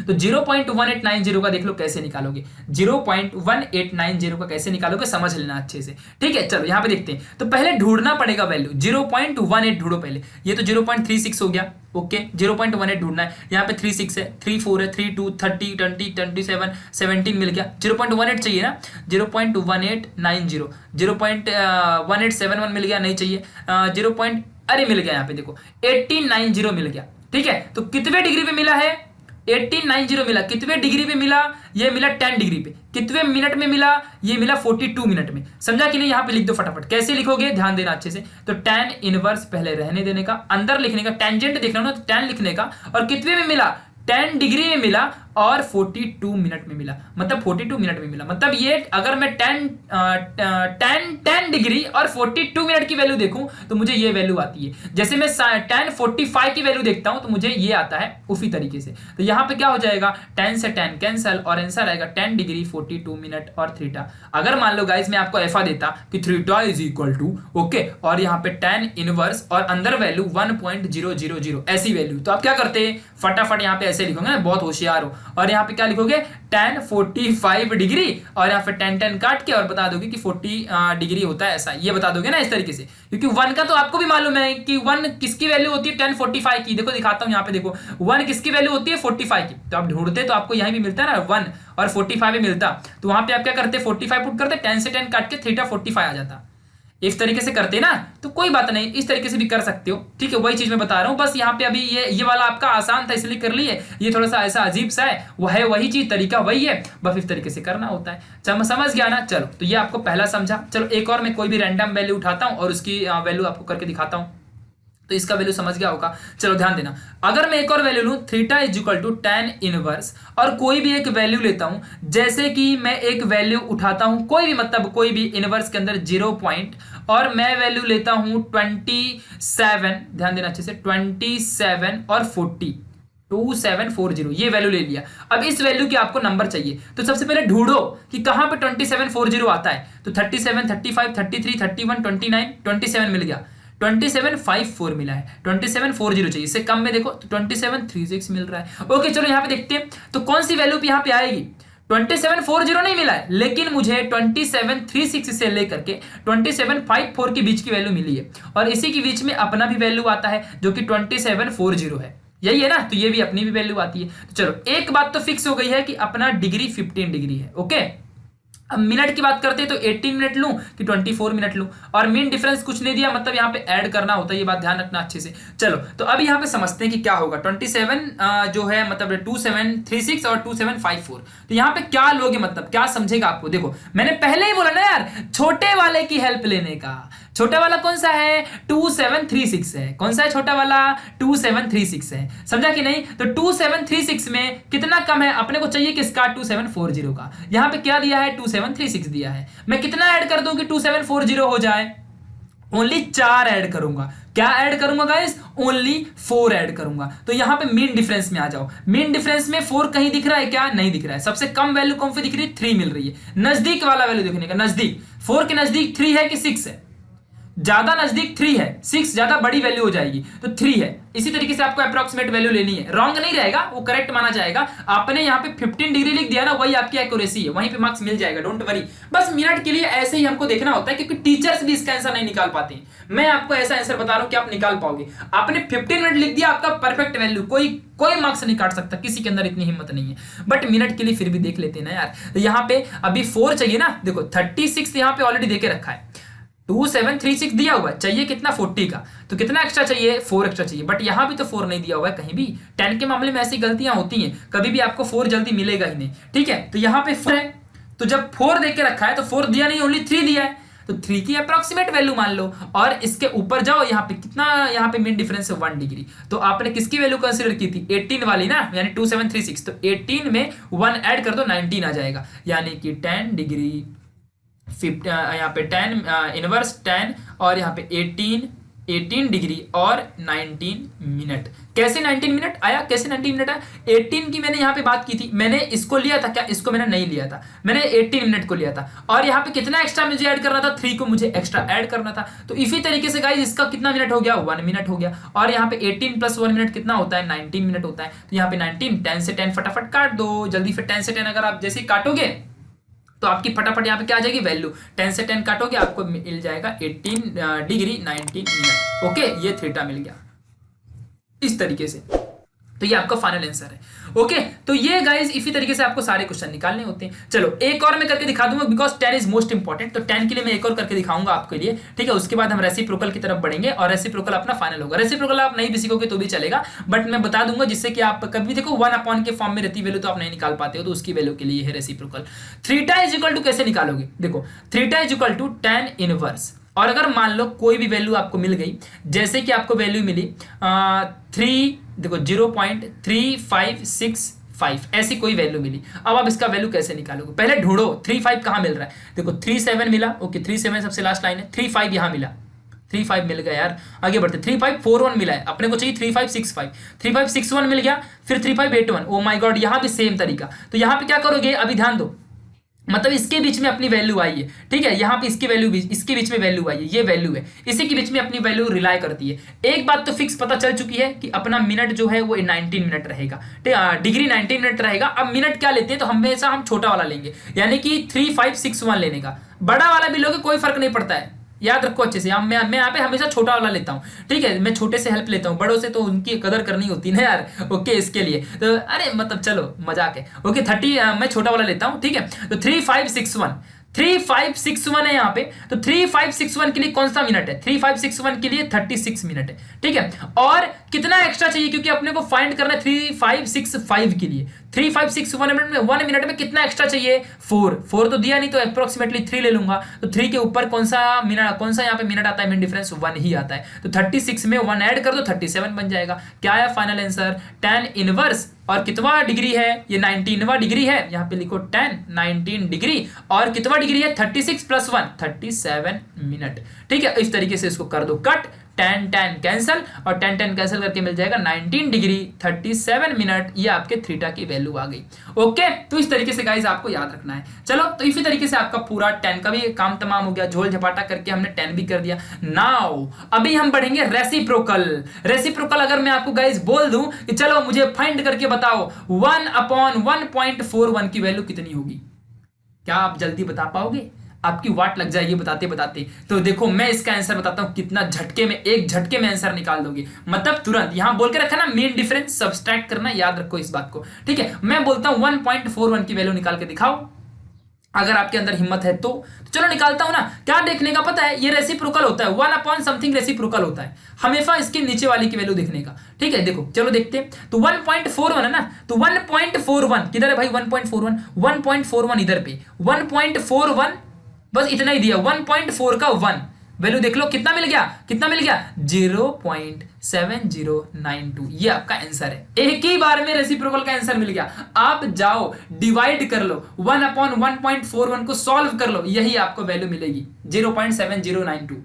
तो 0.1890 का देख लो कैसे निकालोगे, 0.1890 का कैसे निकालोगे समझ लेना अच्छे से, ठीक है। चलो यहां पे देखते हैं, तो पहले ढूंढना पड़ेगा वैल्यू, 0.18 ढूंढो पहले, ये तो 0.36 हो गया, ओके 0.18 ढूंढना है, यहाँ पे 36 है, 34 है, 32 30 20 27 17 मिल गया, 0.18 चाहिए ना, 0.1890 0.1871 मिल गया, नहीं चाहिए 0. अरे मिल गया, यहाँ पे देखो 1890 मिल गया, ठीक है। तो कितने डिग्री पे मिला है, 1890 मिला, कितने डिग्री पे मिला, ये मिला 10 डिग्री पे, कितने मिनट में मिला, ये मिला 42 मिनट में। समझा कि नहीं, यहां पे लिख दो फटाफट, कैसे लिखोगे ध्यान देना अच्छे से। तो tan इनवर्स पहले रहने देने का, अंदर लिखने का, टेंजेंट देखना ना तो tan लिखने का, और कितने में मिला 10 डिग्री में मिला और 42 मिनट में मिला, मतलब 42 मिनट में मिला, मतलब ये अगर मैं 10 डिग्री और 42 मिनट की वैल्यू देखूं तो मुझे ये वैल्यू आती है। जैसे मैं tan 45 की वैल्यू देखता हूं तो मुझे ये आता है उसी तरीके से। तो यहां पे क्या हो जाएगा, 10 से 10 कैंसल और आंसर आएगा 10 डिग्री 42 मिनट और थीटा। अगर मान लो गाइस मैं आपको एफा देता कि theta is equal to okay, और यहाँ पे tan इनवर्स और अंदर वैल्यू 1.000 ऐसी वैल्यू, तो आप क्या करते हैं फटाफट यहाँ पे ऐसे लिखोगे ना, बहुत होशियार हो, और यहाँ पे क्या लिखोगे tan 45 डिग्री और यहाँ पे 10 काट के और बता दोगे कि 40 डिग्री होता है, ऐसा ये बता दोगे ना इस तरीके से। क्योंकि 1 का तो आपको भी मालूम है कि 1 किसकी वैल्यू होती है tan 45 की, देखो दिखाता हूं यहाँ पे, देखो 1 किसकी वैल्यू होती है 45 की, तो आप ढूंढते तो आपको यहीं भी मिलता है ना 1 और 45 भी मिलता, तो वहां पे आप क्या करते 45 पुट करते, 10 से 10 काट के थीटा 45 आ जाता। इस तरीके से करते ना तो कोई बात नहीं, इस तरीके से भी कर सकते हो, ठीक है। वही चीज मैं बता रहा हूं, बस यहाँ पे अभी ये वाला आपका आसान था इसलिए कर लिए, ये थोड़ा सा ऐसा अजीब सा है, वो है वही चीज, तरीका वही है, बस इस तरीके से करना होता है। समझ गया ना। चलो तो ये आपको पहला समझा। चलो एक और मैं कोई भी रैंडम वैल्यू उठाता हूँ और उसकी वैल्यू आपको करके दिखाता हूँ। तो इसका वैल्यू समझ गया होगा। चलो ध्यान देना, अगर मैं एक और वैल्यू लूं theta is equal to tan inverse और कोई भी एक वैल्यू लेता हूं, जैसे कि मैं एक वैल्यू उठाता हूं कोई भी, मतलब कोई भी इनवर्स के अंदर 0 पॉइंट, और मैं वैल्यू लेता हूं 27, ध्यान देना अच्छे से, 27 और 40, 2740 ये वैल्यू ले लिया। अब इस वैल्यू की आपको नंबर चाहिए, तो सबसे पहले ढूंढो कि कहां पे 2740 आता है। तो 37, 35, 33, 31, 29, 27 मिल गया, 2754 मिला है, 2740 चाहिए, इससे कम में देखो तो 2736 मिल रहा है। ओके चलो यहाँ पे देखते हैं तो कौन सी वैल्यू यहाँ पे आएगी। 2740 नहीं मिला है, लेकिन मुझे 2736 से लेकर के 2754 के बीच की वैल्यू मिली है, और इसी के बीच में अपना भी वैल्यू आता है जो कि 2740 है, यही है ना, तो ये भी अपनी भी वैल्यू आती है। तो चलो एक बात तो फिक्स हो गई है कि अपना डिग्री 15 डिग्री है। ओके अब मिनट की बात करते हैं तो 18 मिनट लूं कि 24 मिनट लूं, और मीन डिफरेंस कुछ नहीं दिया, मतलब यहाँ पे ऐड करना होता है, ये बात ध्यान रखना अच्छे से। चलो तो अब यहाँ पे समझते हैं कि क्या होगा। 27 जो है मतलब 2736 और 2754, तो यहाँ पे क्या लोगे, मतलब क्या समझेगा आपको। देखो मैंने पहले ही बोला ना यार, छोटे वाले की हेल्प लेने का। छोटा वाला कौन सा है, 2736 है। कौन सा है छोटा वाला, 2736 है, समझा कि नहीं। तो 2736 में कितना कम है, अपने को चाहिए किसका, 2740 का। यहां पे क्या दिया है, 2736 दिया है। मैं कितना ऐड कर दूं कि 2740 हो जाए, ओनली 4 ऐड करूंगा। क्या ऐड करूंगा गाइस, ओनली 4 ऐड करूंगा। तो यहां पे मीन डिफरेंस में आ जाओ। मीन डिफरेंस में 4 कहीं दिख रहा है क्या, नहीं दिख रहा है। सबसे कम वैल्यू कौन सी दिख रही है, 3 मिल रही है। नजदीक वाला वैल्यू देखने का, नजदीक 4 के नजदीक 3 है कि 6 है, ज्यादा नजदीक 3 है, 6 ज्यादा बड़ी वैल्यू हो जाएगी, तो 3 है। इसी तरीके से आपको अप्रोक्सीमेट वैल्यू लेनी है, रॉन्ग नहीं रहेगा, वो करेक्ट माना जाएगा। आपने यहाँ पे 15 डिग्री लिख दिया ना, वही आपकी एक्यूरेसी है, वहीं पे मार्क्स मिल जाएगा, डोंट वरी। बस मिनट के लिए ऐसे ही हमको देखना होता है, क्योंकि टीचर्स भी इसका आंसर नहीं निकाल पाते हैं। मैं आपको ऐसा आंसर बता रहा हूं कि आप निकाल पाओगे। आपने 15 मिनट लिख दिया, आपका परफेक्ट वैल्यू, कोई मार्क्स नहीं काट सकता, किसी के अंदर इतनी हिम्मत नहीं है। बट मिनट के लिए फिर भी देख लेते हैं ना यार। तो यहाँ पे अभी 4 चाहिए ना, देखो 36 यहाँ पे ऑलरेडी देके रखा है, 2736 दिया हुआ है, चाहिए कितना 40 का, तो कितना एक्स्ट्रा चाहिए, 4 एक्स्ट्रा चाहिए। बट यहां भी तो 4 नहीं दिया हुआ है कहीं भी। 10 के मामले में ऐसी गलतियां होती हैं, कभी भी आपको 4 जल्दी मिलेगा ही नहीं, ठीक है। तो यहां पे 4 है, तो जब 4 देके रखा है तो 4 दिया नहीं, ओनली 3 दिया है, तो 3 की अप्रोक्सीमेट वैल्यू मान लो, और इसके ऊपर जाओ, यहाँ पे कितना, यहाँ पे मीन डिफरेंस है 1 डिग्री। तो आपने किसकी वैल्यू कंसीडर की थी, 18 वाली ना, यानी 2736, तो 18 में 1 ऐड कर दो, 19 आ जाएगा, यानी कि 10 डिग्री, यहाँ पे 10 इनवर्स 10, और यहाँ पे 18 डिग्री और 19 मिनट। कैसे 19 मिनट आया, कैसे 19 मिनट आया, 18 की मैंने यहाँ पे बात की थी, मैंने इसको लिया था क्या, इसको मैंने नहीं लिया था, मैंने 18 मिनट को लिया था, और यहाँ पे कितना एक्स्ट्रा मुझे ऐड करना था, 3 को मुझे एक्स्ट्रा ऐड करना था। तो इसी तरीके से गाइस इसका कितना मिनट हो गया, 1 मिनट हो गया, और यहाँ पे 18 प्लस 1 मिनट कितना होता है, 19 मिनट होता है। तो यहाँ पे 19, 10 से 10 फटाफट काट दो जल्दी, फिर 10 से 10 अगर आप जैसे ही काटोगे तो आपकी फटाफट यहाँ पे क्या आ जाएगी वैल्यू, 10 से 10 काटोगे आपको मिल जाएगा 18 डिग्री 19 मिनट। ओके ये थीटा मिल गया इस तरीके से, तो ये आपका फाइनल आंसर है। ओके तो ये गाइस इसी तरीके से आपको सारे क्वेश्चन निकालने होते हैं। चलो एक और मैं करके दिखा दूंगा, बिकॉज 10 इज मोस्ट इंपॉर्टेंट, तो 10 के लिए मैं एक और करके दिखाऊंगा आपके लिए, ठीक है। उसके बाद हम रेसिप्रोकल की तरफ बढ़ेंगे, और रेसिप्रोकल अपना फाइनल होगा। रेसिप्रोकल आप नहीं भी सीखोगे तो भी चलेगा, बट मैं बता दूंगा जिससे कि आप कभी देखो 1 अपॉन के फॉर्म में रहती वैल्यू तो आप नहीं निकाल पाते हो, तो उसकी वैल्यू के लिए है reciprocal. Theta is equal to कैसे निकालोगे, देखो theta is equal to tan inverse, और अगर मान लो कोई भी वैल्यू आपको मिल गई, जैसे कि आपको वैल्यू मिली 3, देखो 0.3565, ऐसी कोई वैल्यू मिली। अब आप इसका वैल्यू कैसे निकालोगे, पहले ढूंढो 35 कहां मिल रहा है। देखो 37 मिला, ओके 37 सबसे लास्ट लाइन है, 35 यहां मिला, 35 मिल गया यार। आगे बढ़ते 3541 मिला है, अपने को चाहिए 3565, 3561 मिल गया, फिर 3581। ओ माय गॉड, यहां भी सेम तरीका। तो यहां पे क्या करोगे, अभी ध्यान दो, मतलब इसके बीच में अपनी वैल्यू आई है, ठीक है। यहाँ पे इसकी वैल्यू इसके बीच में वैल्यू आई है, ये वैल्यू है, इसी के बीच में अपनी वैल्यू रिलाई करती है। एक बात तो फिक्स पता चल चुकी है कि अपना मिनट जो है वो 19 मिनट रहेगा, डिग्री 19 मिनट रहेगा। अब मिनट क्या लेते हैं, तो हमेशा हम छोटा वाला लेंगे, यानी कि 3561 लेने का। बड़ा वाला भी लोगे कोई फर्क नहीं पड़ता है, याद रखो अच्छे से। मैं यहाँ पे हमेशा छोटा वाला लेता हूँ, ठीक है। मैं छोटे से हेल्प लेता हूँ, बड़ों से तो उनकी कदर करनी होती है ना यार। ओके इसके लिए तो अरे मतलब चलो मजाक है। ओके 30 मैं छोटा वाला लेता हूँ, ठीक है। तो 3561 है यहाँ पे, तो 3561 के लिए कौन सा मिनट है, 3561 के लिए 36 मिनट है, ठीक है। और कितना एक्स्ट्रा चाहिए, क्योंकि अपने को फाइंड करना है 3565 के लिए, 356 1 मिनट में कितना एक्स्ट्रा चाहिए? 4 तो दिया नहीं, तो अप्रोक्सीमेटली 3 ले लूंगा। तो 3 के ऊपर कौन सा यहाँ पे मिनट आता है? मिन डिफरेंस 1 ही आता है। तो 36 में 1 ऐड कर दो, 37 बन जाएगा। क्या आया फाइनल आंसर? tan इनवर्स, और कितवा डिग्री है ये? 19वां डिग्री है। यहाँ पे लिखो tan 19 डिग्री, और कितवा डिग्री है? 36 + 1 37 मिनट। ठीक है, इस तरीके से इसको कर दो कट, tan कैंसल, और tan कैंसिल करके मिल जाएगा 19 डिग्री 37 मिनट। ये आपके थीटा की वैल्यू आ गई। ओके, तो इस तरीके से गाइस आपको याद रखना है। चलो, तो इसी तरीके से आपका पूरा tan का भी काम तमाम हो गया, झोल झपाटा करके हमने tan भी कर दिया। नाउ अभी हम बढ़ेंगे रेसिप्रोकल। रेसिप्रोकल अगर मैं आपको गाइस बोल दूं कि चलो मुझे फाइंड करके बताओ 1/1.41 की वैल्यू कितनी होगी, क्या आप जल्दी बता पाओगे? आपकी वाट लग जाएगी बताते बताते। तो देखो मैं इसका आंसर बताता हूं, कितना झटके में, एक झटके में आंसर निकाल दोगे, मतलब तुरंत। यहां बोल के रखा ना, मीन डिफरेंस सब्सट्रैक्ट करना, याद रखो इस बात को। ठीक है, मैं बोलता हूं 1.41 की वैल्यू निकाल के दिखाओ, अगर आपके अंदर हिम्मत है तो चलो निकालता हूं ना। क्या देखने का पता है? ये रेसिप्रोकल होता है, 1/समथिंग रेसिप्रोकल होता है हमेशा इसके नीचे वाली की वैल्यू देखने का। ठीक है, देखो चलो देखते हैं। तो 1.41 है ना, तो 1.41 किधर है भाई? 1.41 इधर पे 1.41, बस इतना ही दिया। 1.4 का 1 वैल्यू देख लो, कितना मिल गया? कितना मिल गया? 0.7092। ये आपका आंसर है। एक ही बार में रेसिप्रोकल का आंसर मिल गया। आप जाओ डिवाइड कर लो, 1/1.41 को सॉल्व कर लो, यही आपको वैल्यू मिलेगी 0.7092।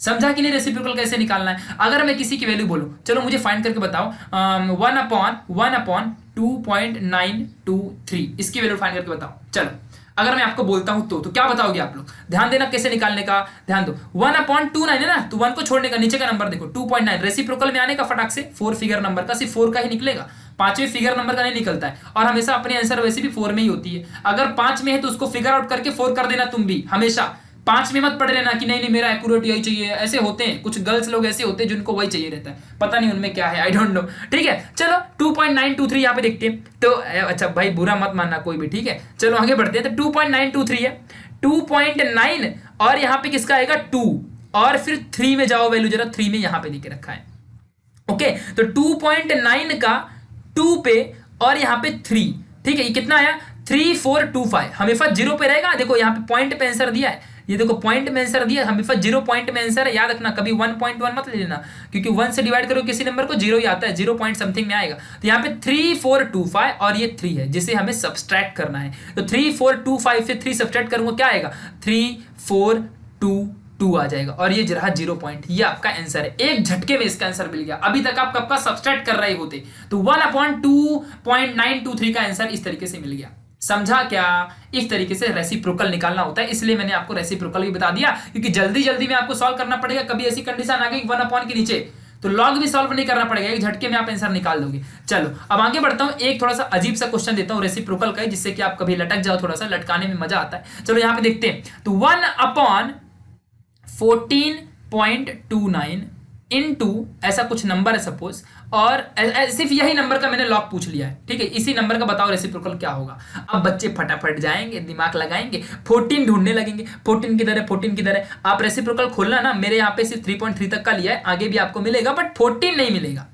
समझा कि नहीं रेसिप्रोकल कैसे निकालना है? अगर मैं किसी की वैल्यू बोलूं, चलो मुझे फाइंड करके बताओ 1/2.923, इसकी वैल्यू फाइंड करके बताओ। चलो अगर मैं आपको बोलता हूं तो क्या बताओगे आप लोग? ध्यान देना कैसे निकालने का, ध्यान दो। 1/29 है ना, तो 1 को छोड़ने का, नीचे का नंबर देखो 2.9, रेसिप्रोकल में आने का फटाक से 4 फिगर नंबर का, सिर्फ 4 का ही निकलेगा, 5वें फिगर नंबर का नहीं निकलता है। और हमेशा अपनी आंसर वैसे भी 4 में ही होती है। अगर 5 में है तो उसको फिगर आउट करके 4 कर देना तुम भी हमेशा। 5 में मत पढ़ लेना कि नहीं मेरा एक्यूरेट यही चाहिए, ऐसे होते हैं कुछ गर्ल्स लोग, ऐसे होते हैं जिनको वही चाहिए रहता है, पता नहीं उनमें क्या है, आई डोंट नो। ठीक है, चलो 2.923 यहाँ पे देखते हैं। तो अच्छा भाई बुरा मत मानना कोई भी, ठीक है। चलो आगे बढ़ते हैं। तो 2.923 है, 2.9 और यहाँ पे किसका आएगा? 2, और फिर 3 में जाओ, वैल्यू जरा 3 में यहाँ पे देके रखा है। ओके, तो 2.9 का 2 पे और यहाँ पे 3, ठीक है, ये कितना आया? 3425। हमेशा 0 पे रहेगा, देखो यहाँ पे पॉइंट पे आंसर दिया है, ये देखो पॉइंट में आंसर दिया, हमेशा 0 पॉइंट में आंसर है। याद रखना कभी 1.1 मत ले लेना, क्योंकि 1 से डिवाइड करो किसी नंबर को 0 ही आता है, 0 पॉइंट समथिंग में आएगा। तो यहाँ पे 3425 और ये 3 है जिसे हमें सब्सट्रैक्ट करना है। तो 3425 से 3 सब्सट्रैक्ट करूंगा, क्या आएगा? 3422 आ जाएगा, और ये रहा 0 पॉइंट। ये आपका आंसर है, एक झटके में इसका आंसर मिल गया। अभी तक आप कब का सब्सट्रैक्ट कर रहे होते, तो 1/2.923 का आंसर इस तरीके से मिल गया। समझा क्या? इस तरीके से रेसिप्रोकल निकालना होता है, इसलिए मैंने आपको रेसिप्रोकल भी बता दिया, क्योंकि जल्दी जल्दी में आपको सॉल्व करना पड़ेगा। कभी ऐसी कंडीशन आ गई 1 के नीचे, तो लॉग भी सॉल्व नहीं करना पड़ेगा, एक झटके में आप आंसर निकाल दोगे। चलो अब आगे बढ़ता हूं, एक थोड़ा सा अजीब सा क्वेश्चन देता हूं रेसिप्रोकल का, जिससे कि आप कभी लटक जाओ, थोड़ा सा लटकाने में मजा आता है। चलो यहाँ पे देखते हैं। तो 1/14.29 इनटू ऐसा कुछ नंबर है सपोज, और सिर्फ यही नंबर का मैंने लॉग पूछ लिया है, ठीक है। इसी नंबर का बताओ रेसिप्रोकल क्या होगा। अब बच्चे फटाफट जाएंगे, दिमाग लगाएंगे, 14 ढूंढने लगेंगे। 14 किधर है, 14 किधर है। आप रेसिप्रोकल खोलना ना, मेरे यहाँ पे सिर्फ 3.3 तक का लिया है, आगे भी आपको मिलेगा, बट 14 नहीं मिलेगा,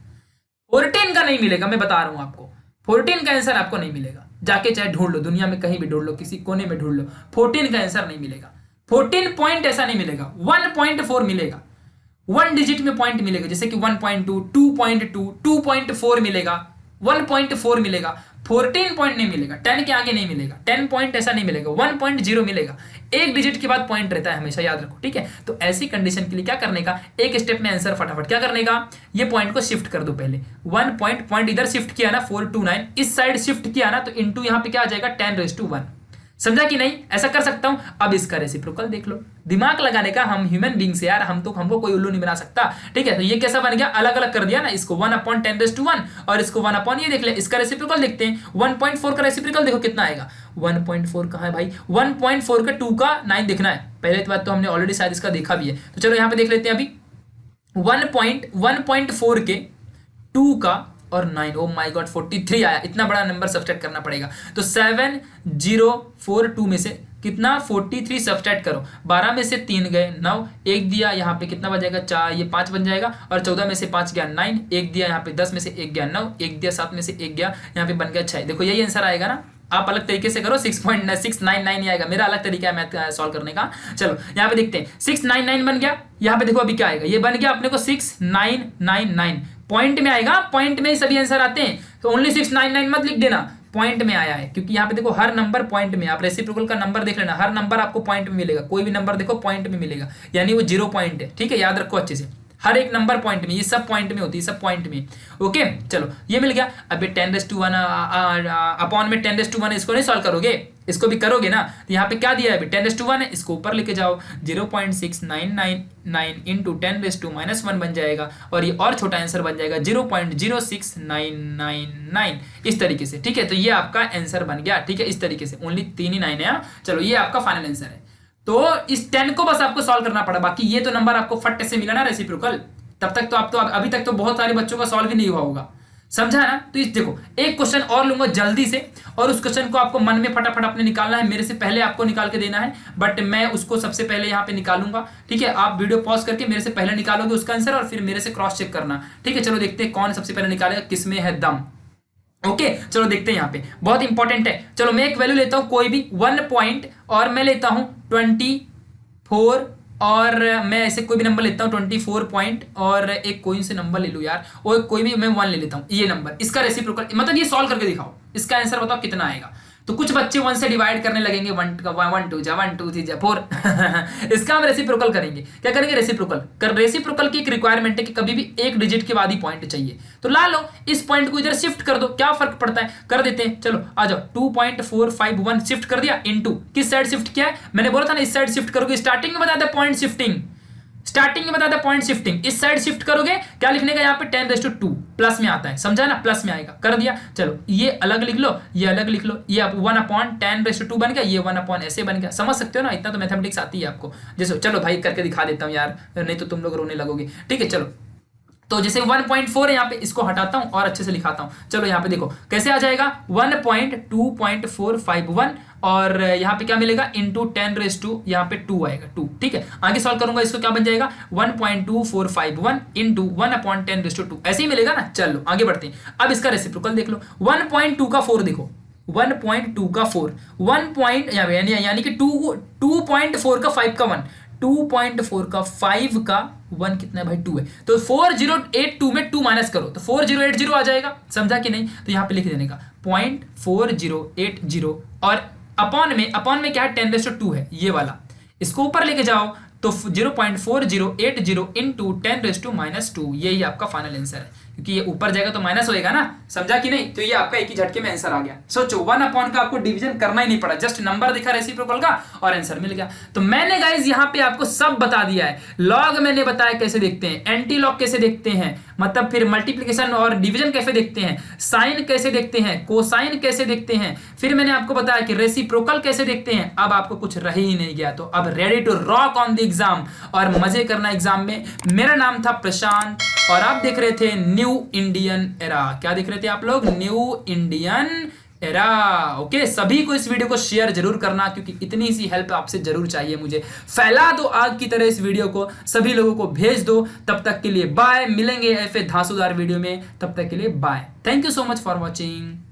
14 का नहीं मिलेगा, मैं बता रहा हूं आपको। 14 का आंसर आपको नहीं मिलेगा, जाके चाहे ढूंढ लो, दुनिया में कहीं भी ढूंढ लो, किसी कोने में ढूंढ लो, 14 का आंसर नहीं मिलेगा। 14 पॉइंट ऐसा नहीं मिलेगा, 1.4 मिलेगा, 1 डिजिट में पॉइंट मिलेगा, जैसे कि 1.2, 2.2, 2.4 मिलेगा, 1.4 मिलेगा, 14 पॉइंट नहीं मिलेगा, 10 के आगे नहीं मिलेगा, 10 पॉइंट ऐसा नहीं मिलेगा, 1.0 मिलेगा। एक डिजिट के बाद पॉइंट रहता है हमेशा, याद रखो, ठीक है। तो ऐसी कंडीशन के लिए क्या करने का, एक स्टेप में आंसर फटाफट क्या करने का, ये पॉइंट को शिफ्ट कर दो पहले। 1 पॉइंट इधर शिफ्ट किया ना, 429 इस साइड शिफ्ट किया ना, तो इंटू यहाँ पे क्या आ जाएगा 10⁻1। समझा कि नहीं? ऐसा कर सकता हूं। अब इसका रेसिप्रोकल देख लो, दिमाग लगाने का, हम ह्यूमन बींग्स यार, हमको कोई उल्लू नहीं बना सकता, ठीक है। तो ये कैसा बन गया, अलग अलग कर दिया ना, इसको 1/10⁻1 और इसको 1 ये देख ले। इसका रेसिप्रोकल देखते हैं, 1.4 का रेसिप्रोकल देखो कितना आएगा। 1.4 कहां है भाई, 1.4 का 2 का 9 देखना है, पहले बात तो हमने ऑलरेडी शायद इसका देखा भी है। तो चलो यहाँ पे देख लेते हैं अभी 1.4 के 2 का और 9, ओ माय गॉड 43 आया, इतना बड़ा नंबर सब्सट्रैक्ट करना पड़ेगा। तो 7042 में से कितना 43 सब्सट्रैक्ट करो, 12 में से 3 गए 9, एक दिया यहाँ पे कितना बन जाएगा 4, ये 5 बन जाएगा, और 14 में से 5 गया 9, एक दिया यहाँ पे 10 में से 1 गया 9, एक दिया 7 में से 1 गया यहाँ पे बन गया 6। देखो यही आंसर आएगा ना, आप अलग तरीके से करो 6.699 ही आएगा, मेरा अलग तरीका है मैथ सॉल्व करने का। चलो यहाँ पे देखते हैं 699 बन गया, यहाँ पे देखो अभी क्या आएगा, ये बन गया अपने को 6999, पॉइंट में आएगा, पॉइंट में ही सभी आंसर आते हैं, तो ओनली 699 मत लिख देना, पॉइंट में आया है, क्योंकि यहाँ पे देखो हर नंबर पॉइंट में, आप रेसिप्रोकल का नंबर देख लेना, हर नंबर आपको पॉइंट में मिलेगा, कोई भी नंबर देखो पॉइंट में मिलेगा, यानी वो 0 पॉइंट है, ठीक है, याद रखो अच्छे से, हर एक नंबर पॉइंट में, ये सब पॉइंट में होती है, सब पॉइंट में। ओके चलो ये मिल गया। अभी 10⁻1 अपॉन में 10⁻1 इसको नहीं सॉल्व करोगे, इसको भी करोगे ना, तो यहाँ पे क्या दिया है अभी 10⁻1 है, इसको ऊपर लेके जाओ, 0.6999 इंटू 10⁻⁻1 बन जाएगा, और ये और छोटा आंसर बन जाएगा 0.06999, इस तरीके से, ठीक है। तो ये आपका आंसर बन गया, ठीक है, इस तरीके से, ओनली 3 ही 9 है। चलो ये आपका फाइनल आंसर है। तो इस 10 को बस आपको सॉल्व करना पड़ा, बाकी ये तो नंबर आपको फट से मिला ना रेसिप्रोकल, तब तक तो आप तो अभी तक तो बहुत सारे बच्चों का सॉल्व ही नहीं हुआ होगा, समझा ना। तो इस देखो एक क्वेश्चन और लूंगा जल्दी से, और उस क्वेश्चन को आपको मन में फटाफट अपने निकालना है, मेरे से पहले आपको निकाल के देना है, बट मैं उसको सबसे पहले यहाँ पे निकालूंगा, ठीक है। आप वीडियो पॉज करके मेरे से पहले निकालोगे उसका आंसर, और फिर मेरे से क्रॉस चेक करना, ठीक है। चलो देखते हैं कौन सबसे पहले निकालेगा, किसमें है दम। ओके चलो देखते हैं, यहाँ पे बहुत इंपॉर्टेंट है। चलो मैं एक वैल्यू लेता हूँ कोई भी 1 पॉइंट, और मैं लेता हूँ 24, और मैं ऐसे कोई भी नंबर लेता हूँ 24 पॉइंट, और एक कोई से नंबर ले लूँ यार, और कोई भी मैं 1 ले लेता हूँ, ये नंबर, इसका रेसिप्रोकल मतलब ये सॉल्व करके दिखाओ, इसका आंसर बताओ कितना आएगा। तो कुछ बच्चे 1 से डिवाइड करने लगेंगे, 1 2 1 2 3 4 इसका हम रेसिप्रोकल करेंगे। क्या करेंगे रेसिप्रोकल रेसिप्रोकल की एक रिक्वायरमेंट है कि कभी भी एक डिजिट के बाद ही पॉइंट चाहिए, तो ला लो इस पॉइंट को इधर शिफ्ट कर दो, क्या फर्क पड़ता है, कर देते हैं। चलो आ जाओ, 2.451 शिफ्ट कर दिया, इनटू किस साइड शिफ्ट किया है, मैंने बोला था ना इस साइड शिफ्ट करोगे, स्टार्टिंग में बता था पॉइंट शिफ्टिंग, स्टार्टिंग में बता था पॉइंट शिफ्टिंग, इस साइड शिफ्ट करोगे, क्या लिखने का यहाँ पे 10⁻2 प्लस में आता है, समझा ना, प्लस में आएगा, कर दिया। चलो ये अलग लिख लो, ये अलग लिख लो, ये 1/10⁻2 बन गया, ये 1 ऐसे बन गया, समझ सकते हो ना, इतना तो मैथमेटिक्स आती है आपको। जैसे चलो भाई करके दिखा देता हूँ यार, नहीं तो तुम लोग रोने लगोगे, ठीक है। चलो तो जैसे 1.4 है यहाँ पे, इसको हटाता हूं और अच्छे से लिखाता हूं। चलो यहाँ पे देखो कैसे आ जाएगा, 1.2.451, और यहाँ पे क्या मिलेगा, इंटू 10⁻2, यहाँ पे 2 आएगा, 2, ठीक है। आगे सॉल्व करूंगा इसको, क्या बन जाएगा 1.2451 इंटू 1/10⁻2, ऐसे ही मिलेगा ना। चलो आगे बढ़ते हैं, अब इसका रेसिप्रोकल देख लो, 1.2 का 4 देखो, 1.2 का 4, 1 पॉइंट यानी कि 2.4 का 5 का 1, 2.4 का 5 का 1 कितना है भाई, 2 है, तो 4082 में 2 माइनस करो तो 4080 आ जाएगा, समझा कि नहीं। तो यहाँ पे लिख देने का 0.4080, और अपॉन में क्या है 10⁻2 है ये वाला, इसको ऊपर लेके जाओ तो 0.4080 इंटू 10⁻2, यही आपका फाइनल आंसर है, क्योंकि ये ऊपर जाएगा तो माइनस होएगा ना, समझा कि नहीं। तो ये आपका एक ही झटके में आंसर आ गया। सोचो 1 का आपको डिवीजन करना ही नहीं पड़ा, जस्ट नंबर दिखा रेसिप्रोकल का और आंसर मिल गया। तो मैंने गाइस यहाँ पे आपको सब बता दिया है, लॉग मैंने बताया कैसे देखते हैं, एंटी लॉग कैसे देखते हैं, मतलब फिर मल्टीप्लिकेशन और डिवीजन कैसे देखते हैं, साइन कैसे देखते हैं, कोसाइन कैसे देखते हैं, फिर मैंने आपको बताया कि रेसिप्रोकल कैसे देखते हैं। अब आपको कुछ रह ही नहीं गया, तो अब ready to rock on the exam और मजे करना एग्जाम में। मेरा नाम था प्रशांत और आप देख रहे थे न्यू इंडियन एरा। क्या देख रहे थे आप लोग, न्यू इंडियन एरा। ओके, सभी को इस वीडियो को शेयर जरूर करना, क्योंकि इतनी सी हेल्प आपसे जरूर चाहिए मुझे। फैला दो आग की तरह इस वीडियो को, सभी लोगों को भेज दो। तब तक के लिए बाय, मिलेंगे ऐसे धांसूदार वीडियो में, तब तक के लिए bye. Thank you so much for watching.